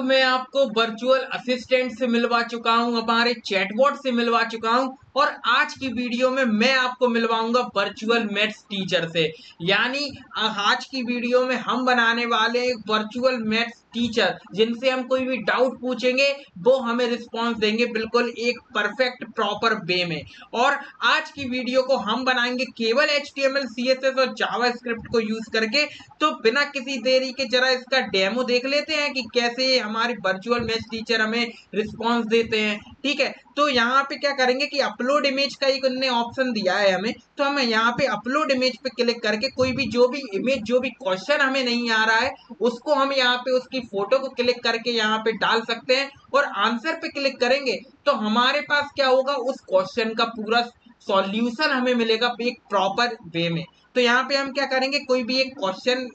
मैं आपको virtual assistant से मिलवा चुका हूं, हमारे चैटबॉट से मिलवा चुका हूं और आज की वीडियो में मैं आपको मिलवाऊंगा वर्चुअल मैथ्स टीचर से। यानी आज की वीडियो में हम बनाने वाले हैं वर्चुअल मैथ्स टीचर जिनसे हम कोई भी डाउट पूछेंगे वो हमें रिस्पांस देंगे बिल्कुल एक परफेक्ट प्रॉपर वे में। और आज की वीडियो को हम बनाएंगे केवल HTML CSS और जावास्क्रिप्ट को यूज करके। तो बिना किसी देरी के जरा इसका डेमो देख लेते हैं कि कैसे हमारे वर्चुअल मैथ्स टीचर हमें रिस्पांस देते हैं। ठीक है, तो यहाँ पे क्या करेंगे कि अपलोड इमेज का एक उन्होंने ऑप्शन दिया है हमें, तो हमें यहाँ पे अपलोड इमेज पे क्लिक करके कोई भी जो भी इमेज जो भी क्वेश्चन हमें नहीं आ रहा है उसको हम यहाँ पे उसकी फोटो को क्लिक करके यहाँ पे डाल सकते हैं और आंसर पे क्लिक करेंगे तो हमारे पास क्या होगा, उस क्वेश्चन का पूरा सॉल्यूशन हमें मिलेगा एक प्रॉपर वे में। तो यहाँ पे हम क्या करेंगे, कोई भी एक क्वेश्चन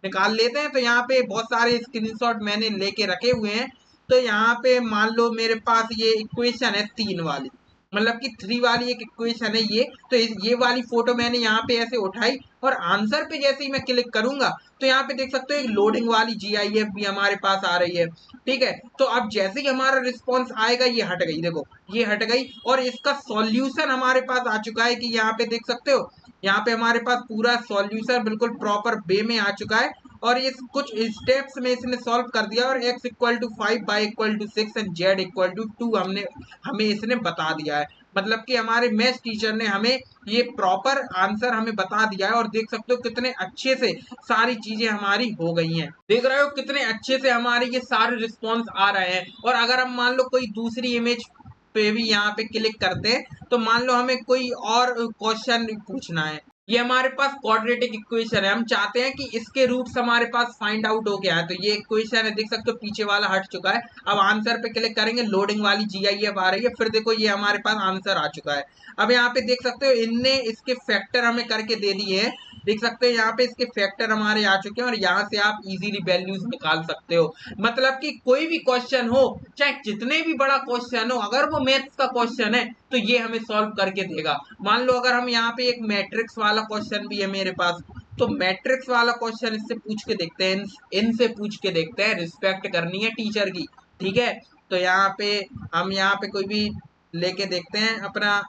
निकाल लेते हैं। तो यहाँ पे बहुत सारे स्क्रीनशॉट मैंने लेके रखे हुए हैं। तो यहाँ पे मान लो मेरे पास ये इक्वेशन है 3 वाली, मतलब कि 3 वाली एक इक्वेशन है ये। तो ये वाली फोटो मैंने यहाँ पे ऐसे उठाई और आंसर पे जैसे ही मैं क्लिक करूंगा तो यहाँ पे देख सकते हो एक लोडिंग वाली GIF भी हमारे पास आ रही है। ठीक है, तो अब जैसे ही हमारा रिस्पॉन्स आएगा ये हट गई, देखो ये हट गई और इसका सॉल्यूशन हमारे पास आ चुका है कि यहाँ पे देख सकते हो, यहाँ पे हमारे पास पूरा सॉल्यूशन बिल्कुल प्रॉपर वे में आ चुका है और ये कुछ स्टेप्स में इसने सॉल्व कर दिया और x equal to 5 y equal to 6 and z equal to 2 हमें इसने बता दिया है। मतलब कि हमारे मैथ्स टीचर ने हमें ये प्रॉपर आंसर हमें बता दिया है और देख सकते हो कितने अच्छे से सारी चीजें हमारी हो गई हैं। देख रहे हो कितने अच्छे से हमारे ये सारे रिस्पॉन्स आ रहे हैं। और अगर हम मान लो कोई दूसरी इमेज पे भी यहाँ पे क्लिक करते हैं तो मान लो हमें कोई और क्वेश्चन पूछना है। ये हमारे पास क्वाड्रेटिक इक्वेशन है, हम चाहते हैं कि इसके रूट्स हमारे पास फाइंड आउट हो गया है। तो ये इक्वेशन है, देख सकते हो पीछे वाला हट चुका है। अब आंसर पे क्लिक करेंगे, लोडिंग वाली GIF आ रही है, फिर देखो ये हमारे पास आंसर आ चुका है। अब यहाँ पे देख सकते हो इनने इसके फैक्टर हमें करके दे दिए हैं। देख सकते हो यहाँ पे इसके फैक्टर हमारे आ चुके हैं और यहाँ से आप इजीली वैल्यूज निकाल सकते हो। मतलब कि कोई भी क्वेश्चन हो, चाहे जितने भी बड़ा क्वेश्चन हो, अगर वो मैथ्स का क्वेश्चन है तो ये हमें सॉल्व करके देगा। मान लो अगर हम यहाँ पे एक मैट्रिक्स वाला क्वेश्चन भी है मेरे पास, तो मैट्रिक्स वाला क्वेश्चन इससे पूछ के देखते हैं, इनसे पूछ के देखते हैं, रिस्पेक्ट करनी है टीचर की। ठीक है, तो यहाँ पे हम यहाँ पे कोई भी लेके देखते हैं अपना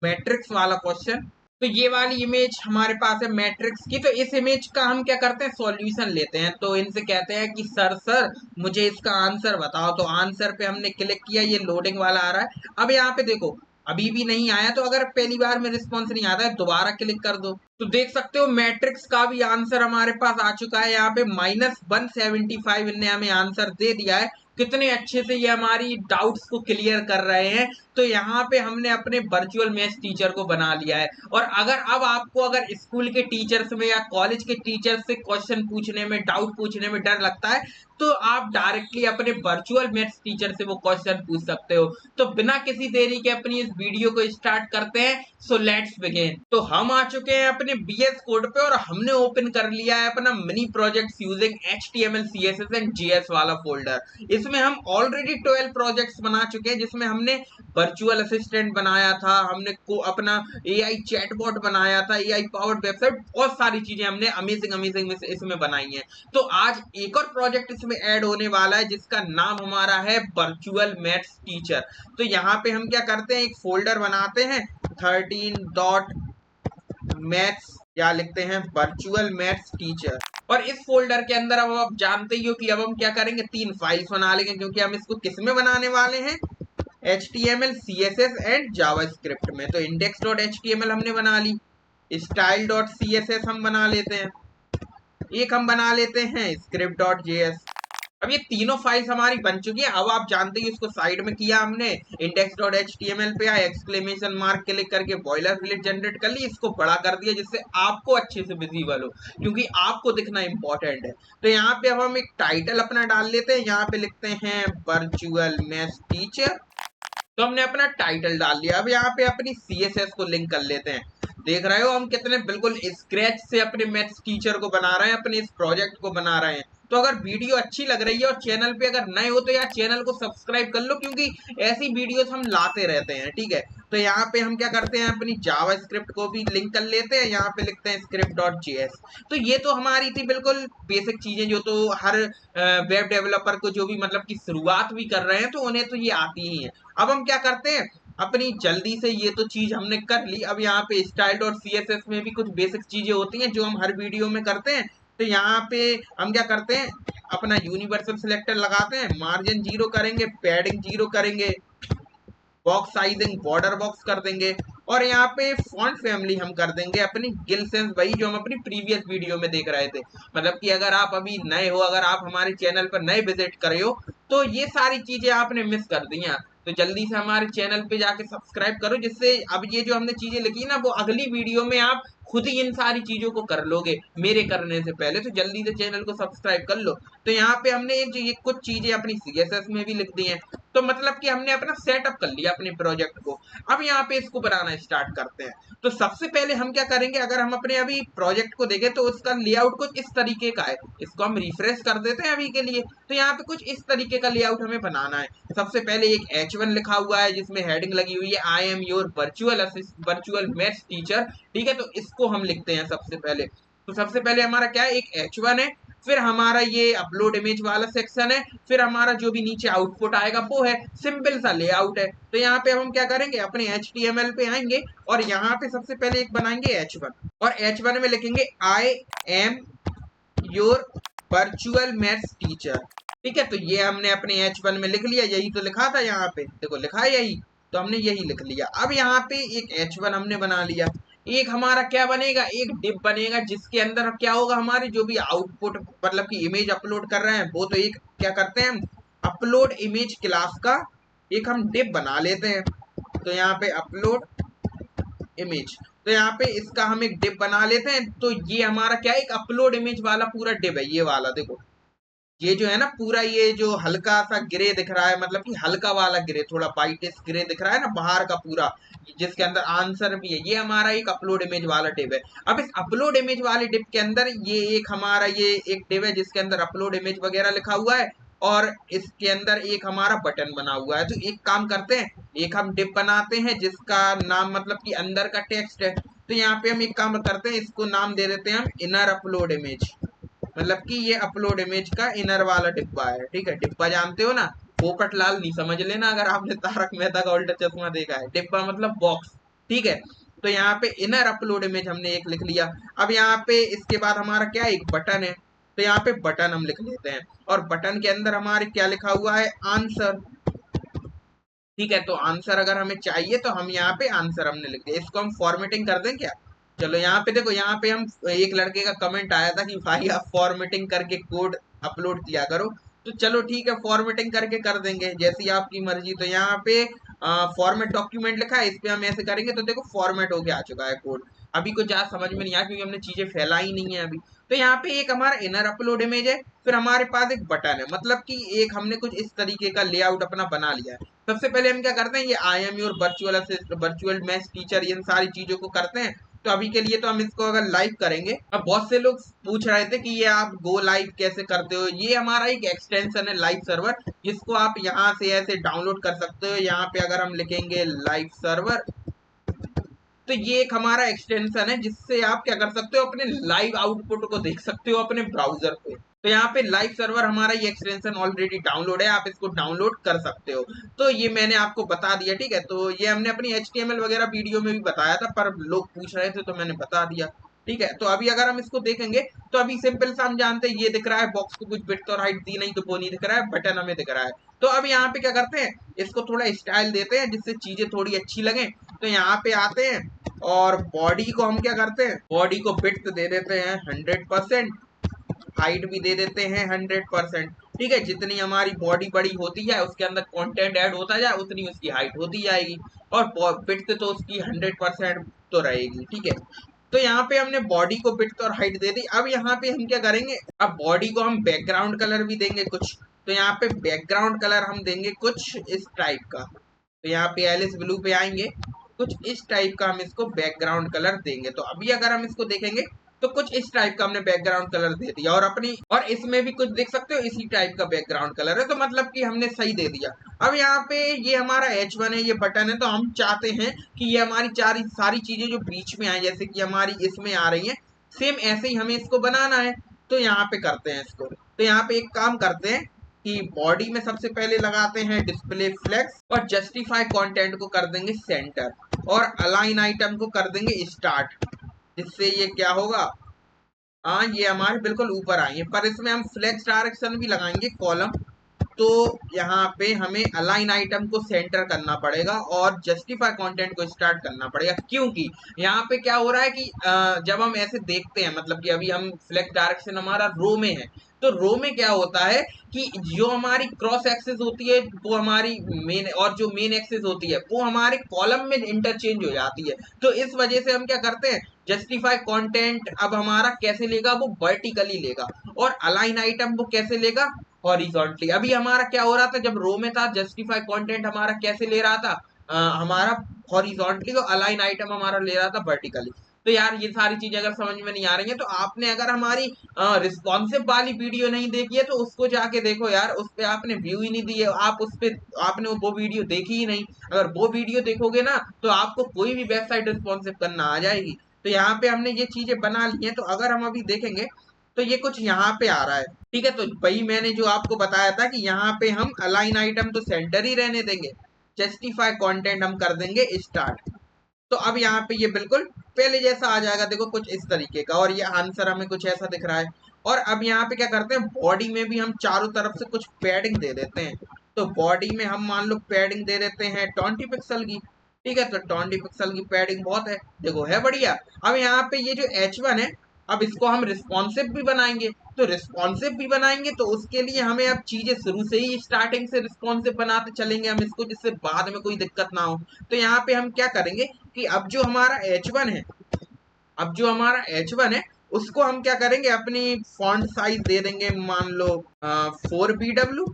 मैट्रिक्स वाला क्वेश्चन। तो ये वाली इमेज हमारे पास है मैट्रिक्स की, तो इस इमेज का हम क्या करते हैं, सॉल्यूशन लेते हैं। तो इनसे कहते हैं कि सर मुझे इसका आंसर बताओ। तो आंसर पे हमने क्लिक किया, ये लोडिंग वाला आ रहा है। अब यहाँ पे देखो अभी भी नहीं आया, तो अगर पहली बार में रिस्पॉन्स नहीं आता है दोबारा क्लिक कर दो तो देख सकते हो मैट्रिक्स का भी आंसर हमारे पास आ चुका है। यहाँ पे -175 इनने हमें आंसर दे दिया है। कितने अच्छे से ये हमारी डाउट्स को क्लियर कर रहे हैं। तो यहाँ पे हमने अपने वर्चुअल मैथ्स टीचर को बना लिया है। और अगर अब आपको अगर स्कूल के टीचर्स में या कॉलेज के टीचर्स से क्वेश्चन पूछने में, डाउट पूछने में डर लगता है तो आप डायरेक्टली अपने वर्चुअल मैथ्स टीचर से वो क्वेश्चन पूछ सकते हो। तो बिना किसी देरी के अपनी इस वीडियो को स्टार्ट करते हैं। So let's begin. तो हम आ चुके हैं अपने BS कोड पे और हमने ओपन कर लिया है अपना mini projects using HTML CSS and JS वाला फोल्डर। इसमें हम ऑलरेडी 12 प्रोजेक्ट्स बना चुके हैं, जिसमें हमने वर्चुअल असिस्टेंट बनाया था, हमने को अपना AI चैटबॉट बनाया था, AI पावर्ड वेबसाइट, बहुत सारी चीजें हमने अमेजिंग इसमें बनाई हैं। तो आज एक और प्रोजेक्ट इसमें ऐड होने वाला है जिसका नाम हमारा है वर्चुअल मैथ्स टीचर। तो यहाँ पे हम क्या करते हैं, एक फोल्डर बनाते हैं 13.maths या लिखते हैं वर्चुअल मैथ्स टीचर। और इस फोल्डर के अंदर अब आप जानते ही हो कि अब हम क्या करेंगे, 3 फाइल्स बना लेंगे, क्योंकि हम इसको किस में बनाने वाले हैं, HTML CSS एंड जावास्क्रिप्ट में। तो index.html हमने बना ली, style.css हम बना लेते हैं, एक हम बना लेते हैं script.js। अब ये तीनों फाइल्स हमारी बन चुकी है। अब आप जानते हैं इसको साइड में किया हमने, index.html पे आए, एक्सक्लेमेशन मार्क क्लिक करके बॉयलर प्लेट जनरेट कर ली, इसको बड़ा कर दिया जिससे आपको अच्छे से विजिबल हो, क्योंकि आपको दिखना इंपॉर्टेंट है। तो यहाँ पे अब हम एक टाइटल अपना डाल लेते हैं, यहाँ पे लिखते हैं वर्चुअल मैथ्स टीचर। तो हमने अपना टाइटल डाल लिया। अब यहाँ पे अपनी CSS को लिंक कर लेते हैं। देख रहे हो हम कितने बिल्कुल स्क्रैच से अपने मैथ्स टीचर को बना रहे हैं, अपने इस प्रोजेक्ट को बना रहे हैं। तो अगर वीडियो अच्छी लग रही है और चैनल पे अगर नए हो तो यार चैनल को सब्सक्राइब कर लो, क्योंकि ऐसी वीडियोस हम लाते रहते हैं। ठीक है, तो यहाँ पे हम क्या करते हैं, अपनी जावा स्क्रिप्ट को भी लिंक कर लेते हैं, यहाँ पे लिखते हैं script.js। तो ये तो हमारी थी बिल्कुल बेसिक चीजें, जो तो हर वेब डेवलपर को जो भी मतलब की शुरुआत भी कर रहे हैं तो उन्हें तो ये आती ही है। अब हम क्या करते हैं, अपनी जल्दी से ये तो चीज हमने कर ली। अब यहाँ पे स्टाइल और सीएसएस में भी कुछ बेसिक चीजें होती हैं जो हम हर वीडियो में करते हैं। तो यहाँ पे हम क्या करते हैं, अपना यूनिवर्सल सिलेक्टर लगाते हैं, मार्जिन 0 करेंगे, पैडिंग 0 करेंगे, बॉक्स साइजिंग बॉर्डर बॉक्स कर देंगे, और यहाँ पे फॉन्ट फैमिली हम कर देंगे अपनी गिल सेंस, वही जो हम अपनी प्रीवियस वीडियो में देख रहे थे। मतलब कि अगर आप अभी नए हो, अगर आप हमारे चैनल पर नए विजिट करे हो तो ये सारी चीजें आपने मिस कर दी हैं। तो जल्दी से हमारे चैनल पे जाके सब्सक्राइब करो, जिससे अब ये जो हमने चीजें लिखी ना वो अगली वीडियो में आप खुद ही इन सारी चीजों को कर लोगे मेरे करने से पहले। तो जल्दी से चैनल को सब्सक्राइब कर लो। तो यहाँ पे हमने ये कुछ चीजें अपनी सीएसएस में भी लिख दी हैं। तो मतलब कि हमने अपना सेटअप कर लिया अपने प्रोजेक्ट को। अब यहाँ पे इसको बनाना स्टार्ट करते हैं। तो सबसे पहले हम क्या करेंगे, अगर हम अपने अभी प्रोजेक्ट को देखें तो उसका लेआउट कुछ इस तरीके का है। इसको हम रिफ्रेश कर देते हैं अभी के लिए। तो यहाँ पे कुछ इस तरीके का लेआउट हमें बनाना है। सबसे पहले एक H1 लिखा हुआ है जिसमें हेडिंग लगी हुई है आई am your virtual maths teacher. ठीक है, तो इसको हम लिखते हैं सबसे पहले। तो सबसे पहले हमारा क्या है, एक H1 है, फिर हमारा ये अपलोड इमेज वाला सेक्शन है, फिर हमारा जो भी नीचे आउटपुट आएगा वो है। सिंपल सा लेआउट है। तो यहाँ पे हम क्या करेंगे, अपने HTML पे आएंगे और यहाँ पे सबसे पहले एक बनाएंगे H1, और H1 में लिखेंगे आई am your virtual maths teacher. ठीक है, तो ये हमने अपने H1 में लिख लिया, यही तो लिखा था यहाँ पे, देखो लिखा है यही, तो हमने यही लिख लिया। अब यहाँ पे एक H1 हमने बना लिया। एक हमारा क्या बनेगा, एक डिप बनेगा जिसके अंदर क्या होगा, हमारे जो भी आउटपुट मतलब की इमेज अपलोड कर रहे हैं वो तो एक क्या करते हैं हम, अपलोड इमेज क्लास का एक हम डिप बना लेते हैं। तो यहाँ पे अपलोड इमेज, तो यहाँ पे इसका हम एक डिप बना लेते हैं। तो ये हमारा क्या है, एक अपलोड इमेज वाला पूरा डिप है ये वाला। देखो ये जो है ना पूरा, ये जो हल्का सा ग्रे दिख रहा है, मतलब कि हल्का वाला ग्रे, थोड़ा वाइटिश ग्रे दिख रहा है ना बाहर का पूरा, जिसके अंदर आंसर भी है, ये हमारा एक अपलोड इमेज वाला डिव है। अब इस अपलोड इमेज वाले डिव के अंदर ये एक हमारा ये एक डिव है जिसके अंदर अपलोड इमेज वगैरह लिखा हुआ है, और इसके अंदर एक हमारा बटन बना हुआ है। तो एक काम करते हैं, एक हम डिव बनाते हैं जिसका नाम मतलब कि अंदर का टेक्स्ट है। तो यहाँ पे हम एक काम करते हैं, इसको नाम दे देते हैं हम इनर अपलोड इमेज, मतलब कि ये अपलोड इमेज का इनर वाला डिब्बा है। ठीक है, डिब्बा जानते हो ना, पोपट लाल नहीं समझ लेना अगर आपने तारक मेहता का उल्टा चश्मा देखा है। डिब्बा मतलब बॉक्स। ठीक है, तो यहाँ पे इनर अपलोड इमेज हमने एक लिख लिया। अब यहाँ पे इसके बाद हमारा क्या एक बटन है, तो यहाँ पे बटन हम लिख लेते हैं, और बटन के अंदर हमारे क्या लिखा हुआ है, आंसर। ठीक है, तो आंसर अगर हमें चाहिए तो हम यहाँ पे आंसर हमने लिख दिया। इसको हम फॉर्मेटिंग कर दें क्या, चलो यहाँ पे देखो, यहाँ पे हम एक लड़के का कमेंट आया था कि भाई आप फॉर्मेटिंग करके कोड अपलोड किया करो। तो चलो ठीक है, फॉर्मेटिंग करके कर देंगे जैसी आपकी मर्जी। तो यहाँ पे फॉर्मेट डॉक्यूमेंट लिखा है, इस पे हम ऐसे करेंगे तो देखो फॉर्मेट होके आ चुका है कोड। अभी कुछ ज्यादा समझ में नहीं आया क्योंकि हमने चीजें फैलाई नहीं है अभी। तो यहाँ पे एक हमारा इनर अपलोड इमेज है, फिर हमारे पास एक बटन है, मतलब कि एक हमने कुछ इस तरीके का लेआउट अपना बना लिया है। सबसे पहले हम क्या करते हैं, ये I am your virtual maths teacher, इन सारी चीजों को करते हैं। तो अभी के लिए तो हम इसको अगर लाइव करेंगे। अब बहुत से लोग पूछ रहे थे कि ये आप गो लाइव कैसे करते हो, ये हमारा एक एक्सटेंशन है लाइव सर्वर, जिसको आप यहाँ से ऐसे डाउनलोड कर सकते हो। यहाँ पे अगर हम लिखेंगे लाइव सर्वर, तो ये एक हमारा एक्सटेंशन है जिससे आप क्या कर सकते हो, अपने लाइव आउटपुट को देख सकते हो अपने ब्राउजर पे। तो यहाँ पे लाइव सर्वर हमारा ये एक्सटेंशन ऑलरेडी डाउनलोड है, आप इसको डाउनलोड कर सकते हो। तो ये मैंने आपको बता दिया। ठीक है, तो ये हमने अपनी HTML वगैरह वीडियो में भी बताया था, पर लोग पूछ रहे थे तो मैंने बता दिया। ठीक है, तो अभी अगर हम इसको देखेंगे तो अभी सिंपल सा हम जानते हैं, ये दिख रहा है बॉक्स को कुछ विड्थ और हाइट दी नहीं तो वो नहीं दिख रहा है, बटन हमें दिख रहा है। तो अब यहाँ पे क्या करते हैं, इसको थोड़ा स्टाइल देते हैं जिससे चीजें थोड़ी अच्छी लगे। तो यहाँ पे आते हैं और बॉडी को हम क्या करते हैं, बॉडी को विड्थ दे देते हैं 100%, हाइट भी दे देते हैं 100%। ठीक है, जितनी हमारी बॉडी बड़ी होती है उसके अंदर कंटेंट ऐड होता जाए उतनी उसकी हाइट होती जाएगी, और विड्थ तो उसकी 100% तो रहेगी। ठीक है, तो यहाँ पे हमने बॉडी को विड्थ और हाइट दे दी। अब यहाँ पे हम क्या करेंगे, अब बॉडी को हम बैकग्राउंड कलर भी देंगे कुछ। तो यहाँ पे बैकग्राउंड कलर हम देंगे कुछ इस टाइप का। तो यहाँ पे एलिस ब्लू पे आएंगे, कुछ इस टाइप का हम इसको बैकग्राउंड कलर देंगे। तो अभी अगर हम इसको देखेंगे तो कुछ इस टाइप का हमने बैकग्राउंड कलर दे दिया, और इसमें भी कुछ देख सकते हो इसी टाइप का बैकग्राउंड कलर है, तो मतलब कि हमने सही दे दिया। अब यहाँ पे ये हमारा H1 है, ये बटन है, तो हम चाहते हैं कि ये हमारी सारी चीजें जो बीच में आए, जैसे कि हमारी इसमें आ रही है, सेम ऐसे ही हमें इसको बनाना है। तो यहाँ पे करते हैं इसको। तो यहाँ पे एक काम करते हैं कि बॉडी में सबसे पहले लगाते हैं डिस्प्ले फ्लेक्स, और जस्टिफाई कंटेंट को कर देंगे सेंटर, और अलाइन आइटम को कर देंगे स्टार्ट। जिससे ये क्या होगा, हाँ ये हमारे बिल्कुल ऊपर आएंगे, पर इसमें हम फ्लेक्स डायरेक्शन भी लगाएंगे कॉलम। तो यहाँ पे हमें अलाइन आइटम को सेंटर करना पड़ेगा और जस्टिफाई कंटेंट को स्टार्ट करना पड़ेगा, क्योंकि यहाँ पे क्या हो रहा है कि जब हम ऐसे देखते हैं, मतलब कि अभी हम फ्लेक्स डायरेक्शन हमारा रो में है, तो रो में क्या होता है कि जो हमारी क्रॉस एक्सिस होती है वो हमारी मेन, और जो मेन एक्सिस होती है वो हमारे कॉलम में इंटरचेंज हो जाती है। तो इस वजह से हम क्या करते हैं, जस्टिफाई कंटेंट अब हमारा कैसे लेगा, वो वर्टिकली लेगा, और अलाइन आइटम वो कैसे लेगा, हॉरिजॉन्टली। अभी हमारा क्या हो रहा था, जब रो में था जस्टिफाई कंटेंट हमारा कैसे ले रहा था, हमारा हॉरिजॉन्टली, और अलाइन आइटम हमारा ले रहा था वर्टिकली। तो यार ये सारी चीजें अगर समझ में नहीं आ रही है, तो आपने अगर हमारी रिस्पॉन्सिव वाली वीडियो नहीं देखी है तो उसको जाके देखो यार, उस पे आपने व्यू ही नहीं दिए, आप उस पे आपने वो वीडियो देखी ही नहीं। अगर वो वीडियो देखोगे ना तो आपको कोई भी वेबसाइट रिस्पॉन्सिव करना आ जाएगी। तो यहाँ पे हमने ये चीजें बना ली हैं, तो अगर हम अभी देखेंगे तो ये कुछ यहाँ पे आ रहा है, ठीक है। तो भाई मैंने जो आपको बताया था कि यहाँ पे हम अलाइन आइटम तो सेंटर ही रहने देंगे, जस्टिफाई कंटेंट हम कर देंगे स्टार्ट। तो अब यहाँ पे ये बिल्कुल पहले जैसा आ जाएगा, देखो कुछ इस तरीके का, और ये आंसर हमें कुछ ऐसा दिख रहा है। और अब यहाँ पे क्या करते हैं, बॉडी में भी हम चारों तरफ से कुछ पैडिंग दे देते हैं। तो बॉडी में हम मान लो पैडिंग दे देते हैं 20 पिक्सल की, ठीक है। तो 20 पिक्सल की पैडिंग बहुत है, देखो है बढ़िया। अब यहाँ पे ये जो H1 है, अब इसको हम रिस्पॉन्सिव भी बनाएंगे। तो रिस्पॉन्सिव भी बनाएंगे तो उसके लिए हमें अब चीजें शुरू से ही स्टार्टिंग से रिस्पॉन्सिव बनाते चलेंगे हम इसको, जिससे बाद में कोई दिक्कत ना हो। तो यहाँ पे हम क्या करेंगे कि अब जो हमारा H1 है, अब जो हमारा H1 है उसको हम क्या करेंगे, अपनी फॉन्ट साइज दे देंगे, मान लो 4 pw,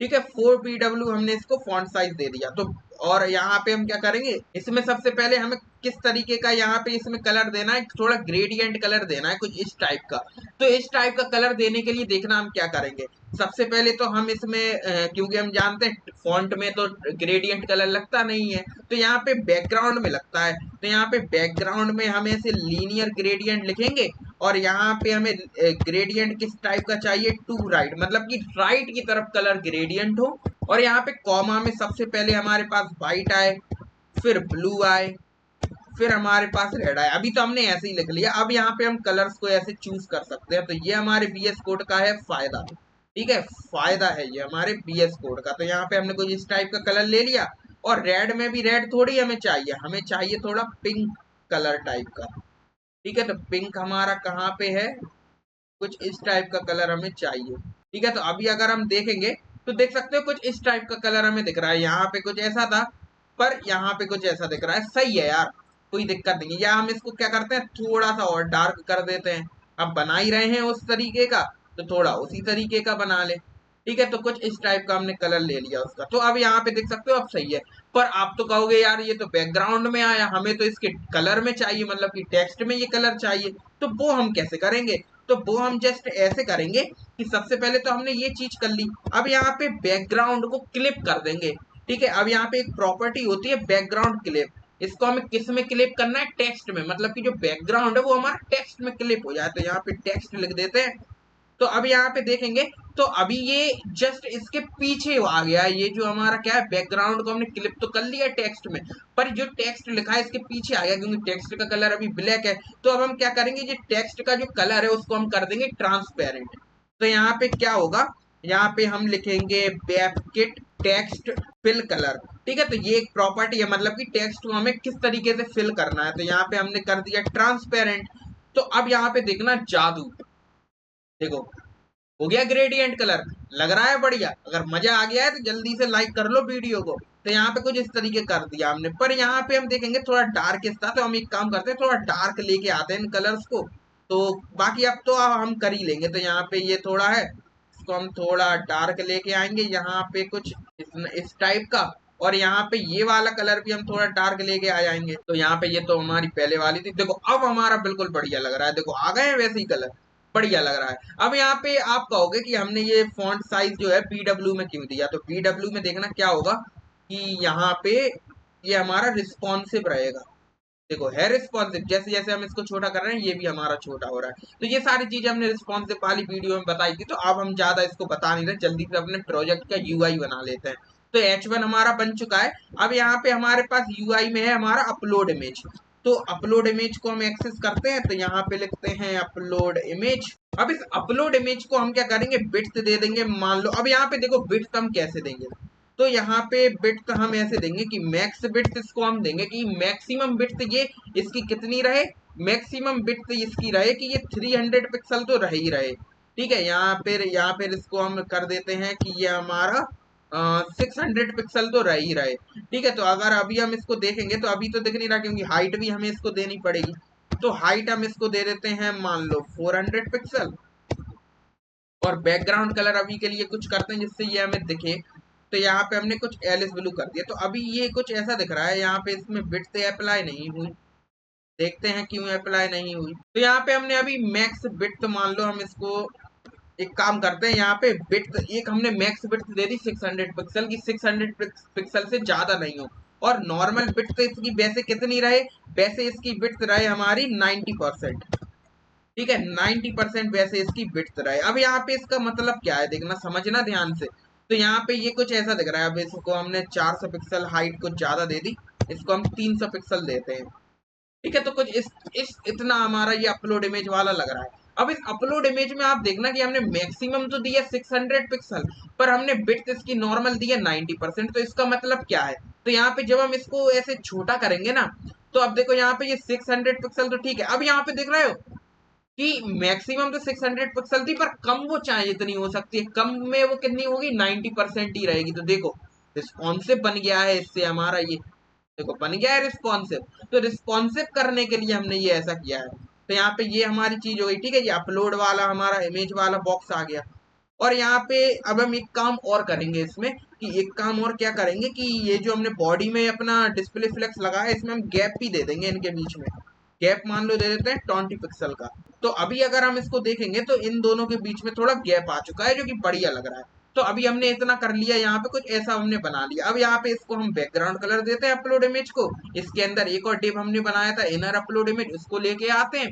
ठीक है। 4 pw हमने इसको फॉन्ट साइज दे दिया। तो और यहाँ पे हम क्या करेंगे, इसमें सबसे पहले हमें किस तरीके का यहाँ पे इसमें कलर देना है, थोड़ा ग्रेडियंट कलर देना है कुछ इस टाइप का। तो इस टाइप का कलर देने के लिए देखना हम क्या करेंगे, सबसे पहले तो हम इसमें क्योंकि हम जानते हैं फॉन्ट में तो ग्रेडियंट कलर लगता नहीं है, तो यहाँ पे बैकग्राउंड में लगता है। तो यहाँ पे बैकग्राउंड में हम ऐसे लीनियर ग्रेडियंट लिखेंगे, और यहाँ पे हमें ग्रेडियंट किस टाइप का चाहिए, टू राइट, मतलब कि राइट की तरफ कलर ग्रेडियंट हो। और यहाँ पे कॉमा में सबसे पहले हमारे पास व्हाइट आए, फिर ब्लू आए, फिर हमारे पास रेड आए। अभी तो हमने ऐसे ही लिख लिया, अब यहाँ पे हम कलर्स को ऐसे चूज कर सकते हैं। तो ये हमारे बीएस कोड का है फायदा, ठीक है, फायदा है ये हमारे बीएस कोड का। तो यहाँ पे हमने कुछ इस टाइप का कलर ले लिया, और रेड में भी रेड थोड़ी हमें चाहिए, हमें चाहिए थोड़ा पिंक कलर टाइप का, ठीक है। तो पिंक हमारा कहाँ पे है, कुछ इस टाइप का कलर हमें चाहिए, ठीक है। तो अभी अगर हम देखेंगे तो देख सकते हो कुछ इस टाइप का कलर हमें दिख रहा है, यहाँ पे कुछ ऐसा था, पर यहाँ पे कुछ ऐसा दिख रहा है, सही है यार, कोई दिक्कत नहीं है। या हम इसको क्या करते हैं, थोड़ा सा और डार्क कर देते हैं, अब बना ही रहे हैं उस तरीके का, तो थोड़ा उसी तरीके का बना ले, ठीक है। तो कुछ इस टाइप का हमने कलर ले लिया उसका, तो अब यहाँ पे देख सकते हो अब सही है। पर आप तो कहोगे यार ये तो बैकग्राउंड में आया, हमें तो इसके कलर में चाहिए, मतलब कि टेक्स्ट में ये कलर चाहिए, तो वो हम कैसे करेंगे। तो वो हम जस्ट ऐसे करेंगे कि सबसे पहले तो हमने ये चीज कर ली, अब यहाँ पे बैकग्राउंड को क्लिप कर देंगे, ठीक है। अब यहाँ पे एक प्रॉपर्टी होती है बैकग्राउंड क्लिप, इसको हमें किस में क्लिप करना है, टेक्स्ट में, मतलब कि जो बैकग्राउंड है वो हमारा टेक्स्ट में क्लिप हो जाए। तो यहाँ पे टेक्स्ट लिख देते हैं। तो अब यहाँ पे देखेंगे तो अभी ये जस्ट इसके पीछे आ गया, ये जो हमारा क्या है, बैकग्राउंड को हमने क्लिप तो कर लिया टेक्स्ट में, पर जो टेक्स्ट लिखा है इसके पीछे आ गया, क्योंकि टेक्स्ट का कलर अभी ब्लैक है। तो अब हम क्या करेंगे, ये टेक्स्ट का जो कलर है उसको हम कर देंगे ट्रांसपेरेंट। तो यहाँ पे क्या होगा, यहाँ पे हम लिखेंगे वेबकिट टेक्स्ट फिल कलर, ठीक है। तो ये एक प्रॉपर्टी है, मतलब कि टेक्स्ट को हमें किस तरीके से फिल करना है। तो यहाँ पे हमने कर दिया ट्रांसपेरेंट। तो अब यहाँ पे देखना जादू, देखो हो गया ग्रेडियंट कलर, लग रहा है बढ़िया। अगर मजा आ गया है तो जल्दी से लाइक कर लो वीडियो को। तो यहाँ पे कुछ इस तरीके कर दिया हमने, पर यहाँ पे हम देखेंगे थोड़ा डार्क था, तो हम एक काम करते हैं थोड़ा डार्क लेके आते हैं इन कलर्स को। तो बाकी अब तो हम कर ही लेंगे। तो यहाँ पे ये थोड़ा है, इसको हम थोड़ा डार्क लेके आएंगे यहाँ पे कुछ इस टाइप का, और यहाँ पे ये वाला कलर भी हम थोड़ा डार्क लेके आ जाएंगे। तो यहाँ पे ये तो हमारी पहले वाली थी, देखो अब हमारा बिल्कुल बढ़िया लग रहा है, देखो आ गए हैं वैसे ही कलर, बढ़िया लग रहा है। अब यहाँ पे आप कहोगे कि हमने ये फॉन्ट साइज जो है BW में क्यों दिया, तो BW में देखना क्या होगा कि यहाँ पे ये हमारा रिस्पॉन्सिव रहेगा। देखो है रिस्पॉन्सिव, जैसे जैसे हम इसको छोटा कर रहे हैं ये भी हमारा छोटा हो रहा है। तो ये सारी चीजें हमने रिस्पॉन्सिव वाली वीडियो में बताई थी, तो अब हम ज्यादा इसको बता नहीं रहे, जल्दी से अपने प्रोजेक्ट का यूआई बना लेते हैं। तो H1 हमारा बन चुका है। अब यहाँ पे हमारे पास यूआई में है हमारा अपलोड इमेज। तो अपलोड इमेज को हम एक्सेस करते हैं, तो यहाँ पे लिखते हैं अपलोड इमेज। अब इस अपलोड इमेज को हम क्या करेंगे, विड्थ दे देंगे मान लो। अब यहाँ पे देखो विड्थ हम कैसे देंगे, तो यहाँ पे विड्थ हम ऐसे देंगे कि मैक्स विड्थ इसको हम देंगे कि मैक्सिमम विड्थ ये इसकी कितनी रहे, मैक्सिमम विड्थ इसकी रहे कि ये 300 पिक्सल तो रह ही रहे। ठीक है, यहाँ पे इसको हम कर देते हैं कि ये हमारा 600 पिक्सल तो रह ही रहे। ठीक है, तो अगर अभी हम इसको देखेंगे तो अभी तो दिख नहीं रहा, क्योंकि हाइट भी हमें इसको देनी पड़ेगी। तो हाइट हम इसको दे देते हैं मान लो 400 पिक्सल। और बैकग्राउंड कलर अभी के लिए कुछ करते हैं जिससे ये हमें दिखे। तो यहाँ पे हमने कुछ एलिस ब्लू कर दिया, तो अभी ये कुछ ऐसा दिख रहा है, यहाँ पे इसमें विड्थ अप्लाई नहीं हुई। देखते हैं क्यों अप्लाई नहीं हुई। तो यहाँ पे हमने अभी मैक्स विड्थ मान लो, हम इसको एक काम करते हैं, यहाँ पे विड्थ एक हमने मैक्स विड्थ दे दी 600 पिक्सल की, 600 पिक्सल से ज्यादा नहीं हो। और नॉर्मल विड्थ इसकी वैसे कितनी रहे, वैसे इसकी विड्थ रहे हमारी 90%। ठीक है, 90% वैसे इसकी विड्थ रहे। अब यहाँ पे इसका मतलब क्या है देखना, समझना ध्यान से। तो यहाँ पे ये कुछ ऐसा दिख रहा है, अब इसको हमने 400 पिक्सल हाइट कुछ ज्यादा दे दी, इसको हम 300 पिक्सल देते हैं। ठीक है, तो कुछ इस इतना हमारा ये अपलोड इमेज वाला लग रहा है। अब इस अपलोड इमेज में आप देखना कि हमने मैक्सिमम तो दिया 600 पिक्सल, पर हमने विड्थ इसकी नॉर्मल दी है 90%। तो इसका मतलब क्या है, तो यहाँ पे जब हम इसको ऐसे छोटा करेंगे ना, तो अब देखो यहाँ पे ये 600 पिक्सल तो ठीक है। अब यहाँ पे देख रहे हो कि मैक्सिमम तो 600 पिक्सल थी, पर कम वो चाहे जितनी हो सकती है, कम में वो कितनी होगी, 90% ही रहेगी। तो देखो रिस्पॉन्सिव बन गया है इससे हमारा ये, देखो बन गया है रिस्पॉन्सिव। तो रिस्पॉन्सिव करने के लिए हमने ये ऐसा किया है। तो यहाँ पे ये हमारी चीज हो गई। ठीक है, ये अपलोड वाला हमारा इमेज वाला बॉक्स आ गया। और यहाँ पे अब हम एक काम और करेंगे इसमें, कि एक काम और क्या करेंगे कि ये जो हमने बॉडी में अपना डिस्प्ले फ्लेक्स लगाया है, इसमें हम गैप भी दे देंगे इनके बीच में। गैप मान लो दे देते हैं 20 पिक्सल का। तो अभी अगर हम इसको देखेंगे तो इन दोनों के बीच में थोड़ा गैप आ चुका है, जो कि बढ़िया लग रहा है। तो अभी हमने इतना कर लिया, यहाँ पे कुछ ऐसा हमने बना लिया। अब यहाँ पे इसको हम बैकग्राउंड कलर देते हैं अपलोड इमेज को। इसके अंदर एक और डिव हमने बनाया था इनर अपलोड इमेज, उसको लेके आते हैं,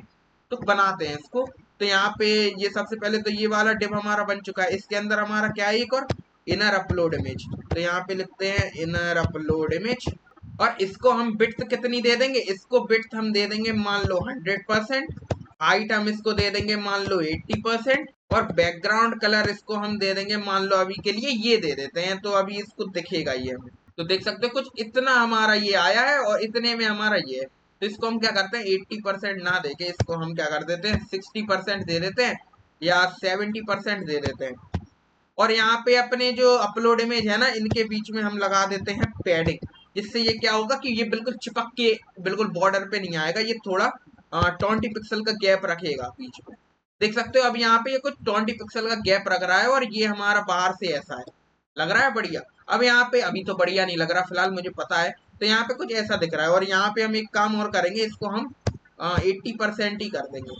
तो बनाते हैं इसको। तो यहाँ पे ये सबसे पहले तो ये वाला डिव हमारा बन चुका है, इसके अंदर हमारा क्या है, एक और इनर अपलोड इमेज। तो यहाँ पे लिखते हैं इनर अपलोड इमेज। और इसको हम विड्थ कितनी दे देंगे, इसको विड्थ हम दे देंगे मान लो 100%। हाइट हम इसको दे देंगे मान लो 80%। और बैकग्राउंड कलर इसको हम दे देंगे मान लो अभी के लिए ये दे देते हैं, तो अभी इसको दिखेगा ये हमें। तो देख सकते हो कुछ इतना हमारा ये आया है, और इतने में हमारा ये है। तो इसको हम क्या करते हैं, 80% ना देके इसको हम क्या कर देते हैं, 60% दे देते हैं, या 70% दे देते हैं। और यहाँ पे अपने जो अपलोड इमेज है ना, इनके बीच में हम लगा देते हैं पैडिंग। जिससे ये क्या होगा कि ये बिल्कुल चिपक के बिल्कुल बॉर्डर पे नहीं आएगा, ये थोड़ा 20 पिक्सल का गैप रखेगा बीच में। देख सकते हो अब यहाँ पे ये कुछ 20 पिक्सल का गैप रख रहा है, और ये हमारा बाहर से ऐसा है, लग रहा है बढ़िया। अब यहाँ पे अभी तो बढ़िया नहीं लग रहा फिलहाल, मुझे पता है। तो यहाँ पे कुछ ऐसा दिख रहा है, और यहाँ पे हम एक काम और करेंगे, इसको हम 80% ही कर देंगे।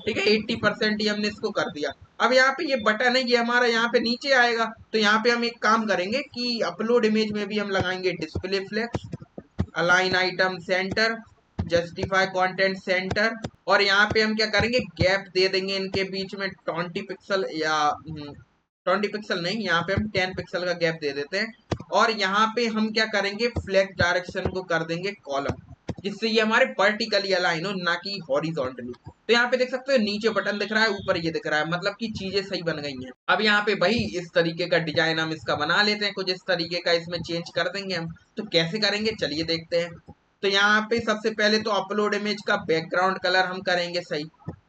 ठीक है, 80% ही हमने इसको कर दिया। अब यहाँ पे ये बटन है, ये हमारा यहाँ पे नीचे आएगा। तो यहाँ पे हम एक काम करेंगे कि अपलोड इमेज में भी हम लगाएंगे display flex, align item center, justify content center. और यहाँ पे हम क्या करेंगे, गैप दे देंगे इनके बीच में 20 पिक्सल, या 20 पिक्सल नहीं, यहाँ पे हम 10 पिक्सल का गैप दे देते हैं। और यहाँ पे हम क्या करेंगे, फ्लैग डायरेक्शन को कर देंगे कॉलम, जिससे ये हमारे वर्टिकली अलाइन हो, ना कि हॉरिजॉन्टली। तो यहाँ पे देख सकते हो नीचे बटन दिख रहा है, ऊपर ये दिख रहा है, मतलब कि चीजें सही बन गई हैं। अब यहाँ पे भाई इस तरीके का डिजाइन हम इसका बना लेते हैं, कुछ इस तरीके का इसमें चेंज कर देंगे हम। तो कैसे करेंगे चलिए देखते हैं। तो यहाँ पे सबसे पहले तो अपलोड इमेज का बैकग्राउंड कलर हम करेंगे सही।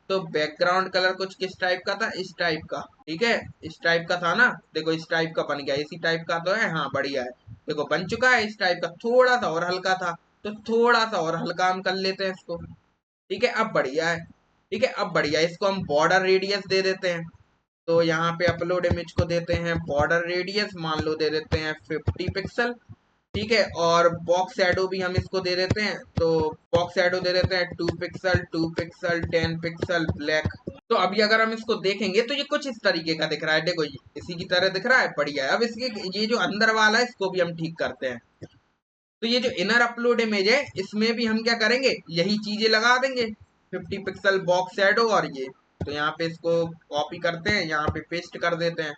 तो बैकग्राउंड कलर कुछ किस टाइप का था, इस टाइप का। ठीक है, इस टाइप का था ना, देखो इस टाइप का बन गया, इसी टाइप का तो है, हाँ बढ़िया है। देखो बन चुका है इस टाइप का, थोड़ा सा और हल्का था, तो थोड़ा सा और हल्का हम कर लेते हैं इसको। ठीक है, अब बढ़िया है। ठीक है, अब बढ़िया, इसको हम बॉर्डर रेडियस दे देते हैं। तो यहाँ पे अपलोड इमेज को देते हैं बॉर्डर रेडियस, मान लो दे देते हैं 50 पिक्सल। ठीक है। और बॉक्स शैडो भी हम इसको दे देते हैं, तो बॉक्स शैडो दे देते हैं 2 पिक्सल 2 पिक्सल 10 पिक्सल ब्लैक। तो अभी अगर हम इसको देखेंगे तो ये कुछ इस तरीके का दिख रहा है, देखो ये इसी की तरह दिख रहा है, बढ़िया है। अब इसके ये जो अंदर वाला है इसको भी हम ठीक करते हैं। तो ये जो इनर अपलोड इमेज है इसमें भी हम क्या करेंगे, यही चीजें लगा देंगे, 50 पिक्सल बॉक्स शैडो और ये। तो यहाँ पे इसको कॉपी करते हैं, यहाँ पे पेस्ट कर देते हैं।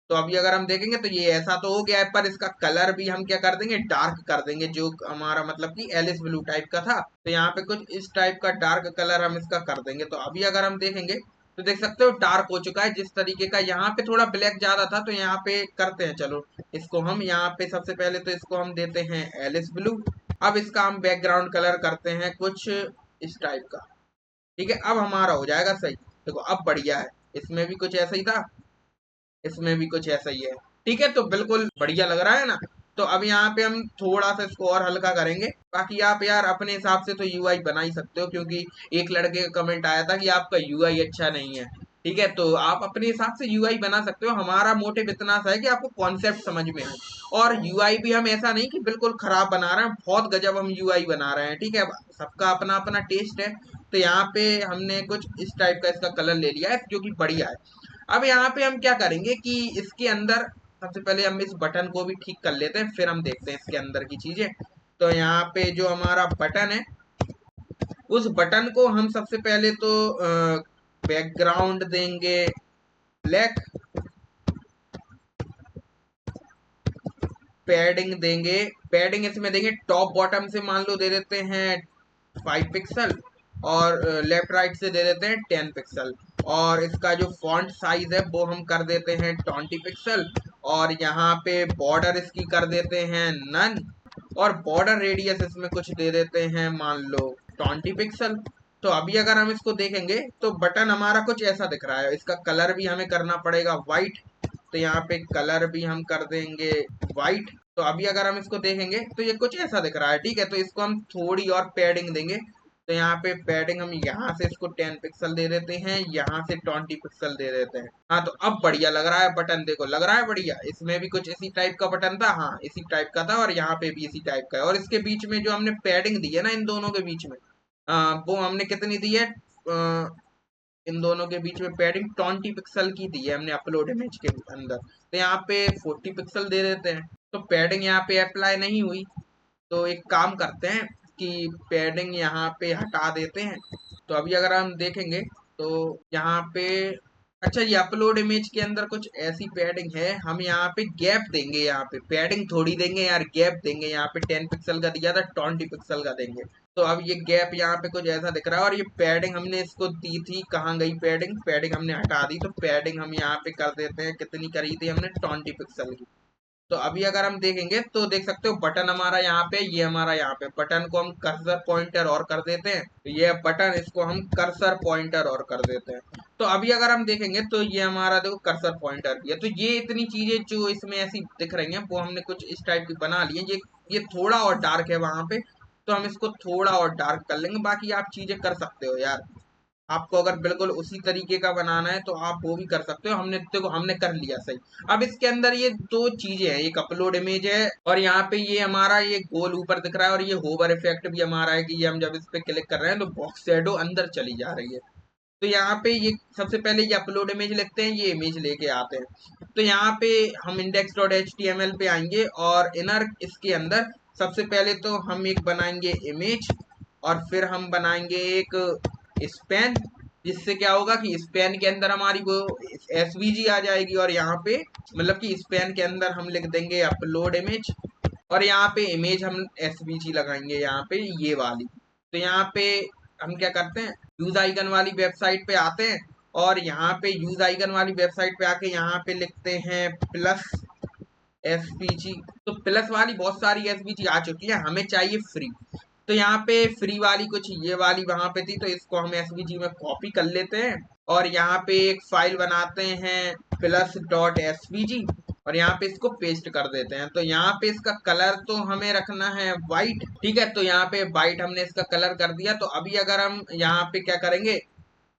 तो अभी अगर हम देखेंगे तो ये ऐसा तो हो गया है, पर इसका कलर भी हम क्या कर देंगे, डार्क कर देंगे, जो हमारा मतलब कि एलिस ब्लू टाइप का था। तो यहाँ पे कुछ इस टाइप का डार्क कलर हम इसका कर देंगे। तो अभी अगर हम देखेंगे तो देख सकते हो डार्क हो चुका है जिस तरीके का। यहाँ पे थोड़ा ब्लैक ज्यादा था तो यहाँ पे करते हैं, चलो इसको हम यहाँ पे सबसे पहले तो इसको हम देते हैं एलिस ब्लू। अब इसका हम बैकग्राउंड कलर करते हैं कुछ इस टाइप का, ठीक है। अब हमारा हो जाएगा सही, देखो अब बढ़िया है। इसमें भी कुछ ऐसा ही था, इसमें भी कुछ ऐसा ही है, ठीक है। तो बिल्कुल बढ़िया लग रहा है ना। तो अब यहाँ पे हम थोड़ा सा इसको और हल्का करेंगे। बाकी आप यार अपने हिसाब से तो यूआई बना ही सकते हो, क्योंकि एक लड़के का कमेंट आया था कि आपका यूआई अच्छा नहीं है, ठीक है। तो आप अपने हिसाब से यूआई बना सकते हो। हमारा मोटिव इतना सा है कि आपको कॉन्सेप्ट समझ में आए। और यूआई भी हम ऐसा नहीं कि बिल्कुल खराब बना रहे हैं, बहुत गजब हम यूआई बना रहे हैं, ठीक है। सबका अपना अपना टेस्ट है। तो यहाँ पे हमने कुछ इस टाइप का इसका कलर ले लिया है जो कि बढ़िया है। अब यहाँ पे हम क्या करेंगे कि इसके अंदर सबसे पहले हम इस बटन को भी ठीक कर लेते हैं, फिर हम देखते हैं इसके अंदर की चीजें। तो यहाँ पे जो हमारा बटन है उस बटन को हम सबसे पहले तो बैकग्राउंड देंगे ब्लैक, पैडिंग देंगे, पैडिंग इसमें देंगे टॉप बॉटम से मान लो दे देते हैं 5 पिक्सल, और लेफ्ट राइट से दे देते हैं 10 पिक्सल। और इसका जो फॉन्ट साइज है वो हम कर देते हैं 20 पिक्सल। और यहाँ पे बॉर्डर इसकी कर देते हैं नन, और बॉर्डर रेडियस इसमें कुछ दे देते हैं मान लो 20 पिक्सल। तो अभी अगर हम इसको देखेंगे तो बटन हमारा कुछ ऐसा दिख रहा है। इसका कलर भी हमें करना पड़ेगा वाइट, तो यहाँ पे कलर भी हम कर देंगे वाइट। तो अभी अगर हम इसको देखेंगे तो ये कुछ ऐसा दिख रहा है, ठीक है। तो इसको हम थोड़ी और पैडिंग देंगे। तो यहाँ पे पैडिंग हम यहाँ से इसको 10 पिक्सल दे देते हैं, यहाँ से 20 पिक्सल दे देते हैं। हाँ तो अब बढ़िया लग रहा है बटन, देखो लग रहा है बढ़िया। इसमें भी कुछ इसी टाइप का बटन था, हाँ इसी टाइप का था, और यहाँ पे भी इसी टाइप का है। और इसके बीच में जो हमने पैडिंग दी है ना इन दोनों के बीच में, वो हमने कितनी दी है, इन दोनों के बीच में पैडिंग 20 पिक्सल की दी है हमने अपलोड इमेज के अंदर। तो यहाँ पे 40 पिक्सल दे देते हैं। तो पैडिंग यहाँ पे अप्लाई नहीं हुई, तो एक काम करते हैं कि पैडिंग यहाँ पे हटा देते हैं। तो अभी अगर हम देखेंगे तो यहाँ पे, अच्छा ये अपलोड इमेज के अंदर कुछ ऐसी पैडिंग है, हम यहाँ पे गैप देंगे, यहाँ पे पैडिंग थोड़ी देंगे यार, गैप देंगे। यहाँ पे 10 पिक्सल का दिया था, 20 पिक्सल का देंगे। तो अब ये गैप यहाँ पे कुछ ऐसा दिख रहा है। और ये पैडिंग हमने इसको दी थी, कहाँ गई पैडिंग, पैडिंग हमने हटा दी। तो पैडिंग हम यहाँ पे कर देते हैं, कितनी करी थी हमने, 20 पिक्सल की। तो अभी अगर हम देखेंगे तो देख सकते हो बटन हमारा यहाँ पे, ये हमारा यहाँ पे बटन को हम कर्सर पॉइंटर और कर देते हैं। तो ये बटन, इसको हम कर्सर पॉइंटर और कर देते हैं। तो अभी अगर हम देखेंगे तो ये हमारा देखो कर्सर पॉइंटर भी है। तो ये इतनी चीजें जो इसमें ऐसी दिख रही हैं वो हमने कुछ इस टाइप की बना ली है। ये थोड़ा और डार्क है वहां पे, तो हम इसको थोड़ा और डार्क कर लेंगे। बाकी आप चीजें कर सकते हो यार, आपको अगर बिल्कुल उसी तरीके का बनाना है तो आप वो भी कर सकते हो। हमने देखो हमने कर लिया सही। अब इसके अंदर ये दो चीजें हैं, एक अपलोड इमेज है और यहाँ पे ये हमारा ये गोल ऊपर दिख रहा है, और ये होवर इफेक्ट भी हमारा है कि ये हम जब इस पे क्लिक कर रहे हैं तो बॉक्स शैडो अंदर चली जा रही है। तो यहाँ पे ये सबसे पहले ये अपलोड इमेज लिखते हैं, ये इमेज लेके आते हैं। तो यहाँ पे हम index.html पे आएंगे, और इनर इसके अंदर सबसे पहले तो हम एक बनाएंगे इमेज, और फिर हम बनाएंगे एक स्पैन, जिससे क्या होगा कि स्पैन के अंदर हमारी वो एसवीजी आ जाएगी। और यहाँ पे मतलब कि स्पैन के अंदर हम लिख देंगे अपलोड इमेज, और यहाँ पे इमेज हम एसवीजी लगाएंगे यहाँ पे ये वाली। तो यहाँ पे हम क्या करते हैं, यूज आइकन वाली वेबसाइट पे आते हैं, और यहाँ पे यूज आइकन वाली वेबसाइट पे आके यहाँ पे लिखते हैं प्लस एसवीजी। तो प्लस वाली बहुत सारी एसवीजी आ चुकी है, हमें चाहिए फ्री। तो यहाँ पे फ्री वाली कुछ ये वाली वहां पे थी, तो इसको हम एसवीजी में कॉपी कर लेते हैं, और यहाँ पे एक फाइल बनाते हैं plus.svg, और यहाँ पे इसको पेस्ट कर देते हैं। तो यहाँ पे इसका कलर तो हमें रखना है वाइट, ठीक है। तो यहाँ पे वाइट हमने इसका कलर कर दिया। तो अभी अगर हम यहाँ पे क्या करेंगे,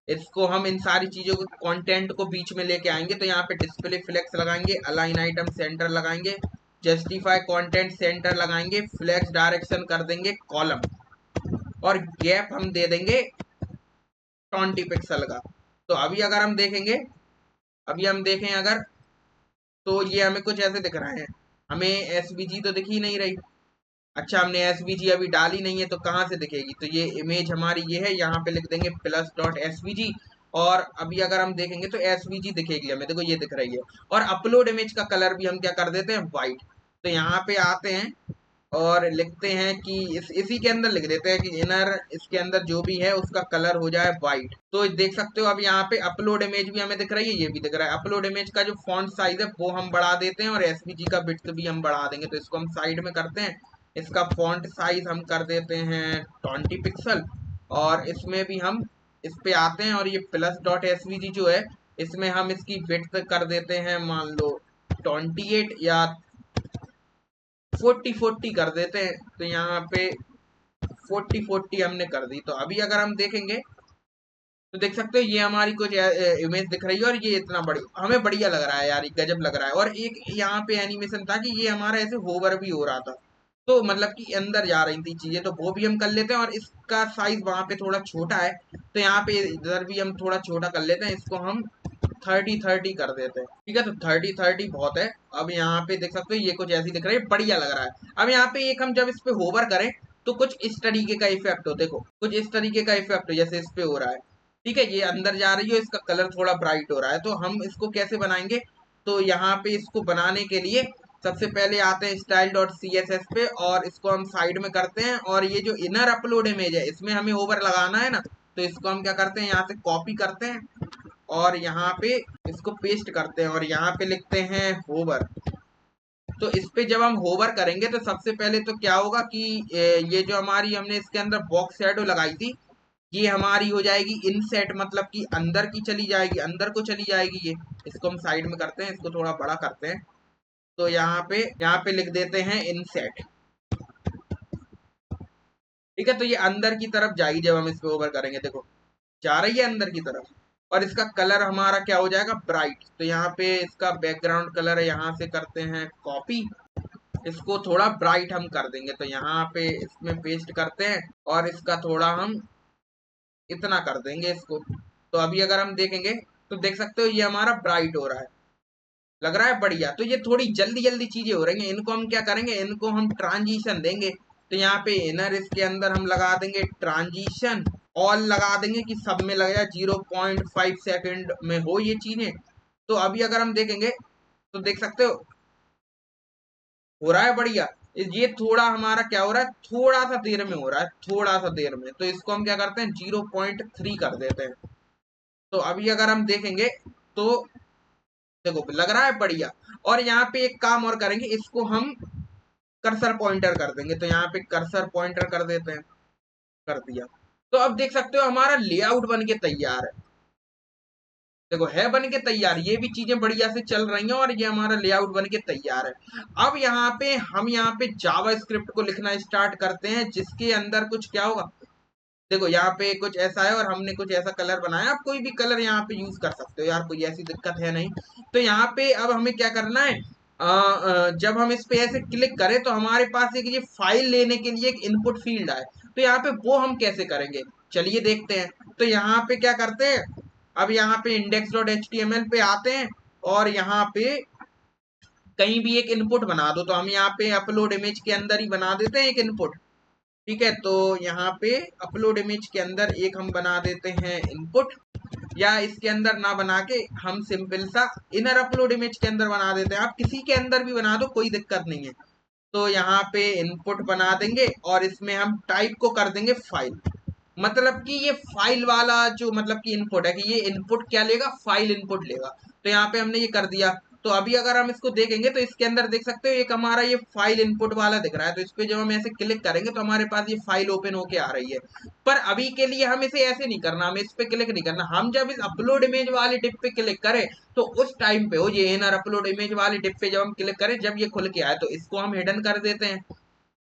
इसको हम इन सारी चीजों को कंटेंट को बीच में लेके आएंगे। तो यहाँ पे डिस्प्ले फ्लेक्स लगाएंगे, अलाइन आइटम सेंटर लगाएंगे, जस्टिफाई कंटेंट सेंटर लगाएंगे, फ्लेक्स डायरेक्शन कर देंगे कॉलम, और गैप हम दे देंगे 20 पिक्सल का। तो अभी अगर हम देखेंगे, अभी हम देखें अगर, तो ये हमें कुछ ऐसे दिख रहा है, हमें एसवीजी तो दिख ही नहीं रही। अच्छा, हमने एसवीजी अभी डाली नहीं है तो कहाँ से दिखेगी, तो ये इमेज हमारी ये है, यहाँ पे लिख देंगे प्लस डॉट एसवीजी, और अभी अगर हम देखेंगे तो एसवीजी दिखेगी हमें, देखो ये दिख रही है। और अपलोड इमेज का कलर भी हम क्या कर देते हैं, व्हाइट। तो यहाँ पे आते हैं और लिखते हैं कि इसी के अंदर लिख देते हैं कि इनर इसके अंदर जो भी है उसका कलर हो जाए व्हाइट। तो देख सकते हो अब यहाँ पे अपलोड इमेज भी हमें दिख रही है, ये भी दिख रहा है। अपलोड इमेज का जो फॉन्ट साइज है वो हम बढ़ा देते हैं, और एसवीजी का बिट्स भी हम बढ़ा देंगे। तो इसको हम साइड में करते हैं, इसका फॉन्ट साइज हम कर देते हैं 20 पिक्सल, और इसमें भी हम इस पे आते हैं, और ये प्लस डॉट एसवीजी जो है इसमें हम इसकी विड्थ कर देते हैं मान लो 28 या 40 कर देते हैं। तो यहाँ पे 40 हमने कर दी। तो अभी अगर हम देखेंगे तो देख सकते हो ये हमारी कुछ इमेज दिख रही है, और ये इतना बड़ी हमें बढ़िया लग रहा है यार, गजब लग रहा है। और एक यहाँ पे एनिमेशन था कि ये हमारा ऐसे होवर भी हो रहा था, तो मतलब कि अंदर जा रही थी चीजें, तो वो भी हम कर लेते हैं। और इसका साइज वहां पे थोड़ा छोटा है, तो यहाँ पे इधर भी हम थोड़ा छोटा कर लेते हैं, इसको हम 30-30 कर देते हैं। ठीक है, तो 30-30 बहुत है। अब यहाँ पे देख सकते हो ये कुछ ऐसी दिख रही है, बढ़िया लग रहा है। अब यहाँ पे एक हम जब इस पे होवर करें तो कुछ इस तरीके का इफेक्ट हो, देखो कुछ इस तरीके का इफेक्ट हो जैसे इस पे हो रहा है। ठीक है, ये अंदर जा रही है, इसका कलर थोड़ा ब्राइट हो रहा है। तो हम इसको कैसे बनाएंगे, तो यहाँ पे इसको बनाने के लिए सबसे पहले आते हैं style dot C S S पे, और इसको हम साइड में करते हैं। और ये जो इनर अपलोड इमेज है इसमें हमें ओवर लगाना है ना, तो इसको हम क्या करते हैं, यहाँ से कॉपी करते हैं और यहाँ पे इसको पेस्ट करते हैं, और यहाँ पे लिखते हैं होवर। तो इस पे जब हम होवर करेंगे तो सबसे पहले तो क्या होगा कि ये जो हमारी हमने इसके अंदर बॉक्स शैडो लगाई थी, ये हमारी हो जाएगी इनसेट, मतलब कि अंदर की चली जाएगी, अंदर को चली जाएगी ये। इसको हम साइड में करते हैं, इसको थोड़ा बड़ा करते हैं। तो यहाँ पे लिख देते हैं इनसेट। ठीक है, तो ये अंदर की तरफ जाएगी जब हम इस पे ओवर करेंगे, देखो जा रही है अंदर की तरफ। और इसका कलर हमारा क्या हो जाएगा, ब्राइट। तो यहाँ पे इसका बैकग्राउंड कलर है, यहाँ से करते हैं कॉपी, इसको थोड़ा ब्राइट हम कर देंगे। तो यहाँ पे इसमें पेस्ट करते हैं, और इसका थोड़ा हम इतना कर देंगे इसको। तो अभी अगर हम देखेंगे तो देख सकते हो ये हमारा ब्राइट हो रहा है, लग रहा है बढ़िया। तो ये थोड़ी जल्दी जल्दी चीजें हो रही हैं, इनको हम क्या करेंगे, इनको हम ट्रांजिशन देंगे। तो यहाँ पे इनर इसके अंदर हम लगा देंगे ट्रांजिशन, ऑल लगा देंगे कि सब में लग जाए, 0.5 सेकंड में हो ये चीजें। तो अभी अगर हम देखेंगे तो देख सकते हो रहा है बढ़िया। ये थोड़ा हमारा क्या हो रहा है, थोड़ा सा देर में हो रहा है, थोड़ा सा देर में। तो इसको हम क्या करते हैं, 0.3 कर देते हैं। तो अभी अगर हम देखेंगे तो देखो लग रहा है बढ़िया। और यहाँ पे एक काम और करेंगे, इसको हम कर्सर पॉइंटर कर देंगे। तो यहाँ पे कर्सर पॉइंटर कर देते हैं, कर दिया। तो अब देख सकते हो हमारा लेआउट बन के तैयार है, देखो है बन के तैयार, ये भी चीजें बढ़िया से चल रही हैं, और ये हमारा लेआउट बन के तैयार है। अब यहाँ पे जावा स्क्रिप्ट को लिखना स्टार्ट करते हैं, जिसके अंदर कुछ क्या होगा, देखो यहाँ पे कुछ ऐसा है, और हमने कुछ ऐसा कलर बनाया। आप कोई भी कलर यहाँ पे यूज कर सकते हो यार, कोई ऐसी दिक्कत है नहीं। तो यहाँ पे अब हमें क्या करना है, जब हम इस पे ऐसे क्लिक करें तो हमारे पास एक ये फाइल लेने के लिए एक इनपुट फील्ड आए। तो यहाँ पे वो हम कैसे करेंगे, चलिए देखते हैं। तो यहाँ पे क्या करते हैं, अब यहाँ पे index.html पे आते हैं, और यहाँ पे कहीं भी एक इनपुट बना दो। तो हम यहाँ पे अपलोड इमेज के अंदर ही बना देते हैं एक इनपुट। ठीक है, तो यहाँ पे अपलोड इमेज के अंदर एक हम बना देते हैं इनपुट, या इसके अंदर ना बना के हम सिंपल सा इनर अपलोड इमेज के अंदर बना देते हैं। आप किसी के अंदर भी बना दो, कोई दिक्कत नहीं है। तो यहाँ पे इनपुट बना देंगे, और इसमें हम टाइप को कर देंगे फाइल। मतलब कि ये फाइल वाला जो मतलब कि इनपुट है, कि ये इनपुट क्या लेगा, फाइल इनपुट लेगा। तो यहाँ पे हमने ये कर दिया। तो अभी अगर हम इसको देखेंगे तो इसके अंदर देख सकते हो एक हमारा ये फाइल इनपुट वाला दिख रहा है। तो इस पे जब हम ऐसे क्लिक करेंगे तो हमारे पास ये फाइल ओपन होके आ रही है। पर अभी के लिए हम इसे ऐसे नहीं करना, हमें इस पे क्लिक नहीं करना। हम जब इस अपलोड इमेज वाले डिप पे क्लिक करें तो उस टाइम पे हो, ये इनर अपलोड इमेज वाले डिप पे जब हम क्लिक करें, जब ये खुल के आए, तो इसको हम हिडन कर देते हैं।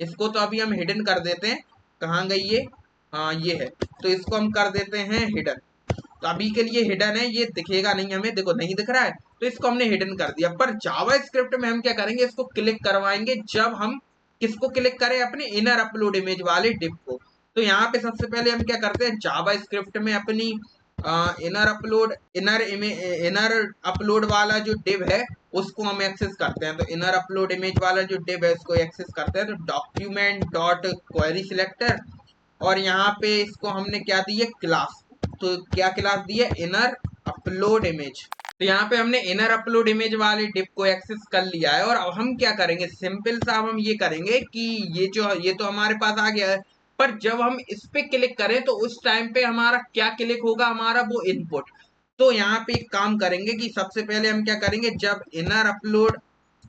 इसको तो अभी हम हिडन कर देते हैं, कहाँ गई ये, हाँ ये है। तो इसको हम कर देते हैं हिडन। तो अभी के लिए हिडन है, ये दिखेगा नहीं हमें, देखो नहीं दिख रहा है। तो इसको हमने हिडन कर दिया। पर जावा स्क्रिप्ट में हम क्या करेंगे, इसको क्लिक करवाएंगे जब हम किसको क्लिक करें, अपने इनर अपलोड इमेज वाले डिव को। तो यहाँ पे सबसे पहले हम क्या करते हैं, जावा स्क्रिप्ट में अपनी इनर अपलोड वाला जो डिव है उसको हम एक्सेस करते हैं। तो इनर अपलोड इमेज वाला जो डिव है उसको एक्सेस करते हैं। तो डॉक्यूमेंट डॉट क्वेरी सिलेक्टर, और यहाँ पे इसको हमने क्या दी है, क्लास। तो क्या क्लास दी है, इनर अपलोड इमेज। तो यहाँ पे हमने इनर अपलोड इमेज वाले डिव को एक्सेस कर लिया है। और अब हम क्या करेंगे, सिंपल सा हम ये करेंगे कि ये तो हमारे पास आ गया है, पर जब हम इस पे क्लिक करें तो उस टाइम पे हमारा क्या क्लिक होगा, हमारा वो इनपुट। तो यहाँ पे एक काम करेंगे कि सबसे पहले हम क्या करेंगे, जब इनर अपलोड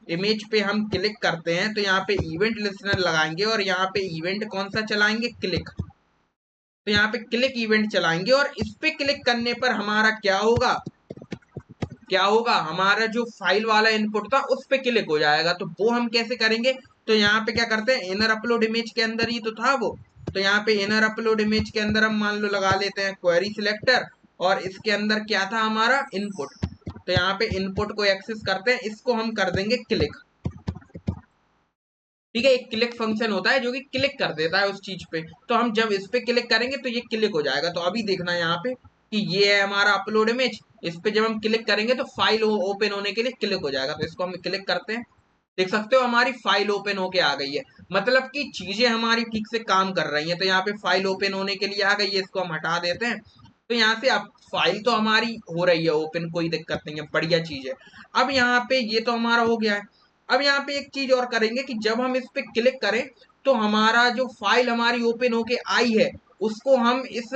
इमेज पे हम क्लिक करते हैं तो यहाँ पे इवेंट लिस्टनर लगाएंगे और यहाँ पे इवेंट कौन सा चलाएंगे, क्लिक। तो यहाँ पे क्लिक इवेंट चलाएंगे और इस पे क्लिक करने पर हमारा क्या होगा, हमारा जो फाइल वाला इनपुट था उस पे क्लिक हो जाएगा। तो वो हम कैसे करेंगे, तो यहाँ पे क्या करते हैं, इनर अपलोड इमेज के अंदर ही तो था वो। तो यहाँ पे इनर अपलोड इमेज के अंदर हम मान लो लगा लेते हैं क्वेरी सिलेक्टर, और इसके अंदर क्या था, हमारा इनपुट। तो यहाँ पे इनपुट को एक्सेस करते हैं, इसको हम कर देंगे क्लिक। ठीक है, एक क्लिक फंक्शन होता है जो कि क्लिक कर देता है उस चीज पे। तो हम जब इस पे क्लिक करेंगे तो ये क्लिक हो जाएगा। तो अभी देखना यहाँ पे कि ये है हमारा अपलोड इमेज, इस पे जब हम क्लिक करेंगे तो फाइल ओपन होने के लिए क्लिक हो जाएगा। तो इसको हम क्लिक करते हैं, देख सकते हो हमारी फाइल ओपन होके आ गई है। मतलब कि चीजें हमारी ठीक से काम कर रही हैं। तो यहाँ पे फाइल ओपन होने के लिए आ गई है, इसको हम हटा देते हैं। तो यहाँ से अब फाइल तो हमारी हो रही है ओपन, कोई दिक्कत नहीं है, बढ़िया चीज है। अब यहाँ पे ये तो हमारा हो गया है। अब यहाँ पे एक चीज और करेंगे कि जब हम इस पे क्लिक करें तो हमारा जो फाइल हमारी ओपन होके आई है उसको हम इस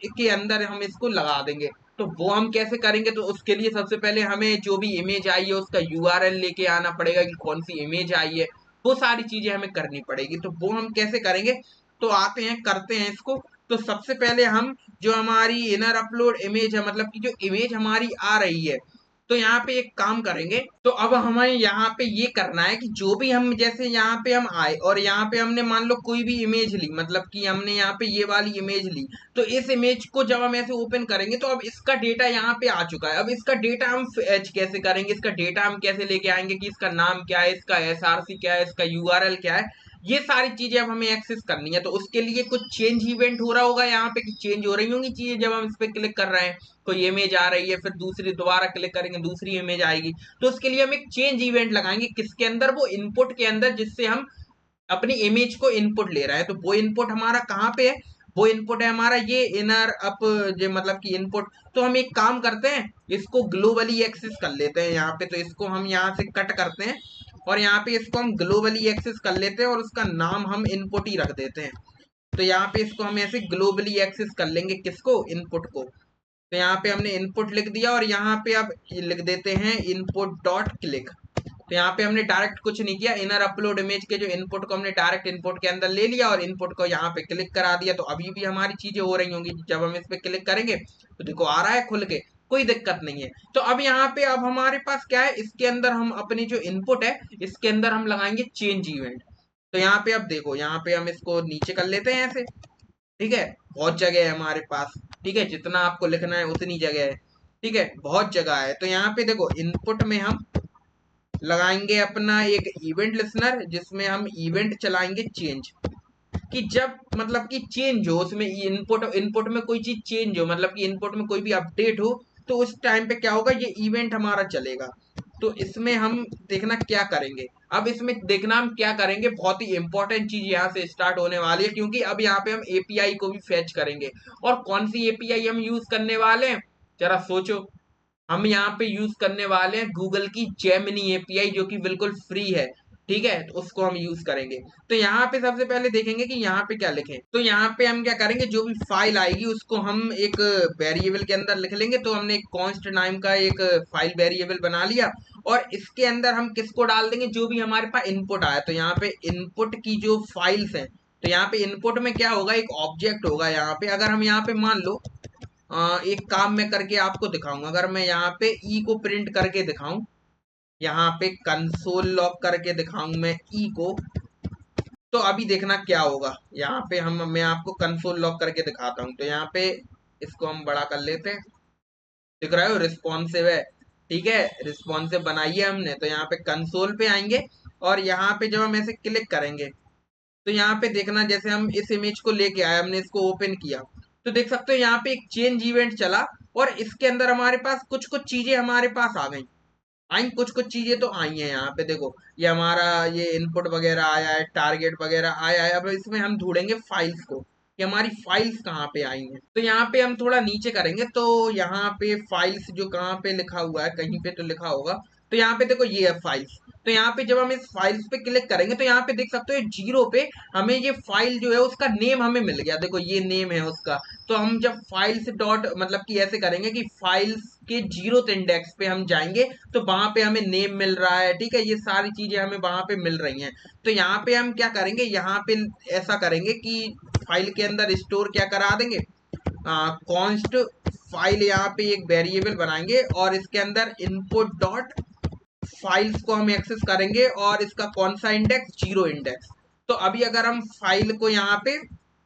के अंदर हम इसको लगा देंगे। तो वो हम कैसे करेंगे, तो उसके लिए सबसे पहले हमें जो भी इमेज आई है उसका यूआरएल लेके आना पड़ेगा कि कौन सी इमेज आई है। वो सारी चीजें हमें करनी पड़ेगी। तो वो हम कैसे करेंगे, तो आते हैं करते हैं इसको। तो सबसे पहले हम जो हमारी इनर अपलोड इमेज है, मतलब कि जो इमेज हमारी आ रही है, तो यहाँ पे एक काम करेंगे। तो अब हमें यहाँ पे ये करना है कि जो भी हम, जैसे यहाँ पे हम आए और यहाँ पे हमने मान लो कोई भी इमेज ली, मतलब कि हमने यहाँ पे ये वाली इमेज ली। तो इस इमेज को जब हम ऐसे ओपन करेंगे तो अब इसका डेटा यहाँ पे आ चुका है। अब इसका डेटा हम फेच कैसे करेंगे, इसका डेटा हम कैसे लेके आएंगे कि इसका नाम क्या है, इसका एसआरसी क्या है, इसका यूआरएल क्या है, ये सारी चीजें अब हमें एक्सेस करनी है। तो उसके लिए कुछ चेंज इवेंट हो रहा होगा यहाँ पे, कि चेंज हो रही होंगी चीजें जब हम इस पे क्लिक कर रहे हैं। कोई इमेज आ रही है, फिर दूसरी दोबारा क्लिक करेंगे दूसरी इमेज आएगी। तो उसके लिए हम एक चेंज इवेंट लगाएंगे, किसके अंदर, वो इनपुट के अंदर, जिससे हम अपनी इमेज को इनपुट ले रहे हैं। तो वो इनपुट हमारा कहाँ पे है, वो इनपुट है हमारा ये इनर अप, जो मतलब कि इनपुट। तो हम एक काम करते हैं, इसको ग्लोबली एक्सेस कर लेते हैं यहाँ पे। तो इसको हम यहाँ से कट करते हैं और यहाँ पे इसको हम ग्लोबली एक्सेस कर लेते हैं और उसका नाम हम इनपुट ही रख देते हैं। तो यहाँ पे इसको हम ऐसे ग्लोबली एक्सेस कर लेंगे, किसको, इनपुट को। तो यहाँ पे हमने इनपुट लिख दिया और यहाँ पे अब लिख देते हैं इनपुट डॉट क्लिक। तो यहाँ पे हमने डायरेक्ट कुछ नहीं किया, इनर अपलोड इमेज के जो इनपुट को हमने डायरेक्ट इनपुट के अंदर ले लिया और इनपुट को यहाँ पे क्लिक करा दिया। तो अभी भी हमारी चीजें हो रही होंगी, जब हम इस पे क्लिक करेंगे तो देखो आ रहा है खुल के, कोई दिक्कत नहीं है। तो अब यहाँ पे अब हमारे पास क्या है, इसके अंदर हम अपनी जो इनपुट है इसके अंदर हम लगाएंगे चेंज इवेंट। तो यहाँ पे अब देखो, यहाँ पे हम इसको नीचे कर लेते हैं ऐसे। ठीक है, बहुत जगह है हमारे पास। ठीक है, जितना आपको लिखना है उतनी जगह है। ठीक है, बहुत जगह है। तो यहाँ पे देखो इनपुट में हम लगाएंगे अपना एक इवेंट लिसनर, जिसमें हम इवेंट चलाएंगे चेंज। कि जब मतलब कि चेंज हो उसमें, इनपुट इनपुट में कोई चीज चेंज हो, मतलब कि इनपुट में कोई भी अपडेट हो, तो उस टाइम पे क्या होगा, ये इवेंट हमारा चलेगा। तो इसमें हम देखना क्या करेंगे, अब इसमें देखना हम क्या करेंगे, बहुत ही इंपॉर्टेंट चीज यहाँ से स्टार्ट होने वाली है। क्योंकि अब यहाँ पे हम एपीआई को भी फेच करेंगे। और कौन सी एपीआई हम यूज करने वाले हैं, जरा सोचो। हम यहाँ पे यूज करने वाले हैं गूगल की जेमिनी एपीआई, जो कि बिल्कुल फ्री है। ठीक है, तो उसको हम यूज करेंगे। तो यहाँ पे सबसे पहले देखेंगे कि यहाँ पे क्या लिखें। तो यहाँ पे हम क्या करेंगे, जो भी फाइल आएगी उसको हम एक वेरिएबल के अंदर लिख लेंगे। तो हमने एक कॉन्स्ट नाम का एक फाइल वेरिएबल बना लिया और इसके अंदर हम किसको डाल देंगे, जो भी हमारे पास इनपुट आया। तो यहाँ पे इनपुट की जो फाइल्स हैं, तो यहाँ पे इनपुट में क्या होगा, एक ऑब्जेक्ट होगा। यहाँ पे अगर हम यहाँ पे मान लो एक काम मैं करके आपको दिखाऊंगा, अगर मैं यहाँ पे ई को प्रिंट करके दिखाऊं, यहाँ पे कंसोल लॉग करके दिखाऊं मैं ई को, तो अभी देखना क्या होगा। यहाँ पे मैं आपको कंसोल लॉग करके दिखाता हूँ। तो यहाँ पे इसको हम बड़ा कर लेते हैं, दिख रहा है रिस्पॉन्सिव है। ठीक है, रिस्पॉन्सिव बनाई है हमने। तो यहाँ पे कंसोल पे आएंगे और यहाँ पे जब हम ऐसे क्लिक करेंगे तो यहाँ पे देखना, जैसे हम इस इमेज को लेके आए, हमने इसको ओपन किया तो देख सकते हो यहाँ पे एक चेंज इवेंट चला और इसके अंदर हमारे पास कुछ कुछ चीजें हमारे पास आ गई। आई कुछ कुछ चीजें तो आई हैं यहाँ पे, देखो ये हमारा ये इनपुट वगैरह आया है, टारगेट वगैरह आया है। अब इसमें हम ढूंढेंगे फाइल्स को कि हमारी फाइल्स कहाँ पे आई हैं। तो यहाँ पे हम थोड़ा नीचे करेंगे तो यहाँ पे फाइल्स जो कहाँ पे लिखा हुआ है, कहीं पे तो लिखा होगा। तो यहाँ पे देखो ये है फाइल्स। तो यहाँ पे जब हम इस फाइल्स पे क्लिक करेंगे तो यहाँ पे देख सकते हो जीरो पे हमें ये फाइल जो है उसका नेम हमें मिल गया, देखो ये नेम है उसका। तो हम जब फाइल्स डॉट मतलब कि ऐसे करेंगे कि फाइल्स के जीरो इंडेक्स पे हम जाएंगे तो वहां पे हमें नेम मिल रहा है, ठीक है, ये सारी चीजें हमें वहां पे मिल रही हैं। तो यहाँ पे हम क्या करेंगे, यहाँ पे ऐसा करेंगे कि फाइल के अंदर स्टोर क्या करा देंगे, कॉन्स्ट फाइल, यहाँ पे एक वेरिएबल बनाएंगे और इसके अंदर इनपुट डॉट फाइल्स को हम एक्सेस करेंगे और इसका कौन सा इंडेक्स, जीरो इंडेक्स। तो अभी अगर हम फाइल को यहाँ पे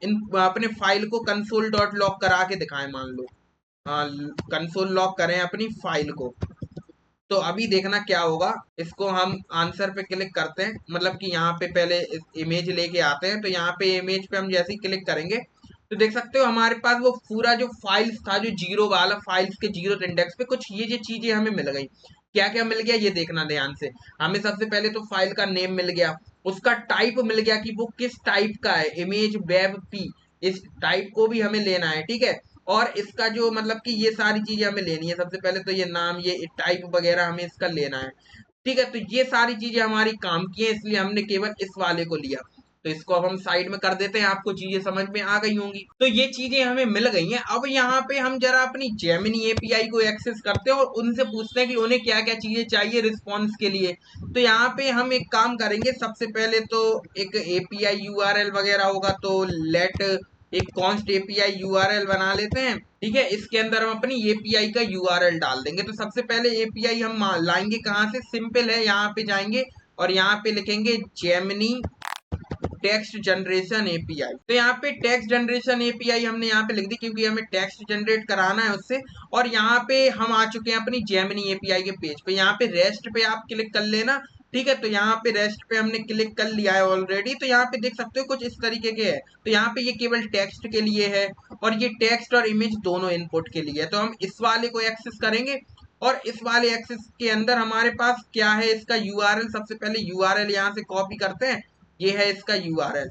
इन अपने फाइल को कंसोल डॉट लॉग करा के दिखाएं, मान लो कंसोल लॉग करें अपनी फाइल को, तो अभी देखना क्या होगा। इसको हम आंसर पे क्लिक करते हैं, मतलब कि यहाँ पे पहले इमेज लेके आते हैं। तो यहाँ पे इमेज पे हम जैसे ही क्लिक करेंगे तो देख सकते हो हमारे पास वो पूरा जो फाइल्स था, जो जीरो वाला, फाइल्स के जीरो इंडेक्स पे कुछ ये चीजें हमें मिल गई। क्या क्या मिल गया ये देखना ध्यान से। हमें सबसे पहले तो फाइल का नेम मिल गया, उसका टाइप मिल गया कि वो किस टाइप का है, इमेज वेब पी, इस टाइप को भी हमें लेना है, ठीक है। और इसका जो मतलब कि ये सारी चीजें हमें लेनी है, सबसे पहले तो ये नाम, ये टाइप वगैरह हमें इसका लेना है, ठीक है। तो ये सारी चीजें हमारी काम की है, इसलिए हमने केवल इस वाले को लिया। तो इसको अब हम साइड में कर देते हैं, आपको चीजें समझ में आ गई होंगी। तो ये चीजें हमें मिल गई हैं। अब यहाँ पे हम जरा अपनी जेमिनी एपीआई को एक्सेस करते हैं और उनसे पूछते हैं कि उन्हें क्या क्या चीजें चाहिए रिस्पॉन्स के लिए। तो यहाँ पे हम एक काम करेंगे, सबसे पहले तो एक एपीआई यूआरएल वगैरह होगा, तो लेट एक कॉन्स्ट एपीआई यूआरएल बना लेते हैं, ठीक है। इसके अंदर हम अपनी एपीआई का यूआरएल डाल देंगे। तो सबसे पहले एपीआई हम लाएंगे कहाँ से, सिंपल है, यहाँ पे जाएंगे और यहाँ पे लिखेंगे जेमिनी टेक्स्ट जनरेशन एपीआई। तो यहाँ पे टेक्स्ट जनरेशन एपीआई हमने यहाँ पे लिख दी क्योंकि हमें टेक्स्ट जनरेट कराना है उससे। और यहाँ पे हम आ चुके हैं अपनी जेमिनी एपीआई के पेज पे। यहाँ पे रेस्ट पे आप क्लिक कर लेना, ठीक है। तो यहाँ पे रेस्ट पे हमने क्लिक कर लिया है ऑलरेडी। तो यहाँ पे देख सकते हो कुछ इस तरीके के है। तो यहाँ पे ये केवल टेक्स्ट के लिए है और ये टेक्स्ट और इमेज दोनों इनपुट के लिए है। तो हम इस वाले को एक्सेस करेंगे और इस वाले एक्सेस के अंदर हमारे पास क्या है, इसका यूआरएल। सबसे पहले यूआरएल यहाँ से कॉपी करते हैं, ये है इसका यूआरएल।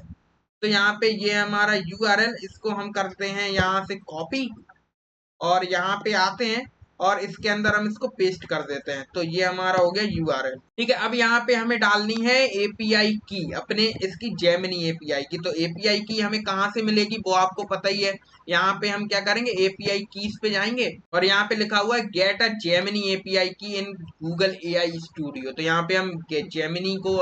तो यहाँ पे ये हमारा यूआरएल, इसको हम करते हैं यहाँ से कॉपी और यहाँ पे आते हैं और इसके अंदर हम इसको पेस्ट कर देते हैं। तो ये हमारा हो गया यूआरएल, ठीक है। अब यहाँ पे हमें डालनी है एपीआई की, अपने इसकी जेमिनी एपीआई की। तो एपीआई की हमें कहाँ से मिलेगी वो आपको पता ही है। यहाँ पे हम क्या करेंगे, एपीआई कीज पे जाएंगे और यहाँ पे लिखा हुआ है गेट अ जेमिनी एपीआई की इन गूगल एआई स्टूडियो। तो यहाँ पे हम जेमिनी को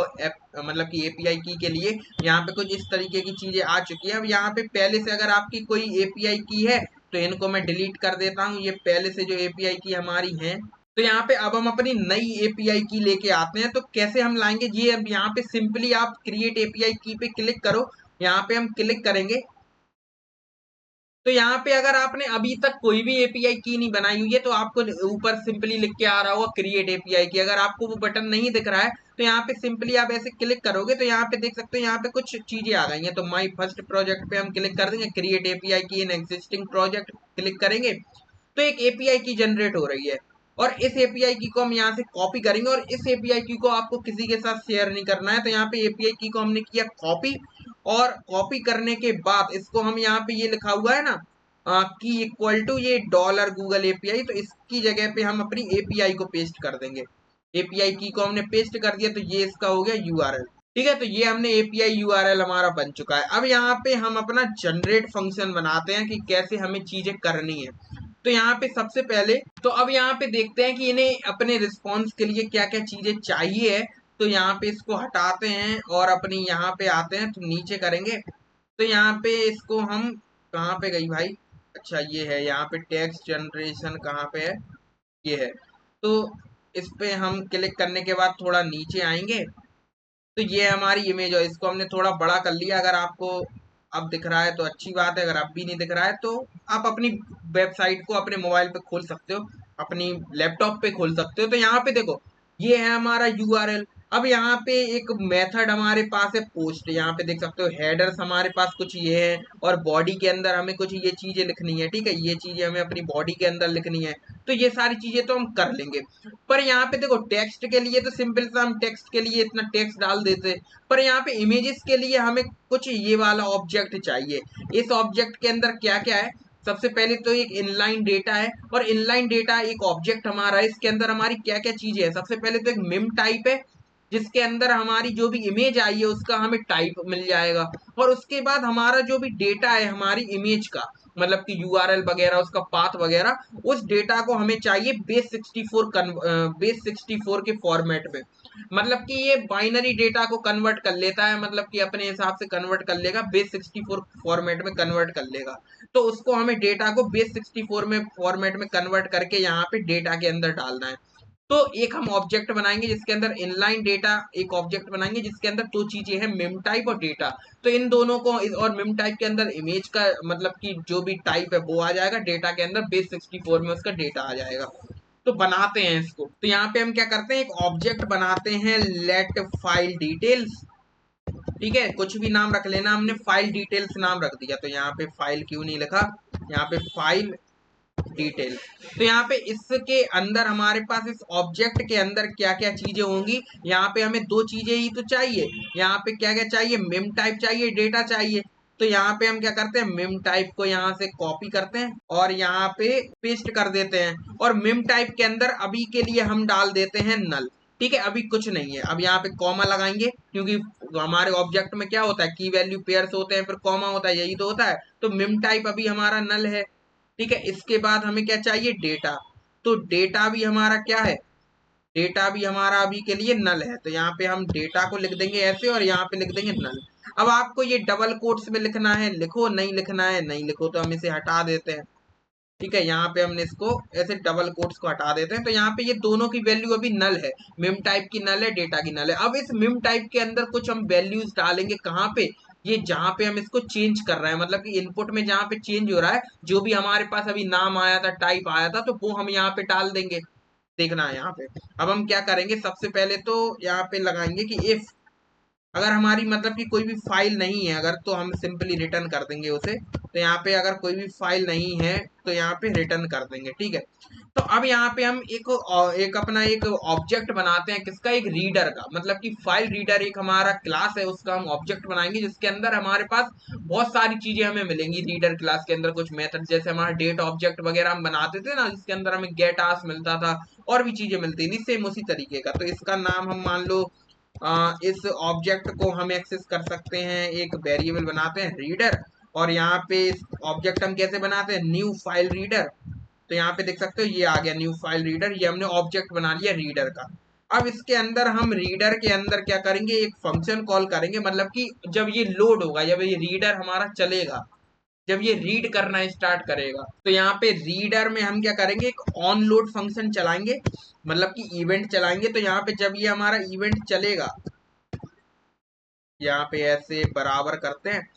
मतलब कि एपीआई की के लिए यहाँ पे कुछ इस तरीके की चीजें आ चुकी है। अब यहाँ पे पहले से अगर आपकी कोई एपीआई की है तो इनको मैं डिलीट कर देता हूँ, ये पहले से जो एपीआई की हमारी है। तो यहाँ पे अब हम अपनी नई एपीआई की लेके आते हैं। तो कैसे हम लाएंगे ये, अब यहाँ पे सिंपली आप क्रिएट एपीआई की पे क्लिक करो, यहाँ पे हम क्लिक करेंगे। तो यहाँ पे अगर आपने अभी तक कोई भी एपीआई की नहीं बनाई हुई है तो आपको ऊपर सिंपली लिख के आ रहा होगा क्रिएट एपीआई की। अगर आपको वो बटन नहीं दिख रहा है तो यहाँ पे सिंपली आप ऐसे क्लिक करोगे तो यहाँ पे देख सकते हो यहाँ पे कुछ चीजें आ गई हैं। तो माई फर्स्ट प्रोजेक्ट पे हम क्लिक कर देंगे, क्रिएट एपीआई की इन एग्जिस्टिंग प्रोजेक्ट क्लिक करेंगे तो एक एपीआई की जनरेट हो रही है। और इस एपीआई की को हम यहाँ से कॉपी करेंगे और इस एपीआई की को आपको किसी के साथ शेयर नहीं करना है। तो यहाँ पे एपीआई की को हमने किया कॉपी और कॉपी करने के बाद इसको हम यहाँ पे ये लिखा हुआ है ना की इक्वल टू ये डॉलर गूगल एपीआई, तो इसकी जगह पे हम अपनी एपीआई को पेस्ट कर देंगे। एपीआई की को हमने पेस्ट कर दिया तो ये इसका हो गया यूआरएल, ठीक है। तो ये हमने एपीआई यूआरएल हमारा बन चुका है। अब यहाँ पे हम अपना जनरेट फंक्शन बनाते हैं कि कैसे हमें चीजें करनी है। तो यहाँ पे सबसे पहले तो अब यहाँ पे देखते हैं कि इन्हें अपने रिस्पॉन्स के लिए क्या क्या चीजें चाहिए। तो यहाँ पे इसको हटाते हैं और अपनी यहाँ पे आते हैं तो नीचे करेंगे। तो यहाँ पे इसको हम, कहाँ पे गई भाई, अच्छा ये है, यहाँ पे टेक्स्ट जनरेशन कहाँ पे है, ये है। तो इस पे हम क्लिक करने के बाद थोड़ा नीचे आएंगे तो ये हमारी इमेज है, इसको हमने थोड़ा बड़ा कर लिया। अगर आपको अब दिख रहा है तो अच्छी बात है, अगर अब भी नहीं दिख रहा है तो आप अपनी वेबसाइट को अपने मोबाइल पे खोल सकते हो। अपनी लैपटॉप पे खोल सकते हो। तो यहाँ पे देखो ये है हमारा यूआरएल। अब यहाँ पे एक मेथड हमारे पास है पोस्ट, यहाँ पे देख सकते हो हेडर्स हमारे पास कुछ ये है, और बॉडी के अंदर हमें कुछ ये चीजें लिखनी है, ठीक है, ये चीजें हमें अपनी बॉडी के अंदर लिखनी है। तो ये सारी चीजें तो हम कर लेंगे। पर यहाँ पे देखो टेक्स्ट के लिए तो सिंपल सा हम टेक्स्ट के लिए इतना टेक्स्ट डाल देते, पर यहाँ पे इमेजेस के लिए हमें कुछ ये वाला ऑब्जेक्ट चाहिए। इस ऑब्जेक्ट के अंदर क्या क्या है, सबसे पहले तो एक इनलाइन डेटा है, और इनलाइन डेटा एक ऑब्जेक्ट हमारा है। इसके अंदर हमारी क्या क्या चीजें है, सबसे पहले तो एक मिम टाइप है, जिसके अंदर हमारी जो भी इमेज आई है उसका हमें टाइप मिल जाएगा। और उसके बाद हमारा जो भी डेटा है हमारी इमेज का, मतलब कि यूआरएल वगैरह उसका पाथ वगैरह, उस डेटा को हमें चाहिए बेस 64 के फॉर्मेट में। मतलब कि ये बाइनरी डेटा को कन्वर्ट कर लेता है, मतलब कि अपने हिसाब से कन्वर्ट कर लेगा, बेस 64 फॉर्मेट में कन्वर्ट कर लेगा। तो उसको हमें डेटा को बेस 64 में फॉर्मेट में कन्वर्ट करके यहाँ पे डेटा के अंदर डालना है। तो एक हम ऑब्जेक्ट बनाएंगे जिसके अंदर इनलाइन डेटा, एक ऑब्जेक्ट बनाएंगे जिसके अंदर दो चीजें हैं, मिम टाइप और डेटा। तो इन दोनों को और मिम टाइप के अंदर इमेज का मतलब कि जो भी टाइप है वो आ जाएगा, डेटा के अंदर बेस 64 में उसका डेटा आ जाएगा। तो बनाते हैं इसको। तो यहाँ पे हम क्या करते हैं, एक ऑब्जेक्ट बनाते हैं, लेट फाइल डिटेल्स, ठीक है, कुछ भी नाम रख लेना, हमने फाइल डिटेल्स नाम रख दिया। तो यहाँ पे फाइल क्यों नहीं लिखा, यहाँ पे फाइल डिटेल। तो यहाँ पे इसके अंदर हमारे पास इस ऑब्जेक्ट के अंदर क्या क्या चीजें होंगी, यहाँ पे हमें दो चीजें ही तो चाहिए। यहाँ पे क्या क्या चाहिए, मिम टाइप चाहिए, डेटा चाहिए। तो यहाँ पे हम क्या करते हैं, मिम टाइप को यहाँ से कॉपी करते हैं और यहाँ पे पेस्ट कर देते हैं, और मिम टाइप के अंदर अभी के लिए हम डाल देते हैं नल। ठीक है, अभी कुछ नहीं है। अब यहाँ पे कॉमा लगाएंगे, क्योंकि हमारे ऑब्जेक्ट में क्या होता है, की वैल्यू पेयर्स होते हैं, फिर कॉमा होता है, यही तो होता है। तो मिम टाइप अभी हमारा नल है। ठीक है, इसके बाद हमें क्या चाहिए, डेटा। तो डेटा भी हमारा क्या है, डेटा भी हमारा अभी के लिए नल है। तो यहाँ पे हम डेटा को लिख देंगे ऐसे, और यहाँ पे लिख देंगे नल। अब आपको ये डबल कोट्स में लिखना है लिखो, नहीं लिखना है नहीं लिखो, तो हम इसे हटा देते हैं। ठीक है, यहाँ पे हमने इसको ऐसे डबल कोट्स को हटा देते हैं। तो यहाँ पे ये दोनों की वैल्यू अभी नल है, मिम टाइप की नल है, डेटा की नल है। अब इस मिम टाइप के अंदर कुछ हम वैल्यूज डालेंगे, कहाँ पे, ये जहाँ पे हम इसको चेंज कर रहे हैं, मतलब कि इनपुट में जहाँ पे चेंज हो रहा है, जो भी हमारे पास अभी नाम आया था, टाइप आया था, तो वो हम यहाँ पे डाल देंगे। देखना है यहाँ पे। अब हम क्या करेंगे, सबसे पहले तो यहाँ पे लगाएंगे कि इफ, अगर हमारी मतलब कि कोई भी फाइल नहीं है अगर, तो हम सिंपली रिटर्न कर देंगे उसे। तो यहाँ पे अगर कोई भी फाइल नहीं है तो यहाँ पे रिटर्न कर देंगे, ठीक है। तो अब यहाँ पे हम एक अपना एक ऑब्जेक्ट बनाते हैं, किसका, एक रीडर का, मतलब कि फाइल रीडर एक हमारा क्लास है, उसका हम ऑब्जेक्ट बनाएंगे, जिसके अंदर हमारे पास बहुत सारी चीजें हमें मिलेंगी। रीडर क्लास के अंदर कुछ मेथड, जैसे हमारा डेट ऑब्जेक्ट वगैरह हम बनाते थे ना, जिसके अंदर हमें गेट आस मिलता था, और भी चीजें मिलती थी सेम उसी तरीके का। तो इसका नाम हम मान लो इस ऑब्जेक्ट को हम एक्सेस कर सकते हैं, एक वेरिएबल बनाते हैं रीडर। और यहाँ पे इस ऑब्जेक्ट हम कैसे बनाते हैं, न्यू फाइल रीडर। तो यहाँ पे देख सकते हो ये आ गया न्यू फाइल रीडर, ये हमने ऑब्जेक्ट बना लिया रीडर का। अब इसके अंदर हम रीडर के अंदर क्या करेंगे, एक फंक्शन कॉल करेंगे, मतलब कि जब ये लोड होगा, जब ये रीडर हमारा चलेगा, जब ये रीड करना स्टार्ट करेगा, तो यहाँ पे रीडर में हम क्या करेंगे, एक ऑन लोड फंक्शन चलाएंगे, मतलब कि इवेंट चलाएंगे। तो यहाँ पे जब ये हमारा इवेंट चलेगा, यहाँ पे ऐसे बराबर करते हैं,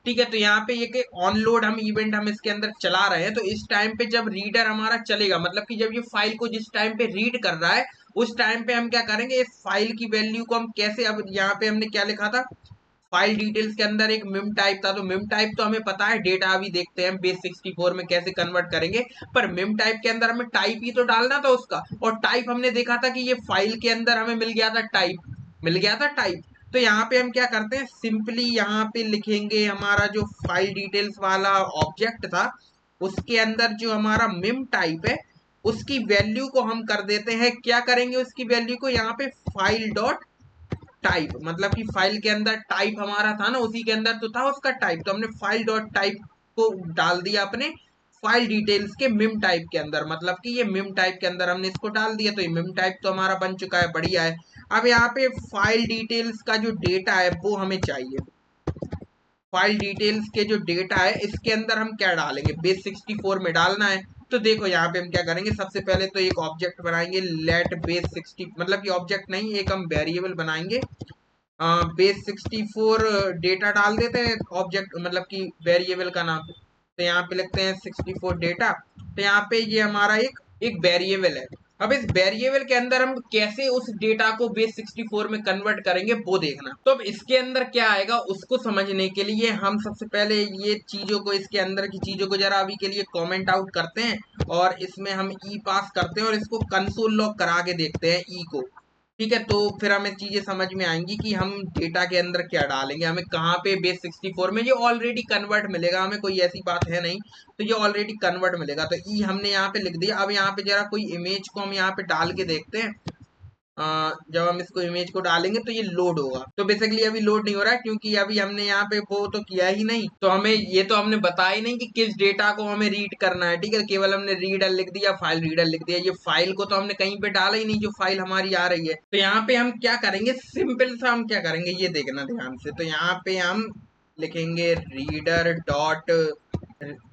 ठीक है। तो यहाँ पे ये ऑन लोड हम इवेंट हम इसके अंदर चला रहे हैं। तो इस टाइम पे जब रीडर हमारा चलेगा, मतलब कि जब ये फाइल को जिस टाइम पे रीड कर रहा है, उस टाइम पे हम क्या करेंगे, इस फाइल की वैल्यू को हम कैसे, अब यहाँ पे हमने क्या लिखा था, फाइल डिटेल्स के अंदर एक मिम टाइप था, तो मिम टाइप तो हमें पता है, डेटा अभी देखते हैं बेस 64 में कैसे कन्वर्ट करेंगे। पर मिम टाइप के अंदर हमें टाइप ही तो डालना था उसका, और टाइप हमने देखा था कि ये फाइल के अंदर हमें मिल गया था टाइप, मिल गया था टाइप। तो यहाँ पे हम क्या करते हैं, सिंपली यहाँ पे लिखेंगे हमारा जो फाइल डिटेल्स वाला ऑब्जेक्ट था, उसके अंदर जो हमारा मिम टाइप है, उसकी वैल्यू को हम कर देते हैं, क्या करेंगे, उसकी वैल्यू को यहाँ पे फाइल डॉट टाइप, मतलब कि फाइल के अंदर टाइप हमारा था ना, उसी के अंदर तो था उसका टाइप, तो हमने फाइल डॉट टाइप को डाल दिया अपने फाइल डिटेल्स के मिम टाइप के अंदर, मतलब कि ये मिम टाइप के अंदर हमने इसको डाल दिया। तो ये मिम टाइप तो हमारा बन चुका है, बढ़िया है। अब यहाँ पे फाइल डिटेल्स का जो डेटा है वो हमें चाहिए। फाइल डिटेल्स के जो डेटा है इसके अंदर हम क्या डालेंगे, बेस 64 में डालना है। तो देखो यहाँ पे हम क्या करेंगे, सबसे पहले तो एक ऑब्जेक्ट बनाएंगे, लेट बेस 60, मतलब कि ऑब्जेक्ट नहीं, एक हम वेरिएबल बनाएंगे, बेस 64 डेटा डाल देते हैं ऑब्जेक्ट, मतलब कि वेरिएबल का नाम। तो यहाँ पे लिखते हैं 64 डेटा। तो यहाँ पे ये हमारा एक एक वेरिएबल है। अब इस वेरिएबल के अंदर हम कैसे उस डेटा को बेस 64 में कन्वर्ट करेंगे वो देखना। तो अब इसके अंदर क्या आएगा उसको समझने के लिए हम सबसे पहले ये चीजों को, इसके अंदर की चीजों को जरा अभी के लिए कमेंट आउट करते हैं और इसमें हम ई पास करते हैं और इसको कंसोल लॉग करा के देखते हैं ई को। ठीक है, तो फिर हमें चीजें समझ में आएंगी कि हम डेटा के अंदर क्या डालेंगे, हमें कहाँ पे बेस 64 में ये ऑलरेडी कन्वर्ट मिलेगा, हमें कोई ऐसी बात है नहीं, तो ये ऑलरेडी कन्वर्ट मिलेगा। तो ई हमने यहाँ पे लिख दिया। अब यहाँ पे जरा कोई इमेज को हम यहाँ पे डाल के देखते हैं। जब हम इसको इमेज को डालेंगे तो ये लोड होगा। तो बेसिकली अभी लोड नहीं हो रहा है क्योंकि अभी हमने यहाँ पे वो तो किया ही नहीं, तो हमें ये तो हमने बताया ही नहीं कि किस डेटा को हमें रीड करना है। ठीक है, केवल हमने रीडर लिख दिया, फाइल रीडर लिख दिया। ये फाइल को तो हमने कहीं पे डाला ही नहीं जो फाइल हमारी आ रही है। तो यहाँ पे हम क्या करेंगे, सिंपल सा हम क्या करेंगे ये देखना ध्यान से। तो यहाँ पे हम लिखेंगे रीडर डॉट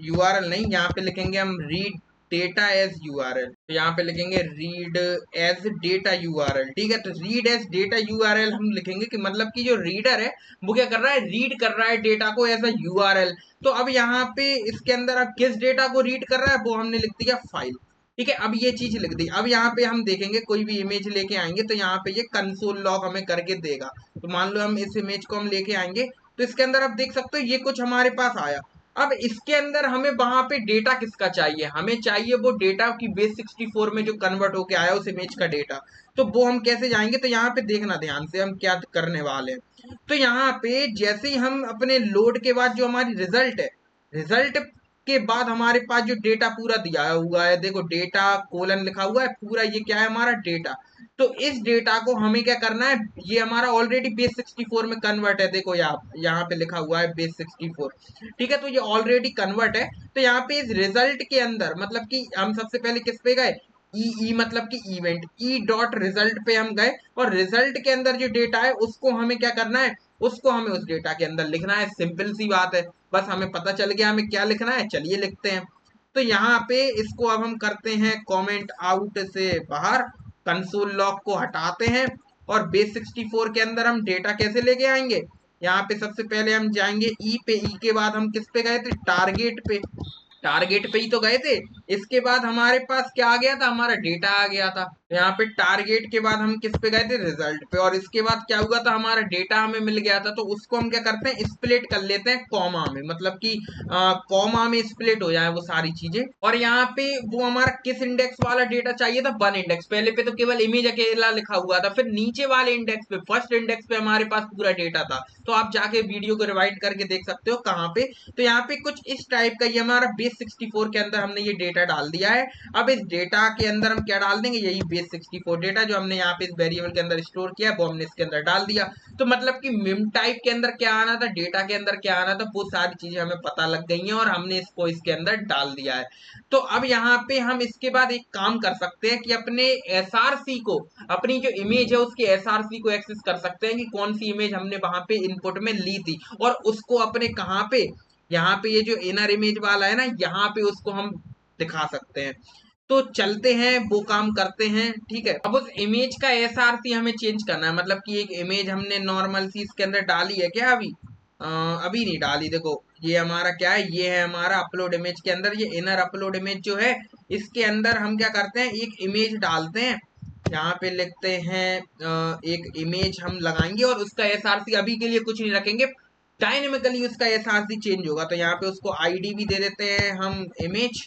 यूआरएल, नहीं यहाँ पे लिखेंगे हम रीड डेटा एज यूआरएल। तो यहाँ पे लिखेंगे रीड एज डेटा यूआरएल। ठीक है, तो रीड एज डेटा यूआरएल हम लिखेंगे कि मतलब कि जो रीडर है वो क्या कर रहा है, रीड कर रहा है डेटा को एज अ यूआरएल। तो अब यहाँ पे इसके अंदर अब किस डेटा को रीड कर रहा है वो हमने लिख दिया फाइल। ठीक है, अब ये चीज लिख दी। अब यहाँ पे हम देखेंगे कोई भी इमेज लेके आएंगे तो यहाँ पे ये कंसोल लॉग हमें करके देगा। तो मान लो हम इस इमेज को हम लेके आएंगे तो इसके अंदर आप देख सकते हो ये कुछ हमारे पास आया। अब इसके अंदर हमें वहां पे डेटा किसका चाहिए, हमें चाहिए वो डेटा की बेस 64 में जो कन्वर्ट होके आया उस इमेज का डेटा। तो वो हम कैसे जाएंगे, तो यहाँ पे देखना ध्यान से हम क्या करने वाले हैं। तो यहाँ पे जैसे ही हम अपने लोड के बाद जो हमारी रिजल्ट है, रिजल्ट के बाद हमारे पास जो डेटा पूरा दिया हुआ है, देखो डेटा कोलन लिखा हुआ है पूरा, ये क्या है हमारा डेटा। तो इस डेटा को हमें क्या करना है, ये हमारा ऑलरेडी बेस 64 में कन्वर्ट है। देखो यहाँ पे लिखा हुआ है बेस 64। ठीक है, तो ये ऑलरेडी कन्वर्ट है। तो यहाँ पे इस रिजल्ट के अंदर मतलब कि हम सबसे पहले किस पे गए, ई मतलब कि इवेंट, ई डॉट रिजल्ट पे हम गए और रिजल्ट के अंदर जो डेटा है उसको हमें क्या करना है, उसको हमें उस डेटा के अंदर लिखना है। सिंपल सी बात है, बस हमें पता चल गया हमें क्या लिखना है, चलिए लिखते हैं। तो यहाँ पे इसको अब हम करते हैं कमेंट आउट से बाहर, कंसोल लॉग को हटाते हैं और बेस 64 के अंदर हम डेटा कैसे लेके आएंगे। यहाँ पे सबसे पहले हम जाएंगे ई पे, ई के बाद हम किस पे गए थे, टारगेट पे। टारगेट पे ही तो गए थे। इसके बाद हमारे पास क्या आ गया था, हमारा डेटा आ गया था। यहाँ पे टारगेट के बाद हम किस पे गए थे, रिजल्ट पे। और इसके बाद क्या हुआ था, हमारा डेटा हमें मिल गया था। तो उसको हम क्या करते हैं, स्प्लिट कर लेते हैं कॉमा में, मतलब कि कॉमा में स्प्लिट हो जाए वो सारी चीजें। और यहाँ पे वो हमारा किस इंडेक्स वाला डेटा चाहिए था, 1 इंडेक्स। पहले पे तो केवल इमेज अकेला लिखा हुआ था, फिर नीचे वाले इंडेक्स पे, फर्स्ट इंडेक्स पे हमारे पास पूरा डेटा था। तो आप जाके वीडियो को रिवाइंड करके देख सकते हो कहाँ पे। तो यहाँ पे कुछ इस टाइप का ये हमारा बेस 64 के अंदर हमने ये डेटा डाल दिया है। अब इस डेटा के अंदर हम क्या डाल देंगे, यही बेस 64 डेटा जो हमने यहाँ पे इस वेरिएबल के अंदर स्टोर किया है वो हमने इसके अंदर डाल दिया। तो मतलब कि मिम टाइप के अंदर क्या आना था, डेटा के अंदर क्या आना था, वो सारी चीजें हमें पता लग गई हैं और हमने इसको इसके अंदर डाल दिया है। तो अब यहाँ पे हम इसके बाद एक काम कर सकते हैं कि अपने एसआरसी को, अपनी जो इमेज है उसके एसआरसी को एक्सेस कर सकते हैं कि कौन सी इमेज हमने वहां पे इनपुट में ली थी, और उसको अपने कहाँ पे, यहाँ पे ये जो इनर इमेज वाला है ना, यहाँ पे उसको हम दिखा सकते हैं। तो चलते हैं वो काम करते हैं। ठीक है, अब उस इमेज का एसआरसी हमें चेंज करना है। मतलब कि एक इमेज हमने नॉर्मल सी इसके अंदर डाली है क्या, अभी नहीं डाली। देखो ये हमारा क्या है, ये है हमारा अपलोड इमेज के अंदर, ये इनर अपलोड इमेज जो है इसके अंदर हम क्या करते हैं, एक इमेज डालते हैं। यहाँ पे लिखते हैं एक इमेज हम लगाएंगे और उसका एसआरसी अभी के लिए कुछ नहीं रखेंगे, डायनेमिकली उसका एसआरसी चेंज होगा। तो यहाँ पे उसको आईडी भी दे देते हैं हम इमेज।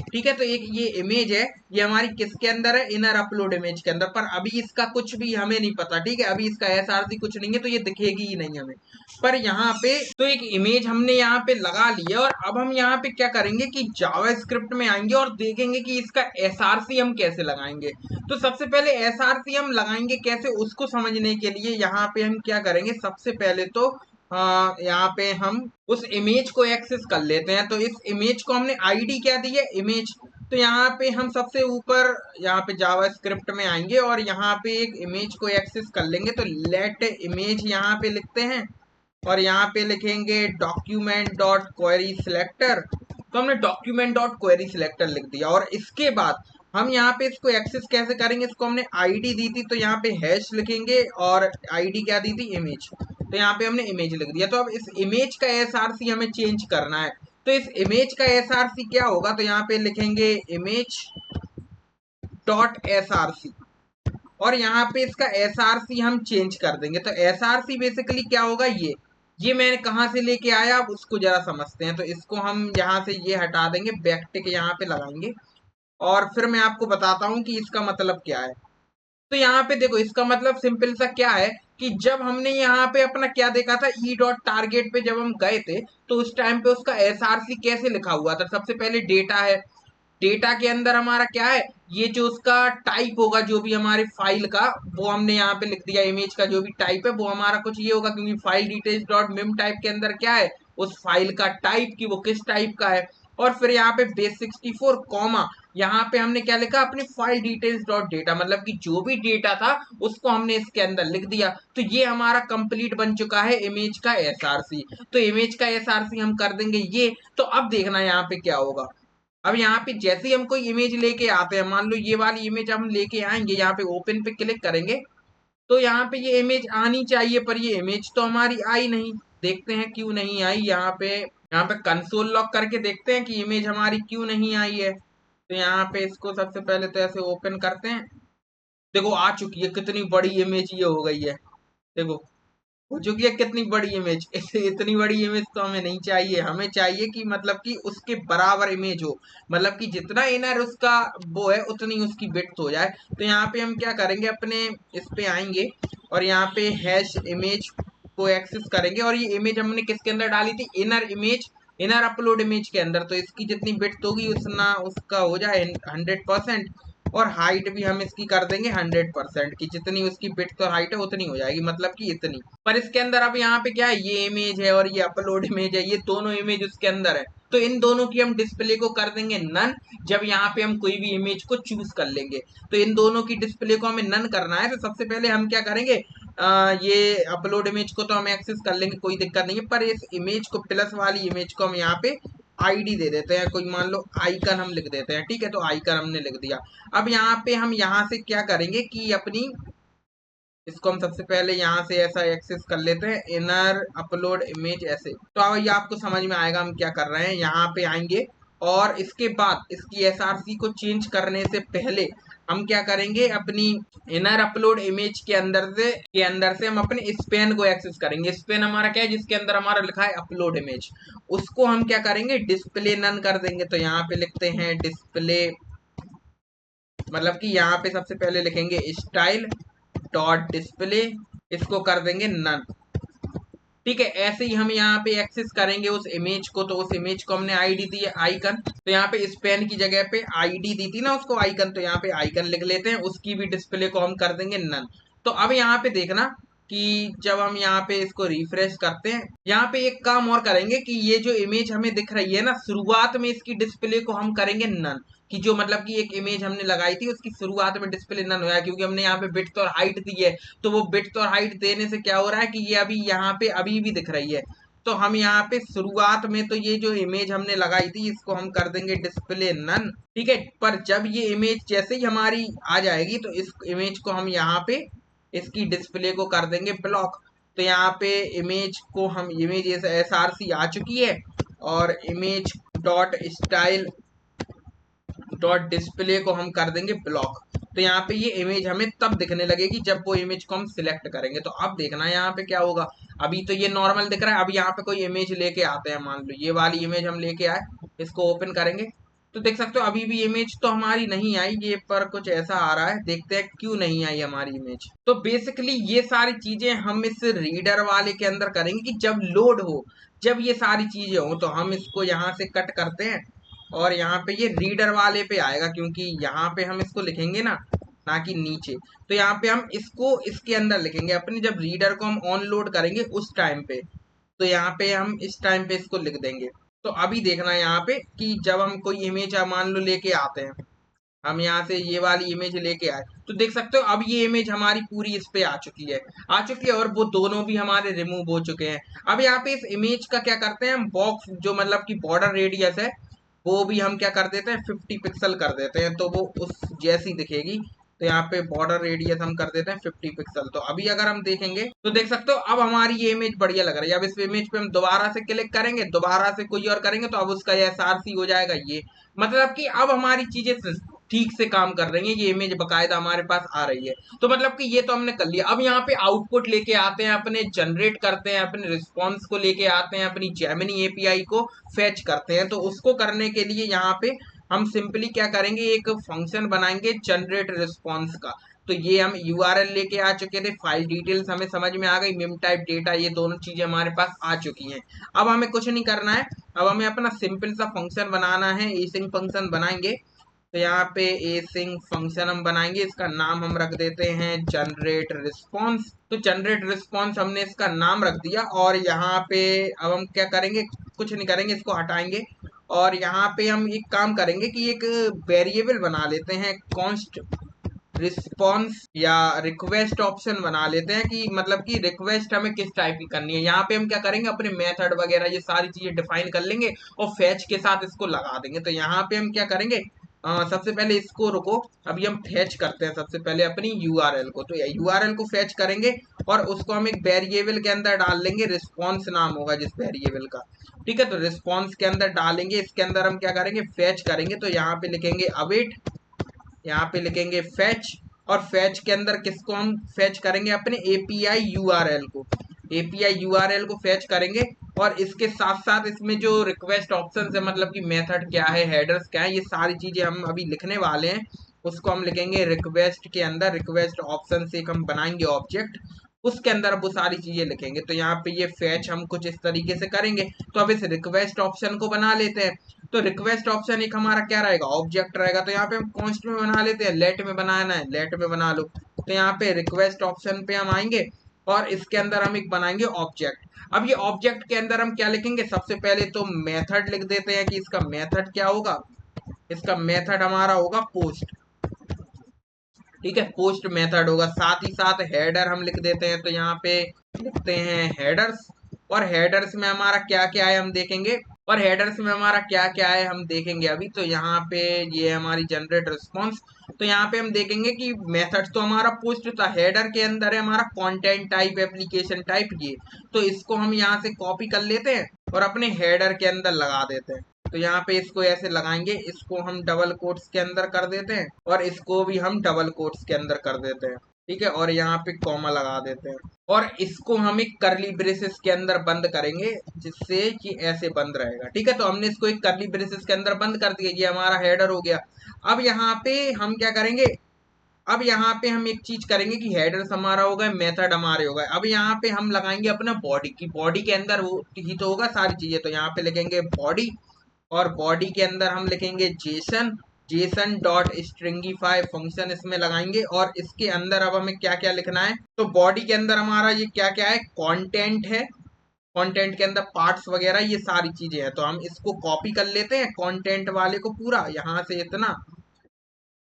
ठीक है, तो एक ये इमेज है, ये हमारी किसके अंदर है, इनर अपलोड इमेज के अंदर। पर अभी इसका कुछ भी हमें नहीं पता। ठीक है, अभी इसका एसआरसी कुछ नहीं है तो ये दिखेगी ही नहीं हमें। पर यहाँ पे तो एक इमेज हमने यहाँ पे लगा ली है और अब हम यहाँ पे क्या करेंगे कि जावास्क्रिप्ट में आएंगे और देखेंगे कि इसका एसआरसी हम कैसे लगाएंगे। तो सबसे पहले एसआरसी हम लगाएंगे कैसे, उसको समझने के लिए यहाँ पे हम क्या करेंगे, सबसे पहले तो यहाँ पे हम उस इमेज को एक्सेस कर लेते हैं। तो इस इमेज को हमने आईडी क्या दी है, इमेज। तो यहाँ पे हम सबसे ऊपर यहाँ पे जावास्क्रिप्ट में आएंगे और यहाँ पे एक इमेज को एक्सेस कर लेंगे। तो लेट इमेज यहाँ पे लिखते हैं और यहाँ पे लिखेंगे डॉक्यूमेंट डॉट क्वेरी सिलेक्टर। तो हमने डॉक्यूमेंट डॉट क्वेरी सिलेक्टर लिख दिया और इसके बाद हम यहाँ पे इसको एक्सेस कैसे करेंगे, इसको हमने आईडी दी थी तो यहाँ पे हैश लिखेंगे और आईडी क्या दी थी, इमेज। तो यहाँ पे हमने इमेज लिख दिया। तो अब इस इमेज का एसआरसी हमें चेंज करना है। तो इस इमेज का एसआरसी क्या होगा, तो यहाँ पे लिखेंगे इमेज डॉट एसआरसी, और यहाँ पे इसका एसआरसी हम चेंज कर देंगे। तो एसआरसी बेसिकली क्या होगा, ये मैंने कहाँ से लेके आया, अब उसको जरा समझते हैं। तो इसको हम यहाँ से ये हटा देंगे, बैकटिक यहाँ पे लगाएंगे, और फिर मैं आपको बताता हूँ कि इसका मतलब क्या है। तो यहाँ पे देखो, इसका मतलब सिंपल सा क्या है कि जब हमने यहाँ पे अपना क्या देखा था, ई डॉट टारगेट पे जब हम गए थे, तो उस टाइम पे उसका एसआरसी कैसे लिखा हुआ था। सबसे पहले डेटा है, डेटा के अंदर हमारा क्या है, ये जो उसका टाइप होगा, जो भी हमारे फाइल का, वो हमने यहाँ पे लिख दिया। इमेज का जो भी टाइप है वो हमारा कुछ ये होगा, क्योंकि file details dot meme type के अंदर क्या है, उस फाइल का टाइप की वो किस टाइप का है। और फिर यहाँ पे बेस 64 कॉमा, यहाँ पे हमने क्या लिखा, अपनी फाइल डिटेल्स डॉट डेटा, मतलब कि जो भी डेटा था उसको हमने इसके अंदर लिख दिया। तो ये हमारा कंप्लीट बन चुका है इमेज का एसआरसी। तो इमेज का एसआरसी हम कर देंगे ये। तो अब देखना यहाँ पे क्या होगा। अब यहाँ पे जैसे ही हम कोई इमेज लेके आते हैं, मान लो ये वाली इमेज हम लेके आएंगे, यहाँ पे ओपन पे क्लिक करेंगे, तो यहाँ पे ये इमेज आनी चाहिए, पर ये इमेज तो हमारी आई नहीं। देखते हैं क्यों नहीं आई। यहाँ पे कंसोल लॉक करके देखते हैं कि इमेज हमारी क्यों नहीं आई है। तो यहाँ पे इसको सबसे पहले तो ऐसे ओपन करते हैं। देखो आ चुकी है, कितनी बड़ी इमेज ये हो गई है। देखो हो चुकी है कितनी बड़ी इमेज। इतनी बड़ी इमेज तो हमें नहीं चाहिए, हमें चाहिए कि मतलब कि उसके बराबर इमेज हो, मतलब कि जितना इनर उसका वो है उतनी उसकी विड्थ हो जाए। तो यहाँ पे हम क्या करेंगे, अपने इस पे आएंगे और यहाँ पे हैश इमेज को एक्सेस करेंगे, और ये इमेज हमने किसके अंदर डाली थी, inner image, inner upload image के अंदर। तो इसकी जितनी विड्थ होगी उतना उसका हो जाए 100%, और हाइट भी हम इसकी कर देंगे 100%, की जितनी उसकी विड्थ और हाइट है उतनी हो जाएगी, मतलब कि इतनी। पर इसके अंदर अब यहाँ पे क्या है, ये इमेज है और ये अपलोड इमेज है, ये दोनों इमेज उसके अंदर है। तो इन दोनों की हम डिस्प्ले को कर देंगे नन, जब यहाँ पे हम कोई भी इमेज को चूज कर लेंगे। तो इन दोनों की डिस्प्ले को हमें नन करना है। तो सबसे पहले हम क्या करेंगे, ये अपलोड इमेज को तो हम एक्सेस कर लेंगे, कोई दिक्कत नहीं है, पर इस इमेज को, प्लस वाली इमेज को हम यहाँ पे आईडी दे देते हैं, कोई मान लो आइकन हम लिख देते हैं। ठीक है, तो आइकन हमने लिख दिया। अब यहाँ पे हम यहाँ से क्या करेंगे कि अपनी, इसको हम सबसे पहले यहाँ से ऐसा एक्सेस कर लेते हैं, इनर अपलोड इमेज ऐसे। तो अब ये आपको समझ में आएगा हम क्या कर रहे हैं। यहाँ पे आएंगे और इसके बाद इसकी एसआरसी को चेंज करने से पहले हम क्या करेंगे, अपनी इनर अपलोड इमेज के अंदर से हम अपने स्पेन को एक्सेस करेंगे। स्पेन हमारा क्या है, जिसके अंदर हमारा लिखा है अपलोड इमेज, उसको हम क्या करेंगे, डिस्प्ले नन कर देंगे। तो यहाँ पे लिखते हैं डिस्प्ले, मतलब कि यहाँ पे सबसे पहले लिखेंगे स्टाइल डॉट डिस्प्ले, इसको कर देंगे नन। ठीक है, ऐसे ही हम यहाँ पे एक्सेस करेंगे उस इमेज को। तो उस इमेज को हमने आईडी दी है आइकन, तो यहाँ पे स्पेन की जगह पे आईडी दी थी ना उसको आइकन, तो यहाँ पे आइकन लिख लेते हैं, उसकी भी डिस्प्ले को हम कर देंगे नन। तो अब यहाँ पे देखना कि जब हम यहाँ पे इसको रिफ्रेश करते हैं, यहाँ पे एक काम और करेंगे कि ये जो इमेज हमें दिख रही है ना, शुरुआत में इसकी डिस्प्ले को हम करेंगे नन, कि जो मतलब कि एक इमेज हमने लगाई थी उसकी शुरुआत में डिस्प्ले नन हुआ है, क्योंकि हमने यहाँ पे विड्थ और हाइट दी है। तो वो विड्थ और हाइट देने से क्या हो रहा है कि ये अभी यहाँ पे अभी भी दिख रही है। तो हम यहाँ पे शुरुआत में तो ये जो इमेज हमने लगाई थी इसको हम कर देंगे डिस्प्ले नन। ठीक है, पर जब ये इमेज जैसे ही हमारी आ जाएगी तो इस इमेज को हम यहाँ पे इसकी डिस्प्ले को कर देंगे ब्लॉक। तो यहाँ पे इमेज को हम, इमेज एसआरसी आ चुकी है, और image dot style dot display को हम कर देंगे ब्लॉक। तो यहाँ पे ये इमेज हमें तब दिखने लगेगी जब वो इमेज को हम सिलेक्ट करेंगे। तो अब देखना यहाँ पे क्या होगा। अभी तो ये नॉर्मल दिख रहा है, अब यहाँ पे कोई इमेज लेके आते हैं, मान लो ये वाली इमेज हम लेके आए, इसको ओपन करेंगे तो देख सकते हो अभी भी इमेज तो हमारी नहीं आई, ये पर कुछ ऐसा आ रहा है। देखते हैं क्यों नहीं आई हमारी इमेज। तो बेसिकली ये सारी चीजें हम इस रीडर वाले के अंदर करेंगे कि जब लोड हो, जब ये सारी चीजें हो, तो हम इसको यहाँ से कट करते हैं और यहाँ पे ये रीडर वाले पे आएगा, क्योंकि यहाँ पे हम इसको लिखेंगे ना कि नीचे। तो यहाँ पे हम इसको इसके अंदर लिखेंगे अपने, जब रीडर को हम ऑन लोड करेंगे उस टाइम पे। तो यहाँ पे हम इस टाइम पे इसको लिख देंगे। तो अभी देखना यहाँ पे कि जब हम कोई इमेज मान लो लेके आते हैं, हम यहाँ से ये वाली इमेज लेके आए, तो देख सकते हो अब ये इमेज हमारी पूरी इस पे आ चुकी है और वो दोनों भी हमारे रिमूव हो चुके हैं। अब यहाँ पे इस इमेज का क्या करते हैं हम, बॉक्स जो मतलब कि बॉर्डर रेडियस है वो भी हम क्या कर देते हैं 50 पिक्सल कर देते हैं, तो वो उस जैसी दिखेगी। तो यहाँ पे बॉर्डर रेडियस हम कर देते हैं 50 पिक्सल। तो अभी अगर हम देखेंगे तो देख सकते हो अब हमारी ये इमेज बढ़िया लग रही है। अब इस इमेज पे हम दोबारा से क्लिक करेंगे, दोबारा से कोई और करेंगे, तो अब उसका एसआरसी हो जाएगा ये, मतलब कि अब हमारी चीजें ठीक से काम कर रही है, ये इमेज बकायदा हमारे पास आ रही है। तो मतलब कि ये तो हमने कर लिया। अब यहाँ पे आउटपुट लेके आते हैं अपने, जनरेट करते हैं अपने रिस्पॉन्स को, लेके आते हैं अपनी जेमिनी एपीआई को फेच करते हैं। तो उसको करने के लिए यहाँ पे हम सिंपली क्या करेंगे, एक फंक्शन बनाएंगे जनरेट रिस्पॉन्स का। तो ये हम यूआरएल लेके आ चुके थे, फाइल डिटेल्स हमें समझ में आ गई, मिम टाइप डेटा, ये दोनों चीजें हमारे पास आ चुकी हैं। अब हमें कुछ नहीं करना है, अब हमें अपना सिंपल सा फंक्शन बनाना है, एसिंग फंक्शन बनाएंगे। तो यहाँ पे एसिंग फंक्शन हम बनाएंगे, इसका नाम हम रख देते हैं जनरेट रिस्पॉन्स। तो जनरेट रिस्पॉन्स हमने इसका नाम रख दिया, और यहाँ पे अब हम क्या करेंगे, कुछ नहीं करेंगे, इसको हटाएंगे। और यहाँ पे हम एक काम करेंगे कि एक वेरिएबल बना लेते हैं, कॉन्स्ट रिस्पॉन्स या रिक्वेस्ट ऑप्शन बना लेते हैं, कि मतलब कि रिक्वेस्ट हमें किस टाइप की करनी है। यहाँ पे हम क्या करेंगे, अपने मेथड वगैरह ये सारी चीजें डिफाइन कर लेंगे और फैच के साथ इसको लगा देंगे। तो यहाँ पे हम क्या करेंगे, सबसे पहले इसको रुको, अभी हम फैच करते हैं सबसे पहले अपनी यूआरएल को। तो यूआरएल को फैच करेंगे और उसको हम एक वेरिएबल के अंदर डाल लेंगे, रिस्पॉन्स नाम होगा जिस वेरिएबल का। ठीक है, तो रिस्पॉन्स के अंदर डालेंगे, इसके अंदर हम क्या करेंगे, फैच करेंगे। तो यहाँ पे लिखेंगे अवेट, यहाँ पे लिखेंगे फैच, और फैच के अंदर किसको हम फैच करेंगे, अपने एपीआई यूआरएल को। एपीआई यूआरएल को फैच करेंगे, और इसके साथ साथ इसमें जो रिक्वेस्ट ऑप्शन है, मतलब कि मेथड क्या है, हेडर्स क्या है, ये सारी चीजें हम अभी लिखने वाले हैं। उसको हम लिखेंगे रिक्वेस्ट के अंदर, रिक्वेस्ट ऑप्शन से एक हम बनाएंगे ऑब्जेक्ट, उसके अंदर अब वो सारी चीजें लिखेंगे। तो यहाँ पे ये फैच हम कुछ इस तरीके से करेंगे। तो अब इस रिक्वेस्ट ऑप्शन को बना लेते हैं। तो रिक्वेस्ट ऑप्शन एक हमारा क्या रहेगा, ऑब्जेक्ट रहेगा। तो यहाँ पे हम कॉन्स्ट में बना लेते हैं, लेट में बनाना है लेट में बना लो। तो यहाँ पे रिक्वेस्ट ऑप्शन पे हम आएंगे, और इसके अंदर हम एक बनाएंगे ऑब्जेक्ट। अब ये ऑब्जेक्ट के अंदर हम क्या लिखेंगे, सबसे पहले तो मेथड लिख देते हैं, कि इसका मेथड क्या होगा, इसका मेथड हमारा होगा पोस्ट। ठीक है, पोस्ट मेथड होगा, साथ ही साथ हेडर हम लिख देते हैं। तो यहाँ पे लिखते हैं हेडर्स, और हेडर्स में हमारा क्या क्या है हम देखेंगे, और हेडर्स में हमारा क्या क्या है हम देखेंगे अभी। तो यहाँ पे ये हमारी जनरेट रिस्पॉन्स। तो यहाँ पे हम देखेंगे कि मेथड तो हमारा पोस्ट था, हेडर के अंदर है हमारा कंटेंट टाइप, एप्लीकेशन टाइप ये। तो इसको हम यहाँ से कॉपी कर लेते हैं और अपने हेडर के अंदर लगा देते हैं। तो यहाँ पे इसको ऐसे लगाएंगे, इसको हम डबल कोट्स के अंदर कर देते हैं, और इसको भी हम डबल कोट्स के अंदर कर देते हैं। ठीक है, और यहाँ पे कॉमा लगा देते हैं, और इसको हम एक करली ब्रेसेस के अंदर बंद करेंगे, जिससे कि ऐसे बंद रहेगा। ठीक है, तो हमने इसको एक करली ब्रेसेस के अंदर बंद कर दिया, ये हमारा हेडर हो गया। अब यहाँ पे हम क्या करेंगे, अब यहाँ पे हम एक चीज करेंगे कि हेडर्स हमारा होगा, मेथड हमारे होगा। अब यहाँ पे हम लगाएंगे अपना बॉडी, की बॉडी के अंदर वो ही तो होगा सारी चीजें। तो यहाँ पे लिखेंगे बॉडी, और बॉडी के अंदर हम लिखेंगे Jason, Jason dot stringify function इसमें लगाएंगे। और इसके अंदर अब हमें क्या क्या लिखना है, तो बॉडी के अंदर हमारा ये क्या क्या है, कंटेंट है, कंटेंट के अंदर पार्ट्स वगैरह ये सारी चीजें हैं। तो हम इसको कॉपी कर लेते हैं, कंटेंट वाले को पूरा यहाँ से इतना,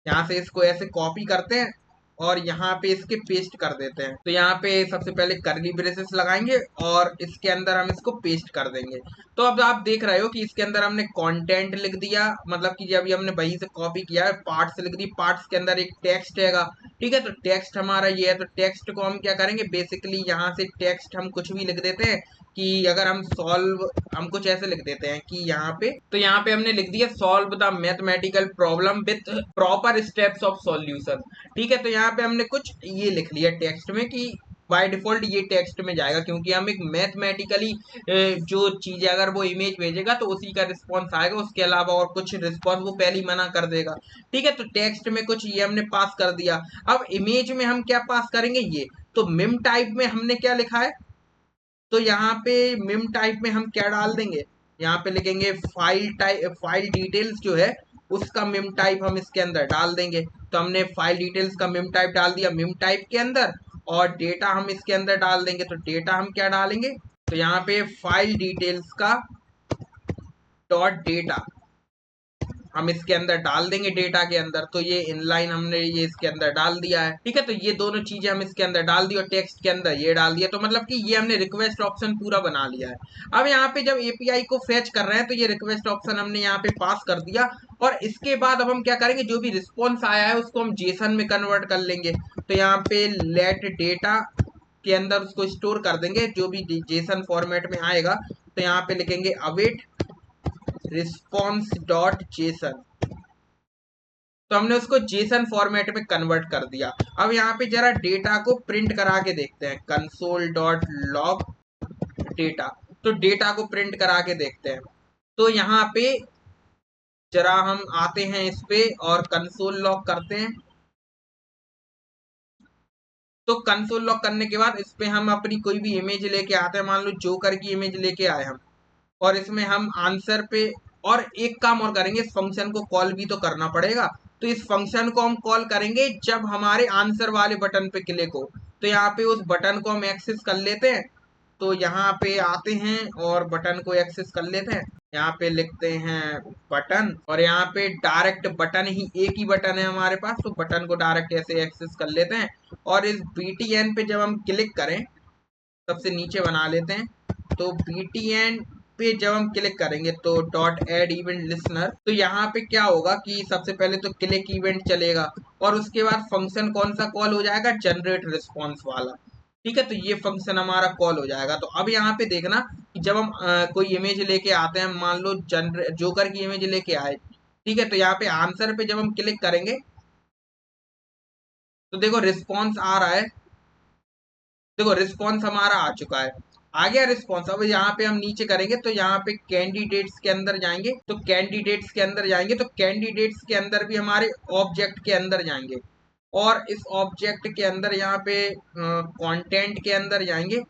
यहाँ से इसको ऐसे कॉपी करते हैं, और यहाँ पे इसके पेस्ट कर देते हैं। तो यहाँ पे सबसे पहले करली ब्रेसेस लगाएंगे, और इसके अंदर हम इसको पेस्ट कर देंगे। तो अब आप देख रहे हो कि इसके अंदर हमने कंटेंट लिख दिया, मतलब कि जब हमने वहीं से कॉपी किया है, पार्ट्स लिख दी, पार्ट्स के अंदर एक टेक्स्ट हैगा। ठीक है, तो टेक्स्ट हमारा ये है। तो टेक्स्ट को हम क्या करेंगे, बेसिकली यहाँ से टेक्स्ट हम कुछ भी लिख देते हैं, कि अगर हम सॉल्व, हम कुछ ऐसे लिख देते हैं कि यहाँ पे, तो यहाँ पे हमने लिख दिया solve the mathematical problem with proper steps of solution. ठीक है, तो यहाँ पे हमने कुछ ये लिख लिया टेक्स्ट में, कि बाय डिफॉल्ट ये टेक्स्ट में जाएगा, क्योंकि हम एक मैथमेटिकली जो चीज है, अगर वो इमेज भेजेगा तो उसी का रिस्पॉन्स आएगा, उसके अलावा और कुछ रिस्पॉन्स वो पहले ही मना कर देगा। ठीक है, तो टेक्स्ट में कुछ ये हमने पास कर दिया। अब इमेज में हम क्या पास करेंगे, ये तो मिम टाइप में हमने क्या लिखा है, तो यहाँ पे मिम टाइप में हम क्या डाल देंगे, यहाँ पे लिखेंगे फाइल टाइप, फाइल डिटेल्स जो है उसका मिम टाइप हम इसके अंदर डाल देंगे। तो हमने फाइल डिटेल्स का मिम टाइप डाल दिया मिम टाइप के अंदर, और डेटा हम इसके अंदर डाल देंगे। तो डेटा हम क्या डालेंगे, तो यहाँ पे फाइल डिटेल्स का डॉट डेटा हम इसके अंदर डाल देंगे, डेटा के अंदर। तो ये इनलाइन हमने ये इसके अंदर डाल दिया है। ठीक है, तो ये दोनों चीजें हम इसके अंदर डाल दी, और टेक्स्ट के अंदर ये डाल दिया। तो मतलब कि ये हमने रिक्वेस्ट ऑप्शन पूरा बना लिया है। अब यहाँ पे जब एपीआई को फेच कर रहे हैं, तो ये रिक्वेस्ट ऑप्शन हमने यहाँ पे पास कर दिया, और इसके बाद अब हम क्या करेंगे, जो भी रिस्पॉन्स आया है उसको हम जेसन में कन्वर्ट कर लेंगे। तो यहाँ पे लेट डेटा के अंदर उसको स्टोर कर देंगे, जो भी जेसन फॉर्मेट में आएगा। तो यहाँ पे लिखेंगे अवेट रिस्पॉन्स डॉट जेसन। तो हमने उसको जेसन फॉर्मेट में कन्वर्ट कर दिया। अब यहाँ पे जरा डेटा को प्रिंट करा के देखते हैं, कंसोल डॉट लॉग डेटा। तो डेटा को प्रिंट करा के देखते हैं। तो यहाँ पे जरा हम आते हैं इस पे और कंसोल लॉग करते हैं। तो कंसोल लॉग करने के बाद इस पे हम अपनी कोई भी इमेज लेके आते हैं, मान लो जोकर की इमेज लेके आए हम, और इसमें हम आंसर पे, और एक काम और करेंगे, इस फंक्शन को कॉल भी तो करना पड़ेगा। तो इस फंक्शन को हम कॉल करेंगे जब हमारे आंसर वाले बटन पे क्लिक हो। तो यहाँ पे उस बटन को हम एक्सेस कर लेते हैं। तो यहाँ पे आते हैं और बटन को एक्सेस कर लेते हैं। यहाँ पे लिखते हैं बटन, और यहाँ पे डायरेक्ट बटन ही एक ही बटन है हमारे पास, तो बटन को डायरेक्ट ऐसे एक्सेस कर लेते हैं। और इस btn पे जब हम क्लिक करें, सबसे नीचे बना लेते हैं। तो btn पे जब हम क्लिक करेंगे तो डॉट एड इवेंट लिसनर, तो यहाँ पे क्या होगा कि सबसे पहले तो क्लिक इवेंट चलेगा, और उसके बाद फंक्शन कौन सा कॉल हो जाएगा, जनरेट रिस्पॉन्स वाला। ठीक है, तो ये फंक्शन हमारा कॉल हो जाएगा। तो अब यहाँ पे देखना कि जब हम कोई इमेज लेके आते हैं, मान लो जोकर की इमेज लेके आए, ठीक है, तो यहाँ पे आंसर पे जब हम क्लिक करेंगे तो देखो रिस्पॉन्स आ रहा है। देखो रिस्पॉन्स हमारा आ चुका है, आ गया रिस्पॉन्स। अब यहाँ पे हम नीचे करेंगे तो यहाँ पे कैंडिडेट्स के अंदर जाएंगे, तो कैंडिडेट्स के अंदर जाएंगे तो कैंडिडेट्स के अंदर भी हमारे ऑब्जेक्ट के अंदर जाएंगे, और इस ऑब्जेक्ट के अंदर यहाँ पे कंटेंट के अंदर जाएंगे।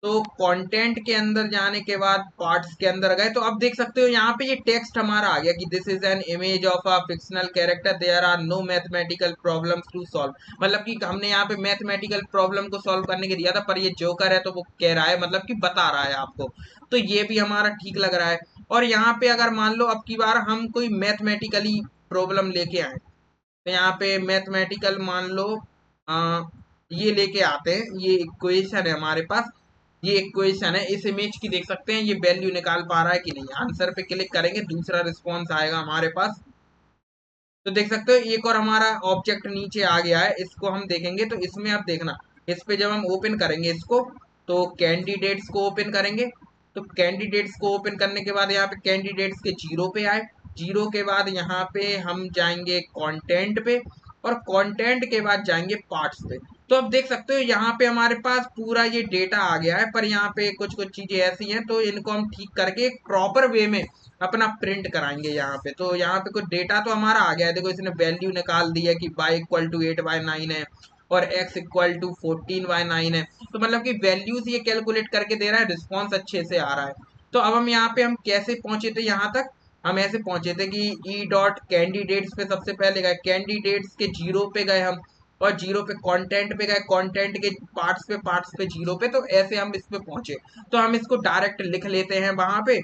तो कंटेंट के अंदर जाने के बाद पार्ट्स के अंदर गए, तो अब देख सकते हो यहाँ पे ये टेक्स्ट हमारा आ गया कि this is an image of a fictional character, there are no mathematical problems to solve. मतलब कि हमने यहाँ पे मैथमेटिकल प्रॉब्लम को सॉल्व करने के दिया था, पर ये जोकर है तो वो कह रहा है, मतलब कि बता रहा है आपको। तो ये भी हमारा ठीक लग रहा है। और यहाँ पे अगर मान लो अब की बार हम कोई मैथमेटिकली प्रॉब्लम लेके आए, तो यहाँ पे मैथमेटिकल मान लो ये लेके आते हैं, ये इक्वेशन है हमारे पास, ये इक्वेशन है इस इमेज की, देख सकते हैं ये वैल्यू निकाल पा रहा है कि नहीं। आंसर पे क्लिक करेंगे, दूसरा रिस्पॉन्स आएगा हमारे पास। तो देख सकते हो एक और हमारा ऑब्जेक्ट नीचे आ गया है, इसको हम देखेंगे। तो इसमें आप देखना, इस पे जब हम ओपन करेंगे इसको, तो कैंडिडेट्स को ओपन करेंगे। तो कैंडिडेट्स को ओपन करने के बाद यहाँ पे कैंडिडेट्स के जीरो पे आए, जीरो के बाद यहाँ पे हम जाएंगे कंटेंट पे, और कंटेंट के बाद जाएंगे पार्ट्स पे। तो अब देख सकते हो यहाँ पे हमारे पास पूरा ये डेटा आ गया है, पर यहाँ पे कुछ कुछ चीजें ऐसी हैं, तो इनको हम ठीक करके प्रॉपर वे में अपना प्रिंट कराएंगे यहाँ पे। तो यहाँ पे कुछ डेटा तो हमारा आ गया है, देखो इसने वैल्यू निकाल दी है कि y इक्वल टू 8/9 है और x इक्वल टू 14/9 है। तो मतलब कि वैल्यूज ये कैलकुलेट करके दे रहा है, रिस्पॉन्स अच्छे से आ रहा है। तो अब हम यहाँ पे हम कैसे पहुंचे थे यहाँ तक, हम ऐसे पहुंचे थे कि ई डॉट कैंडिडेट्स पे सबसे पहले गए, कैंडिडेट्स के जीरो पे गए हम, और जीरो पे कंटेंट पे गए, कंटेंट के पार्ट्स पे जीरो पे, तो ऐसे हम इस पे पहुंचे। तो हम इसको डायरेक्ट लिख लेते हैं वहां पे,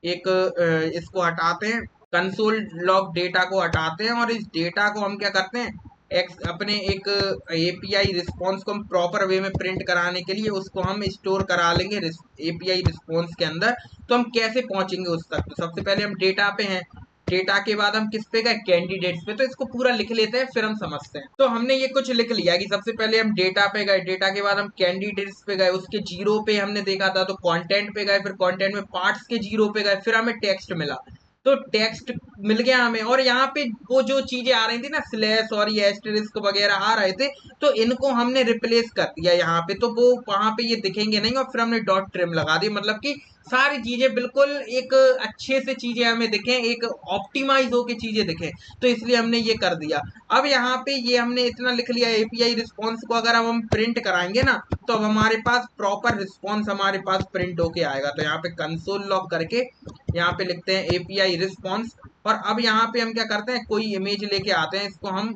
एक इसको हटाते हैं, कंसोल लॉग डेटा को हटाते हैं, और इस डेटा को हम क्या करते हैं, एक्स अपने एक एपीआई रिस्पॉन्स को हम प्रॉपर वे में प्रिंट कराने के लिए उसको हम स्टोर करा लेंगे एपीआई रिस्पॉन्स के अंदर। तो हम कैसे पहुंचेंगे उस तक, तो सबसे पहले हम डेटा पे हैं, डेटा के बाद हम किस पे गए, कैंडिडेट्स पे। तो इसको पूरा लिख लेते हैं फिर हम समझते हैं। तो हमने ये कुछ लिख लिया कि सबसे पहले हम डेटा पे गए, डेटा के बाद हम कैंडिडेट्स पे गए, उसके जीरो पे हमने देखा था, तो कंटेंट पे गए, फिर कंटेंट में पार्ट्स के जीरो पे गए, फिर हमें टेक्स्ट मिला। तो टेक्स्ट मिल गया हमें, और यहाँ पे वो जो चीजें आ रही थी ना, स्लैश और ये एस्टेरिस्क वगैरह आ रहे थे, तो इनको हमने रिप्लेस कर दिया यहाँ पे, तो वो वहां पे ये दिखेंगे नहीं, और फिर हमने डॉट ट्रिम लगा दी, मतलब कि सारी चीजें बिल्कुल एक अच्छे से चीजें हमें दिखें, एक ऑप्टिमाइज होके चीजें दिखें। तो इसलिए हमने ये कर दिया। अब यहाँ पे ये हमने इतना लिख लिया एपीआई रिस्पॉन्स को, अगर अब हम प्रिंट कराएंगे ना, तो अब हमारे पास प्रॉपर रिस्पॉन्स हमारे पास प्रिंट होके आएगा। तो यहाँ पे कंसोल लॉग करके यहाँ पे लिखते हैं एपीआई रिस्पॉन्स, और अब यहाँ पे हम क्या करते हैं, कोई इमेज लेके आते हैं, इसको हम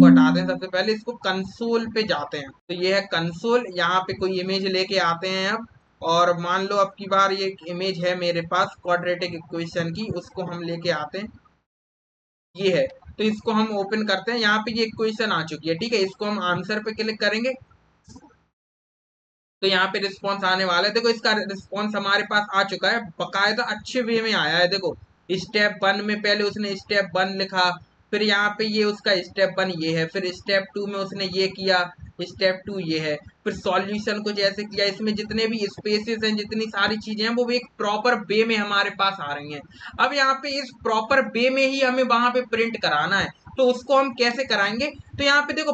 हटाते हैं। सबसे पहले इसको कंसोल पे जाते हैं, तो ये है कंसोल, यहाँ पे कोई इमेज लेके आते हैं अब, और मान लो अब की बार ये इमेज है मेरे पास क्वाड्रेटिक इक्वेशन की, उसको हम लेके आते हैं, ये है। तो इसको हम ओपन करते हैं, यहाँ पे ये इक्वेशन आ चुकी है, ठीक है। इसको हम आंसर पे क्लिक करेंगे, तो यहाँ पे रिस्पॉन्स आने वाला है। देखो इसका रिस्पॉन्स हमारे पास आ चुका है, बकायदा अच्छे वे में आया है। देखो स्टेप 1 में पहले उसने स्टेप 1 लिखा, फिर यहाँ पे ये उसका स्टेप 1 ये है, फिर स्टेप 2 में उसने ये किया, स्टेप 2 ये है, फिर सॉल्यूशन को जैसे किया, इसमें जितने भी स्पेसेस हैं, जितनी सारी चीजें हैं, वो एक प्रॉपर वे में हमारे पास आ रही हैं। अब यहाँ पे इस प्रॉपर वे में ही हमें वहां पे प्रिंट कराना है, तो उसको हम कैसे कराएंगे? तो यहाँ पे देखो,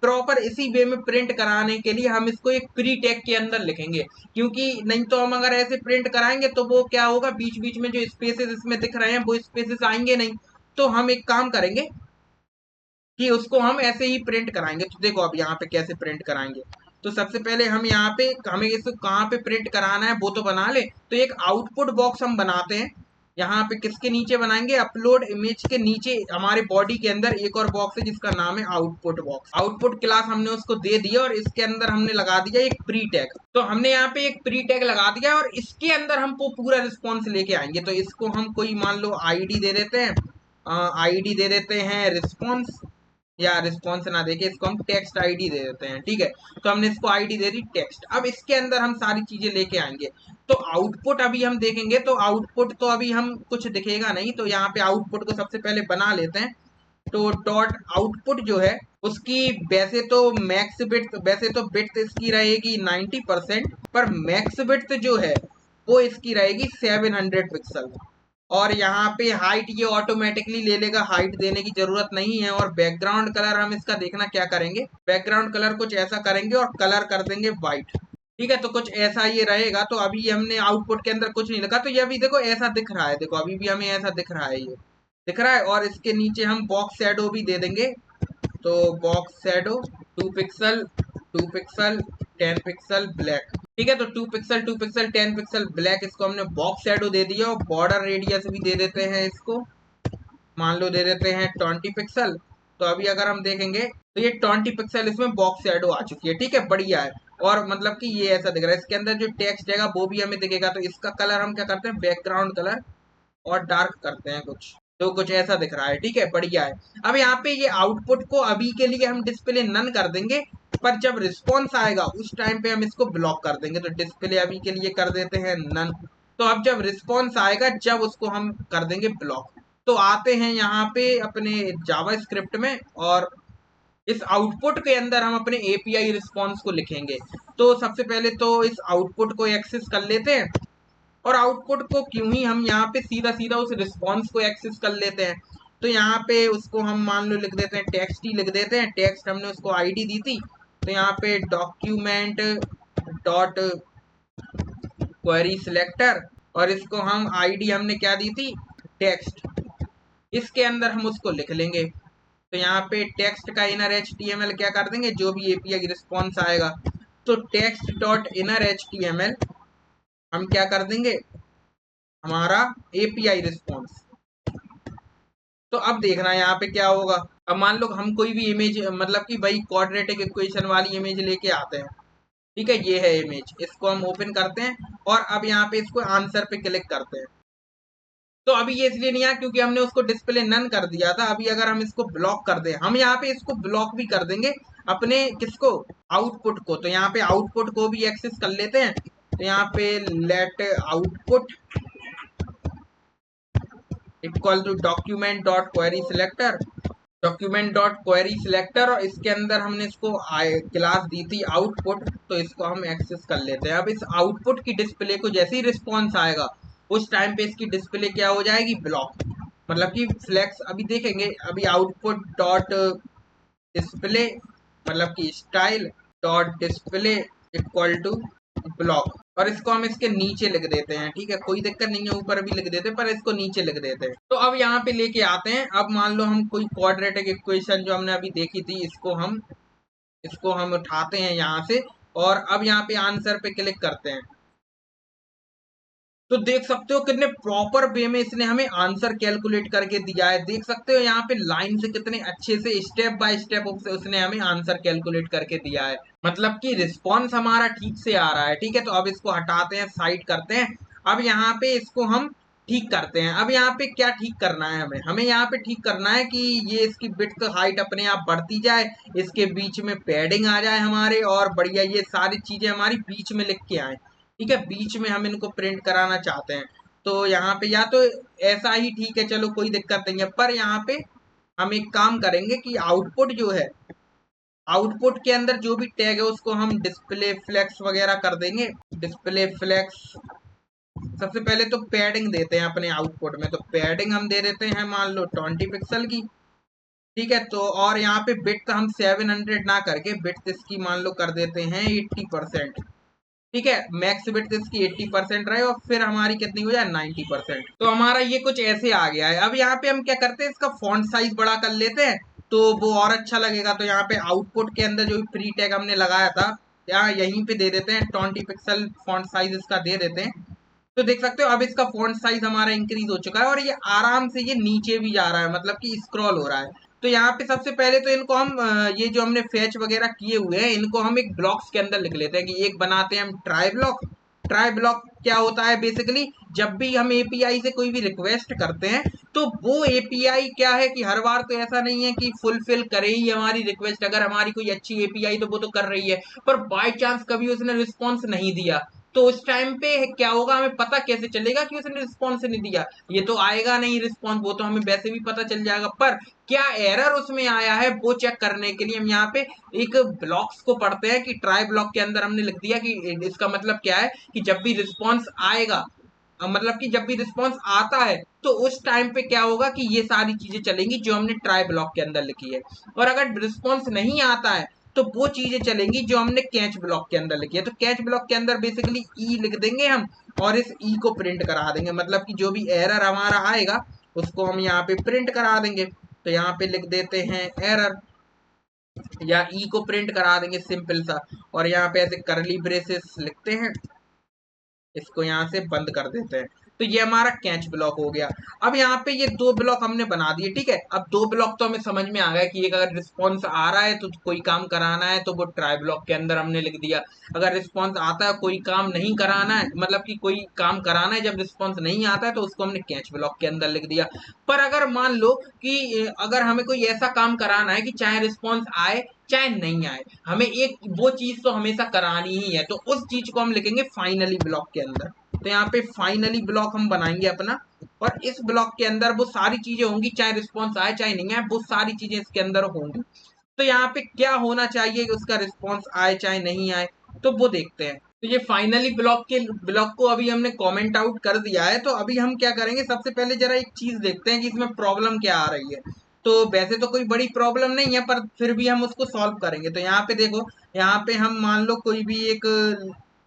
प्रॉपर इसी वे में प्रिंट कराने के लिए हम इसको एक प्री टैग के अंदर लिखेंगे, क्योंकि नहीं तो हम अगर ऐसे प्रिंट कराएंगे तो वो क्या होगा, बीच बीच में जो स्पेसेस इसमें दिख रहे हैं वो स्पेसेस आएंगे नहीं। तो हम एक काम करेंगे कि उसको हम ऐसे ही प्रिंट कराएंगे। तो देखो अब यहाँ पे कैसे प्रिंट कराएंगे। तो सबसे पहले हम यहाँ पे, हमें इसको कहाँ पे प्रिंट कराना है वो तो बना ले। तो एक आउटपुट बॉक्स हम बनाते हैं। यहाँ पे किसके नीचे बनाएंगे? अपलोड इमेज के नीचे हमारे बॉडी के अंदर एक और बॉक्स है जिसका नाम है आउटपुट बॉक्स। आउटपुट क्लास हमने उसको दे दिया और इसके अंदर हमने लगा दिया एक प्री टैग। तो हमने यहाँ पे एक प्री टैग लगा दिया और इसके अंदर हमको पूरा रिस्पॉन्स लेके आएंगे। तो इसको हम कोई मान लो आईडी दे देते हैं, आईडी दे देते हैं रिस्पॉन्स, या रिस्पॉन्स ना देके इसको हम टेक्स्ट आईडी दे देते हैं। ठीक है, तो हमने इसको आईडी दे दी टेक्स्ट। अब इसके अंदर हम सारी चीजें लेके आएंगे। तो आउटपुट अभी हम देखेंगे, तो आउटपुट तो अभी हम कुछ दिखेगा नहीं, तो यहाँ पे आउटपुट को सबसे पहले बना लेते हैं। तो डॉट आउटपुट जो है उसकी वैसे तो मैक्स बिट, वैसे तो बिट इसकी रहेगी 90%, पर मैक्स बिट जो है वो इसकी रहेगी 700 पिक्सल। और यहाँ पे हाइट ये ऑटोमेटिकली ले लेगा, हाइट देने की जरूरत नहीं है। और बैकग्राउंड कलर हम इसका देखना क्या करेंगे, बैकग्राउंड कलर कुछ ऐसा करेंगे और कलर कर देंगे व्हाइट। ठीक है, तो कुछ ऐसा ये रहेगा। तो अभी हमने आउटपुट के अंदर कुछ नहीं लिखा, तो ये अभी देखो ऐसा दिख रहा है, देखो अभी भी हमें ऐसा दिख रहा है, ये दिख रहा है। और इसके नीचे हम बॉक्स शैडो भी दे देंगे। तो box shadow 2 pixel 2 pixel 10 pixel black. ठीक है, तो 2 पिक्सल 10 पिक्सल ब्लैक, इसको हमने बॉक्स शैडो दे दिया। और बॉर्डर रेडियस भी दे देते हैं इसको, मान लो दे देते हैं 20 पिक्सल। तो अभी अगर हम देखेंगे तो ये 20 पिक्सल इसमें बॉक्स शैडो आ चुकी है। ठीक है, बढ़िया है। और मतलब कि ये ऐसा दिख रहा है, इसके अंदर जो टेक्स्ट है वो भी हमें दिखेगा। तो इसका कलर हम क्या करते हैं, बैकग्राउंड कलर और डार्क करते हैं कुछ, तो कुछ ऐसा दिख रहा है। ठीक है, बढ़िया है। अब यहाँ पे ये आउटपुट को अभी के लिए हम डिस्प्ले नन कर देंगे, पर जब रिस्पॉन्स आएगा उस टाइम पे हम इसको ब्लॉक कर देंगे। तो डिस्प्ले अभी के लिए कर देते हैं नन। तो अब जब रिस्पॉन्स आएगा जब उसको हम कर देंगे ब्लॉक। तो आते हैं यहाँ पे अपने जावा स्क्रिप्ट में, और इस आउटपुट के अंदर हम अपने एपीआई रिस्पॉन्स को लिखेंगे। तो सबसे पहले तो इस आउटपुट को एक्सेस कर लेते हैं, और आउटपुट को क्यों ही हम यहाँ पे सीधा सीधा उस रिस्पॉन्स को एक्सेस कर लेते हैं। तो यहाँ पे उसको हम मान लो लिख देते हैं टेक्स्ट ही लिख देते हैं। टेक्स्ट हमने उसको आईडी दी थी, तो यहाँ पे डॉक्यूमेंट डॉट क्वेरी सिलेक्टर, और इसको हम आईडी हमने क्या दी थी, टेक्स्ट। इसके अंदर हम उसको लिख लेंगे। तो यहाँ पे टेक्स्ट का इनर एचटीएमएल क्या कर देंगे, जो भी एपीआई रिस्पॉन्स आएगा। तो टेक्स्ट डॉट इनर एचटीएमएल हम क्या कर देंगे, हमारा एपीआई रिस्पॉन्स। तो अब देखना यहाँ पे क्या होगा। अब मान लो हम कोई भी इमेज, मतलब कि भाई क्वाड्रेटिक इक्वेशन वाली इमेज लेके आते हैं। ठीक है, ये है इमेज, इसको हम ओपन करते हैं और अब यहाँ पे इसको आंसर पे क्लिक करते हैं। तो अभी ये इसलिए नहीं आया क्योंकि हमने उसको डिस्प्ले नन कर दिया था। अभी अगर हम इसको ब्लॉक कर दें, हम यहाँ पे इसको ब्लॉक भी कर देंगे अपने किसको, आउटपुट को। तो यहाँ पे आउटपुट को भी एक्सेस कर लेते हैं। तो यहाँ पे let output equal to document dot query selector, document dot query selector, और इसके अंदर हमने इसको क्लास दी थी आउटपुट। तो इसको हम एक्सेस कर लेते हैं। अब इस आउटपुट की डिस्प्ले को जैसे ही रिस्पॉन्स आएगा उस टाइम पे इसकी डिस्प्ले क्या हो जाएगी, ब्लॉक, मतलब कि फ्लैक्स। अभी देखेंगे, अभी आउटपुट डॉट डिस्प्ले मतलब कि style dot display equal to block, और इसको हम इसके नीचे लिख देते हैं। ठीक है, कोई दिक्कत नहीं है, ऊपर भी लिख देते हैं पर इसको नीचे लिख देते हैं। तो अब यहाँ पे लेके आते हैं। अब मान लो हम कोई क्वाड्रेटिक इक्वेशन जो हमने अभी देखी थी, इसको हम उठाते हैं यहाँ से, और अब यहाँ पे आंसर पे क्लिक करते हैं। तो देख सकते हो कितने प्रॉपर वे में इसने हमें आंसर कैलकुलेट करके दिया है। देख सकते हो यहाँ पे लाइन से कितने अच्छे से स्टेप बाय स्टेप उसने हमें आंसर कैलकुलेट करके दिया है। मतलब कि रिस्पॉन्स हमारा ठीक से आ रहा है। ठीक है, तो अब इसको हटाते हैं, साइड करते हैं। अब यहाँ पे इसको हम ठीक करते हैं। अब यहाँ पे क्या ठीक करना है, हमें यहाँ पे ठीक करना है कि ये इसकी विड्थ हाइट अपने आप बढ़ती जाए, इसके बीच में पैडिंग आ जाए हमारे, और बढ़िया ये सारी चीजें हमारी बीच में लिख के आए। ठीक है, बीच में हम इनको प्रिंट कराना चाहते हैं। तो यहाँ पे या तो ऐसा ही ठीक है, चलो कोई दिक्कत नहीं है, पर यहाँ पे हम एक काम करेंगे कि आउटपुट जो है, आउटपुट के अंदर जो भी टैग है उसको हम डिस्प्ले फ्लेक्स वगैरह कर देंगे। डिस्प्ले फ्लेक्स, सबसे पहले तो पैडिंग देते हैं अपने आउटपुट में, तो पैडिंग हम दे देते हैं मान लो 20 पिक्सल की। ठीक है, तो और यहाँ पे बिट हम 700 ना करके बिट इसकी मान लो कर देते हैं 80%। ठीक है, मैक्स बिट इसकी 80% रहे और फिर हमारी कितनी हो जाए 90%। तो हमारा ये कुछ ऐसे आ गया है। अब यहाँ पे हम क्या करते हैं, इसका फॉन्ट साइज बड़ा कर लेते हैं तो वो और अच्छा लगेगा। तो यहाँ पे आउटपुट के अंदर जो प्री टैग हमने लगाया था, यहाँ यहीं पे दे देते हैं 20 पिक्सल फॉन्ट साइज इसका दे देते हैं। तो देख सकते हो अब इसका फॉन्ट साइज हमारा इंक्रीज हो चुका है और ये आराम से ये नीचे भी जा रहा है, मतलब कि स्क्रॉल हो रहा है। तो यहाँ पे सबसे पहले तो इनको हम ये जो हमने फैच वगैरह किए हुए हैं इनको हम एक ब्लॉक्स के अंदर लिख लेते हैं कि एक बनाते हैं हम ट्राई ब्लॉक। ट्राई ब्लॉक क्या होता है, बेसिकली जब भी हम एपीआई से कोई भी रिक्वेस्ट करते हैं तो वो एपीआई क्या है कि हर बार तो ऐसा नहीं है कि फुलफिल करे ही हमारी रिक्वेस्ट। अगर हमारी कोई अच्छी एपीआई तो वो तो कर रही है, पर बाय चांस कभी उसने रिस्पॉन्स नहीं दिया तो उस टाइम पे क्या होगा, हमें पता कैसे चलेगा कि उसने रिस्पॉन्स नहीं दिया। ये तो आएगा नहीं रिस्पॉन्स, वो तो हमें वैसे भी पता चल जाएगा, पर क्या एरर उसमें आया है वो चेक करने के लिए हम यहाँ पे एक ब्लॉक्स को पढ़ते हैं कि ट्राई ब्लॉक के अंदर हमने लिख दिया कि इसका मतलब क्या है कि जब भी रिस्पॉन्स आएगा, मतलब कि जब भी रिस्पॉन्स आता है तो उस टाइम पे क्या होगा कि ये सारी चीजें चलेंगी जो हमने ट्राई ब्लॉक के अंदर लिखी है। और अगर रिस्पॉन्स नहीं आता है तो वो चीजें चलेंगी जो हमने कैच ब्लॉक के अंदर लिखी है। तो कैच ब्लॉक के अंदर बेसिकली ई लिख देंगे हम और इस ई को प्रिंट करा देंगे, मतलब कि जो भी एरर हमारा आएगा उसको हम यहाँ पे प्रिंट करा देंगे। तो यहाँ पे लिख देते हैं एरर, या ई को प्रिंट करा देंगे सिंपल सा, और यहाँ पे ऐसे करली ब्रेसेस लिखते हैं, इसको यहाँ से बंद कर देते हैं। तो ये हमारा कैच ब्लॉक हो गया। अब यहाँ पे ये दो ब्लॉक हमने बना दिए। ठीक है, अब दो ब्लॉक तो हमें समझ में आ गया कि एक अगर रिस्पॉन्स आ रहा है तो कोई काम कराना है तो वो ट्राई ब्लॉक के अंदर हमने लिख दिया। अगर रिस्पॉन्स आता है कोई काम नहीं कराना है, मतलब कि कोई काम कराना है जब रिस्पॉन्स नहीं आता है तो उसको हमने कैच ब्लॉक के अंदर लिख दिया। पर अगर मान लो कि अगर हमें कोई ऐसा काम कराना है कि चाहे रिस्पॉन्स आए चाहे नहीं आए, हमें एक वो चीज तो हमेशा करानी ही है, तो उस चीज को हम लिखेंगे फाइनली ब्लॉक के अंदर। तो यहाँ पे फाइनली ब्लॉक हम बनाएंगे अपना, और इस ब्लॉक के अंदर वो सारी चीजें होंगी, चाहे रिस्पॉन्स आए चाहे नहीं आए वो सारी चीजें इसके अंदर होंगी। तो यहाँ पे क्या होना चाहिए कि उसका रिस्पॉन्स आए चाहे नहीं आए, तो वो देखते हैं। तो ये फाइनली ब्लॉक को अभी हमने कमेंट आउट कर दिया है। तो अभी हम क्या करेंगे, सबसे पहले जरा एक चीज देखते हैं कि इसमें प्रॉब्लम क्या आ रही है। तो वैसे तो कोई बड़ी प्रॉब्लम नहीं है पर फिर भी हम उसको सॉल्व करेंगे। तो यहाँ पे देखो, यहाँ पे हम मान लो कोई भी एक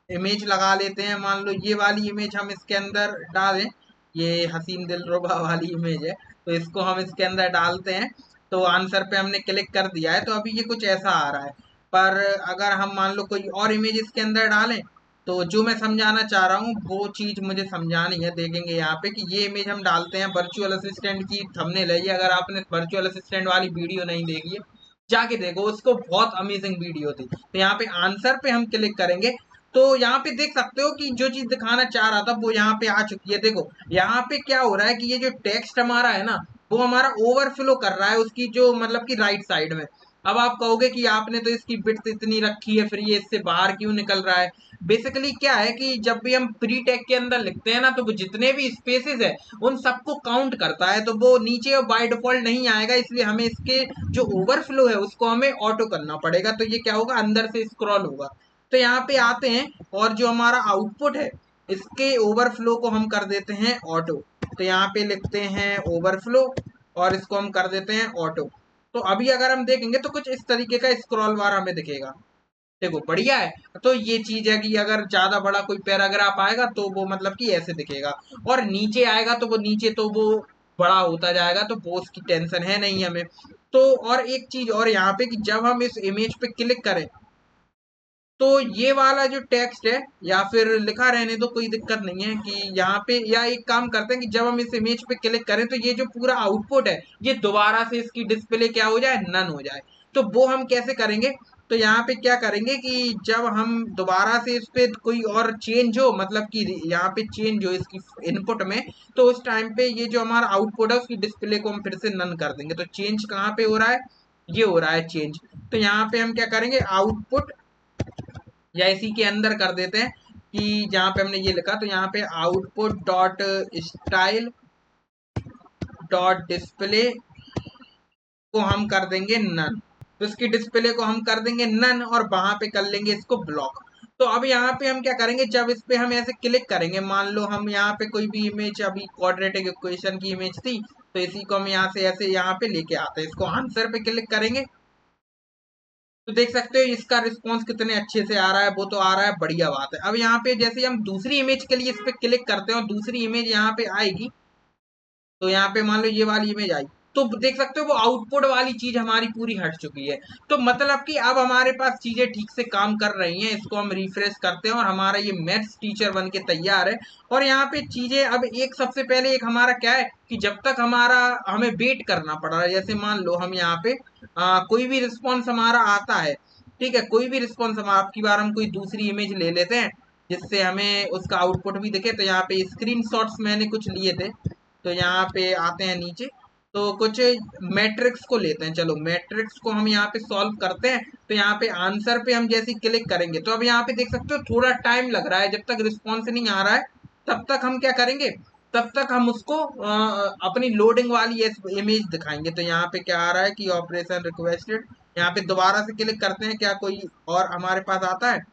इमेज लगा लेते हैं, मान लो ये वाली इमेज हम इसके अंदर डालें, ये हसीन दिलरुबा वाली इमेज है, तो इसको हम इसके अंदर डालते हैं। तो आंसर पे हमने क्लिक कर दिया है, तो अभी ये कुछ ऐसा आ रहा है। पर अगर हम मान लो कोई और इमेज इसके अंदर डालें, तो जो मैं समझाना चाह रहा हूँ वो चीज मुझे समझानी है। देखेंगे यहाँ पे कि ये इमेज हम डालते हैं, वर्चुअल असिस्टेंट की थंबनेल है ये। अगर आपने वर्चुअल असिस्टेंट वाली वीडियो नहीं देखी है जाके देखो, उसको बहुत अमेजिंग वीडियो थी। तो यहाँ पे आंसर पे हम क्लिक करेंगे तो यहाँ पे देख सकते हो कि जो चीज दिखाना चाह रहा था वो यहाँ पे आ चुकी है। देखो यहाँ पे क्या हो रहा है कि ये जो टेक्स्ट हमारा है ना वो हमारा ओवरफ्लो कर रहा है उसकी जो मतलब कि राइट साइड में। अब आप कहोगे कि आपने तो इसकी विड्थ इतनी रखी है फिर ये इससे बाहर क्यों निकल रहा है। बेसिकली क्या है कि जब भी हम प्री टैग के अंदर लिखते हैं ना तो वो जितने भी स्पेसेस है उन सबको काउंट करता है, तो वो नीचे बाय डिफॉल्ट नहीं आएगा, इसलिए हमें इसके जो ओवरफ्लो है उसको हमें ऑटो करना पड़ेगा। तो ये क्या होगा, अंदर से स्क्रॉल होगा। तो यहाँ पे आते हैं और जो हमारा आउटपुट है इसके ओवरफ्लो को हम कर देते हैं ऑटो। तो यहाँ पे लिखते हैं ओवरफ्लो और इसको हम कर देते हैं ऑटो। तो अभी अगर हम देखेंगे तो कुछ इस तरीके का स्क्रॉल बार हमें दिखेगा। देखो बढ़िया है। तो ये चीज है कि अगर ज्यादा बड़ा कोई पैराग्राफ आएगा तो वो मतलब कि ऐसे दिखेगा, और नीचे आएगा तो वो नीचे तो वो बड़ा होता जाएगा, तो वो उसकी टेंशन है नहीं हमें। तो और एक चीज और यहाँ पे कि जब हम इस इमेज पे क्लिक करें तो ये वाला जो टेक्स्ट है या फिर लिखा रहने दो, कोई दिक्कत नहीं है कि यहाँ पे, या एक काम करते हैं कि जब हम इस इमेज पे क्लिक करें तो ये जो पूरा आउटपुट है ये दोबारा से इसकी डिस्प्ले क्या हो जाए, नन हो जाए। तो वो हम कैसे करेंगे, तो यहाँ पे क्या करेंगे कि जब हम दोबारा से इस पे कोई और चेंज हो, मतलब कि यहाँ पे चेंज हो इसकी इनपुट में, तो उस टाइम पे ये जो हमारा आउटपुट है उसकी डिस्प्ले को हम फिर से नन कर देंगे। तो चेंज कहाँ पे हो रहा है, ये हो रहा है चेंज। तो यहाँ पे हम क्या करेंगे, आउटपुट या इसी के अंदर कर देते हैं कि जहां पे हमने ये लिखा, तो यहाँ पे output dot style dot display को हम कर देंगे नन, तो इसकी डिस्प्ले को हम कर देंगे नन और वहां पे कर लेंगे इसको ब्लॉक। तो अब यहाँ पे हम क्या करेंगे, जब इस पे हम ऐसे क्लिक करेंगे, मान लो हम यहाँ पे कोई भी इमेज, अभी क्वाड्रेटिक इक्वेशन की इमेज थी, तो इसी को हम यहाँ से ऐसे यहाँ पे लेके आते हैं, इसको आंसर पे क्लिक करेंगे तो देख सकते हो इसका रिस्पॉन्स कितने अच्छे से आ रहा है, वो तो आ रहा है, बढ़िया बात है। अब यहाँ पे जैसे हम दूसरी इमेज के लिए इस पे क्लिक करते हैं और दूसरी इमेज यहाँ पे आएगी, तो यहाँ पे मान लो ये वाली इमेज आई, तो देख सकते हो वो आउटपुट वाली चीज हमारी पूरी हट चुकी है। तो मतलब कि अब हमारे पास चीजें ठीक से काम कर रही हैं। इसको हम रिफ्रेश करते हैं और हमारा ये मैथ्स टीचर बन के तैयार है। और यहाँ पे चीजें अब एक सबसे पहले एक हमारा क्या है कि जब तक हमारा हमें वेट करना पड़ रहा है, जैसे मान लो हम यहाँ पे कोई भी रिस्पॉन्स हमारा आता है, ठीक है, कोई भी रिस्पॉन्स हम, आपकी बार हम कोई दूसरी इमेज ले लेते हैं जिससे हमें उसका आउटपुट भी दिखे। तो यहाँ पे स्क्रीनशॉट्स मैंने कुछ लिए थे, तो यहाँ पे आते हैं नीचे, तो कुछ मैट्रिक्स को लेते हैं। चलो मैट्रिक्स को हम यहाँ पे सॉल्व करते हैं। तो यहाँ पे आंसर पे हम जैसे क्लिक करेंगे तो अब यहाँ पे देख सकते हो थोड़ा टाइम लग रहा है, जब तक रिस्पॉन्स नहीं आ रहा है तब तक हम क्या करेंगे, तब तक हम उसको अपनी लोडिंग वाली इमेज दिखाएंगे। तो यहाँ पे क्या आ रहा है कि ऑपरेशन रिक्वेस्टेड, यहाँ पे दोबारा से क्लिक करते हैं, क्या कोई और हमारे पास आता है।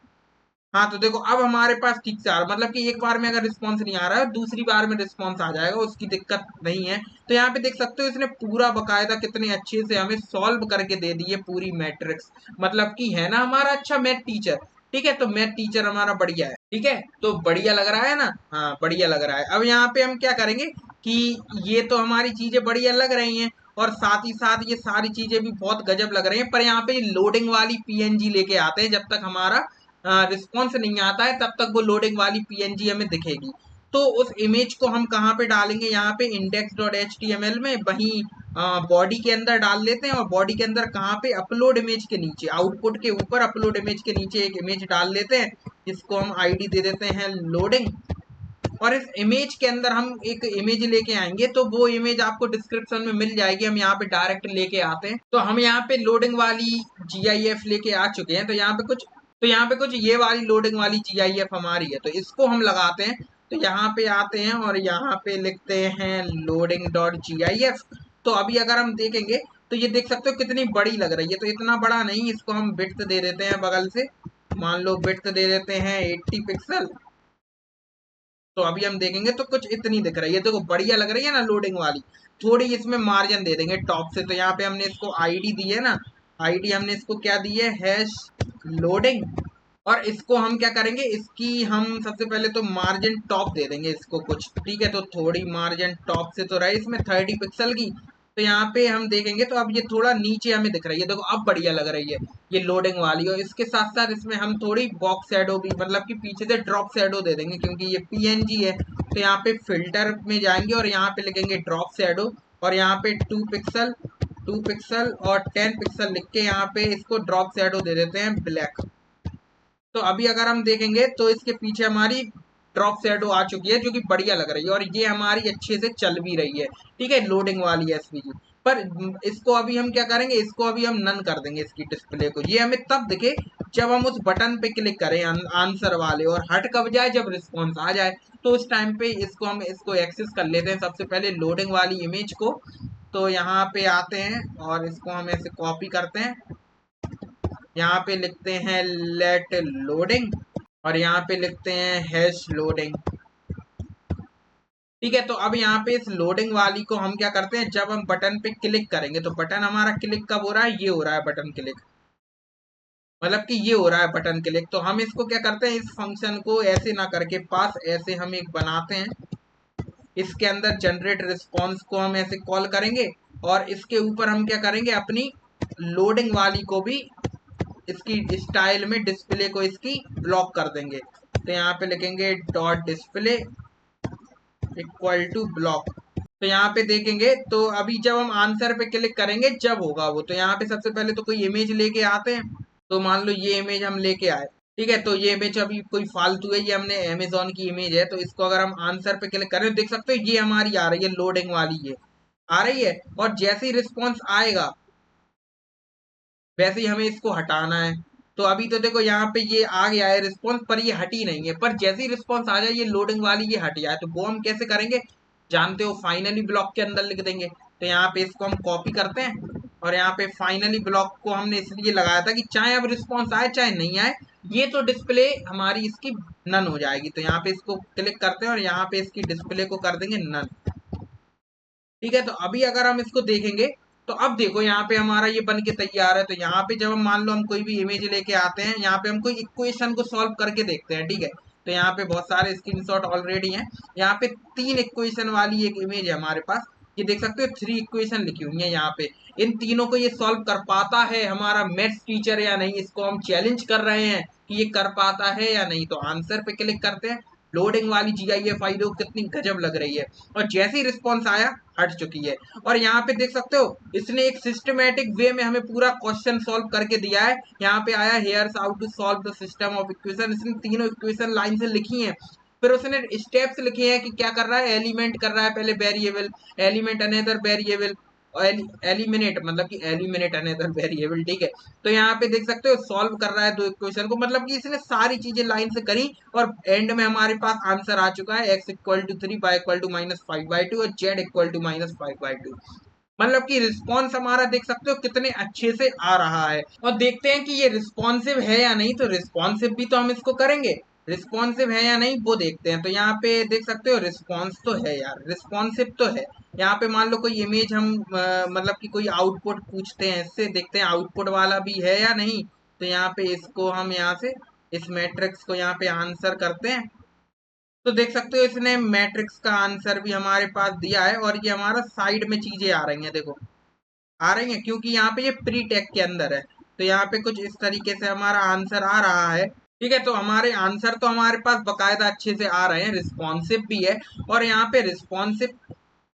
हाँ, तो देखो अब हमारे पास ठीक से आ रहा है, मतलब कि एक बार में अगर रिस्पॉन्स नहीं आ रहा है दूसरी बार में रिस्पॉन्स आ जाएगा, उसकी दिक्कत नहीं है। तो यहाँ पे देख सकते हो इसने पूरा बकायदा कितने अच्छे से हमें सॉल्व करके दे दी है पूरी मैट्रिक्स। मतलब कि है ना हमारा अच्छा मैथ टीचर। ठीक है, तो मैथ टीचर हमारा बढ़िया है। ठीक है, तो बढ़िया लग रहा है ना, हाँ बढ़िया लग रहा है। अब यहाँ पे हम क्या करेंगे कि ये तो हमारी चीजें बढ़िया लग रही हैं और साथ ही साथ ये सारी चीजें भी बहुत गजब लग रही हैं, पर यहाँ पे लोडिंग वाली पीएनजी लेके आते हैं। जब तक हमारा रिस्पॉन्स नहीं आता है तब तक वो लोडिंग वाली पीएनजी हमें दिखेगी। तो उस इमेज को हम कहाँ पे डालेंगे, यहाँ पे index.html में, वहीं बॉडी के अंदर डाल लेते हैं। और बॉडी के अंदर कहाँ पे, अपलोड इमेज के नीचे, आउटपुट के ऊपर अपलोड इमेज के नीचे एक इमेज डाल लेते हैं, जिसको हम आईडी दे देते हैं लोडिंग। और इस इमेज के अंदर हम एक इमेज लेके आएंगे, तो वो इमेज आपको डिस्क्रिप्शन में मिल जाएगी। हम यहाँ पे डायरेक्ट लेके आते हैं, तो हम यहाँ पे लोडिंग वाली GIF लेके आ चुके हैं। तो यहाँ पे कुछ ये वाली लोडिंग वाली GIF हमारी है, तो इसको हम लगाते हैं। तो यहाँ पे आते हैं और यहाँ पे लिखते हैं loading.gif। तो अभी अगर हम देखेंगे तो ये देख सकते हो कितनी बड़ी लग रही है। तो इतना बड़ा नहीं, इसको हम विड्थ दे देते हैं बगल से, मान लो विड्थ दे देते हैं 80 पिक्सल। तो अभी हम देखेंगे तो कुछ इतनी दिख रही है, देखो बढ़िया लग रही है ना लोडिंग वाली। थोड़ी इसमें मार्जिन दे देंगे टॉप से। तो यहाँ पे हमने इसको आईडी दी है ना, आईडी हमने इसको क्या दी है, हैश लोडिंग। और इसको हम क्या करेंगे, इसकी हम सबसे पहले तो मार्जिन टॉप दे देंगे इसको कुछ। ठीक है, तो थोड़ी मार्जिन टॉप से तो रहे इसमें 30 पिक्सल की। तो यहाँ पे हम देखेंगे तो अब ये थोड़ा नीचे हमें दिख रही है, देखो अब बढ़िया लग रही है ये लोडिंग वाली। और इसके साथ साथ इसमें हम थोड़ी बॉक्स शैडो भी, मतलब कि पीछे से ड्रॉप शैडो दे देंगे, क्योंकि ये पीएनजी है। तो यहाँ पे फिल्टर में जाएंगे और यहाँ पे लिखेंगे ड्रॉप शैडो, और यहाँ पे 2 पिक्सल और 10 पिक्सल लिख के यहाँ पे इसको ड्रॉप शैडो दे देते हैं ब्लैक। तो अभी अगर हम देखेंगे तो इसके पीछे हमारी ड्रॉप शैडो आ चुकी है, जो कि बढ़िया लग रही है और ये हमारी अच्छे से चल भी रही है। ठीक है, लोडिंग वाली एसवीजी। पर इसको अभी हम क्या करेंगे, इसको अभी हम नन कर देंगे इसकी डिस्प्ले को। ये हमें तब दिखे जब हम उस बटन पे क्लिक करें आंसर वाले, और हट कब जाए, जब रिस्पॉन्स आ जाए। तो उस टाइम पे इसको हम इसको एक्सेस कर लेते हैं सबसे पहले लोडिंग वाली इमेज को। तो यहाँ पे आते हैं और इसको हम ऐसे कॉपी करते हैं, यहाँ पे लिखते हैं लेट लोडिंग और यहाँ पे लिखते हैं हैश लोडिंग। ठीक है, तो अब यहाँ पे इस लोडिंग वाली को हम क्या करते हैं, जब हम बटन पे क्लिक करेंगे, तो बटन हमारा क्लिक कब हो रहा है, ये हो रहा है बटन क्लिक, मतलब कि ये हो रहा है बटन क्लिक। तो हम इसको क्या करते हैं, इस फंक्शन को ऐसे ना करके पास ऐसे हम एक बनाते हैं, इसके अंदर जनरेट रिस्पॉन्स को हम ऐसे कॉल करेंगे और इसके ऊपर हम क्या करेंगे, अपनी लोडिंग वाली को भी इसकी स्टाइल में डिस्प्ले को इसकी ब्लॉक कर देंगे। तो यहाँ पे लिखेंगे dot display equal to block. तो यहाँ पे देखेंगे तो अभी जब हम आंसर पे क्लिक करेंगे जब होगा वो, तो यहाँ पे सबसे पहले तो कोई इमेज लेके आते हैं। तो मान लो ये इमेज हम लेके आए, ठीक है, तो ये इमेज अभी कोई फालतू है, ये हमने अमेजोन की इमेज है। तो इसको अगर हम आंसर पे क्लिक करें तो देख सकते हो ये हमारी आ रही है लोडिंग वाली, ये आ रही है। और जैसे ही रिस्पॉन्स आएगा वैसे ही हमें इसको हटाना है। तो अभी तो देखो यहाँ पे ये आ गया है रिस्पॉन्स, पर ये हटी नहीं है। पर जैसे ही रिस्पॉन्स आ जाए ये लोडिंग वाली ये हट जाए, तो वो हम कैसे करेंगे जानते हो, फाइनली ब्लॉक के अंदर लिख देंगे। तो यहाँ पे इसको हम कॉपी करते हैं और यहाँ पे फाइनली ब्लॉक को हमने इसलिए लगाया था कि चाहे अब रिस्पॉन्स आए चाहे नहीं आए, ये तो डिस्प्ले हमारी इसकी नन हो जाएगी। तो यहाँ पे इसको क्लिक करते हैं और यहाँ पे इसकी डिस्प्ले को कर देंगे नन। ठीक है, तो अभी अगर हम इसको देखेंगे तो अब देखो यहाँ पे हमारा ये बन के तैयार है। तो यहाँ पे जब हम मान लो हम कोई भी इमेज लेके आते हैं, यहाँ पे हम कोई इक्वेशन को सॉल्व करके देखते हैं। ठीक है, तो यहाँ पे बहुत सारे स्क्रीनशॉट ऑलरेडी हैं। यहाँ पे 3 इक्वेशन वाली एक इमेज है हमारे पास, ये देख सकते हो 3 इक्वेशन लिखी हुई है यहाँ पे। इन तीनों को ये सॉल्व कर पाता है हमारा मैथ्स टीचर या नहीं, इसको हम चैलेंज कर रहे हैं कि ये कर पाता है या नहीं। तो आंसर पे क्लिक करते हैं। लोडिंग वाली GIF आई देखो कितनी गजब लग रही है, और जैसे ही रिस्पॉन्स आया हट चुकी है। और यहाँ पे देख सकते हो इसने एक सिस्टमेटिक वे में हमें पूरा क्वेश्चन सॉल्व करके दिया है। यहाँ पे आया here's how to solve the system of equation, इसने तीनों इक्वेशन लाइन से लिखी हैं। फिर उसने स्टेप्स लिखे हैं कि क्या कर रहा है, एलिमेंट कर रहा है पहले variable, element another variable, eliminate मतलब कि एलिमिनेट अनदर वेरिएबल। ठीक है, तो यहाँ पे देख सकते हो सॉल्व कर रहा है 2 इक्वेशन को, मतलब कि इसने सारी चीजें लाइन से करी और एंड में हमारे पास आंसर आ चुका है x equal to 3, y equal to -5/2 और z इक्वल टू -5/2। मतलब कि रिस्पॉन्स हमारा देख सकते हो कितने अच्छे से आ रहा है। और देखते हैं कि ये रिस्पॉन्सिव है या नहीं। तो रिस्पॉन्सिव भी तो हम इसको करेंगे, रिस्पॉन्सिव है या नहीं वो देखते हैं। तो यहाँ पे देख सकते हो रिस्पॉन्स तो है यार, रिस्पॉन्सिव तो है। यहाँ पे मान लो कोई इमेज हम मतलब कि कोई आउटपुट पूछते हैं, इससे देखते हैं आउटपुट वाला भी है या नहीं। तो यहाँ पे इसको हम यहाँ से इस मैट्रिक्स को यहाँ पे आंसर करते हैं। तो देख सकते हो इसने मैट्रिक्स का आंसर भी हमारे पास दिया है, और ये हमारा साइड में चीजें आ रही हैं, देखो आ रही हैं क्योंकि यहाँ पे ये प्री टेक के अंदर है। तो यहाँ पे कुछ इस तरीके से हमारा आंसर आ रहा है। ठीक है, तो हमारे आंसर तो हमारे पास बकायदा अच्छे से आ रहे हैं, रिस्पॉन्सिव भी है। और यहाँ पे रिस्पॉन्सिव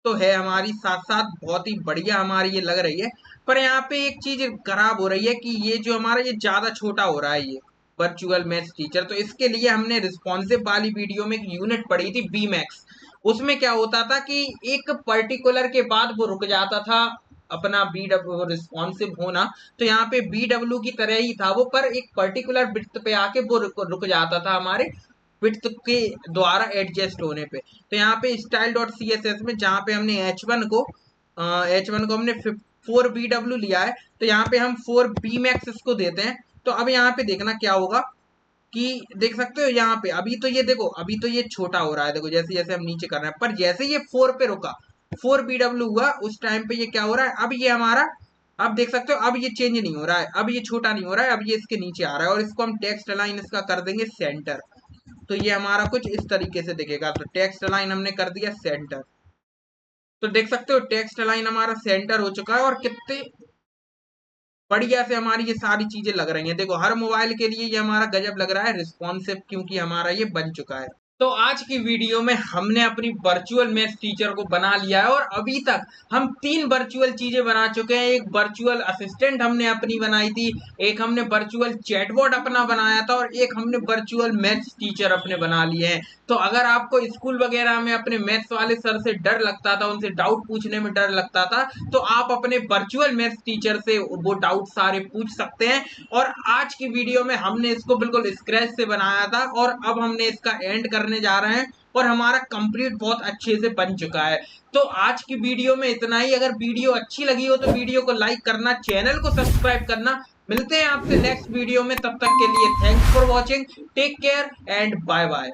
तो है हमारी, साथ साथ बहुत ही बढ़िया हमारी ये लग रही है। पर यहाँ पे एक चीज खराब हो रही है कि ये जो हमारा ये ज्यादा छोटा हो रहा है ये वर्चुअल मैथ्स टीचर। तो इसके लिए हमने रिस्पॉन्सिव वाली वीडियो में एक यूनिट पढ़ी थी बीमैक्स। उसमें क्या होता था कि एक पर्टिकुलर के बाद वो रुक जाता था अपना BW रिस्पॉन्सिव होना। तो यहाँ पे BW की तरह ही था वो, पर एक पर्टिकुलर विड्थ पे आके वो रुक जाता था हमारे विड्थ के द्वारा एडजस्ट होने पे। तो यहाँ पे style.css में जहाँ पे हमने H1 को हमने 4BW लिया है, तो यहाँ पे हम 4Bmax इसको देते हैं। तो अब यहाँ पे देखना क्या होगा कि देख सकते हो यहाँ पे अभी तो ये देखो, अभी तो ये छोटा हो रहा है, देखो जैसे जैसे हम नीचे कर रहे हैं, पर जैसे ये 4 पे रुका, 4BW हुआ, उस टाइम पे ये क्या हो रहा है, अब ये हमारा, अब देख सकते हो अब ये चेंज नहीं हो रहा है, अब ये छोटा नहीं हो रहा है, अब ये इसके नीचे आ रहा है। और इसको हम टेक्स्ट अलाइन इसका कर देंगे सेंटर। तो ये हमारा कुछ इस तरीके से दिखेगा। तो टेक्स्ट अलाइन हमने कर दिया सेंटर। तो देख सकते हो टेक्स्ट अलाइन हमारा सेंटर हो चुका है, और कितने बढ़िया से हमारी ये सारी चीजें लग रही हैं। देखो हर मोबाइल के लिए ये हमारा गजब लग रहा है रिस्पॉन्सिव, क्योंकि हमारा ये बन चुका है। तो आज की वीडियो में हमने अपनी वर्चुअल मैथ्स टीचर को बना लिया है, और अभी तक हम 3 वर्चुअल चीजें बना चुके हैं। एक वर्चुअल असिस्टेंट हमने अपनी बनाई थी, एक हमने वर्चुअल चैटबॉट अपना बनाया था, और एक हमने वर्चुअल मैथ्स टीचर अपने बना लिए हैं। तो अगर आपको स्कूल वगैरह में अपने मैथ्स वाले सर से डर लगता था, उनसे डाउट पूछने में डर लगता था, तो आप अपने वर्चुअल मैथ्स टीचर से वो डाउट सारे पूछ सकते हैं। और आज की वीडियो में हमने इसको बिल्कुल स्क्रैच से बनाया था, और अब हमने इसका एंड करने जा रहे हैं, और हमारा कंप्लीट बहुत अच्छे से बन चुका है। तो आज की वीडियो में इतना ही। अगर वीडियो अच्छी लगी हो तो वीडियो को लाइक करना, चैनल को सब्सक्राइब करना। मिलते हैं आपसे नेक्स्ट वीडियो में, तब तक के लिए thanks for watching, take care and bye bye.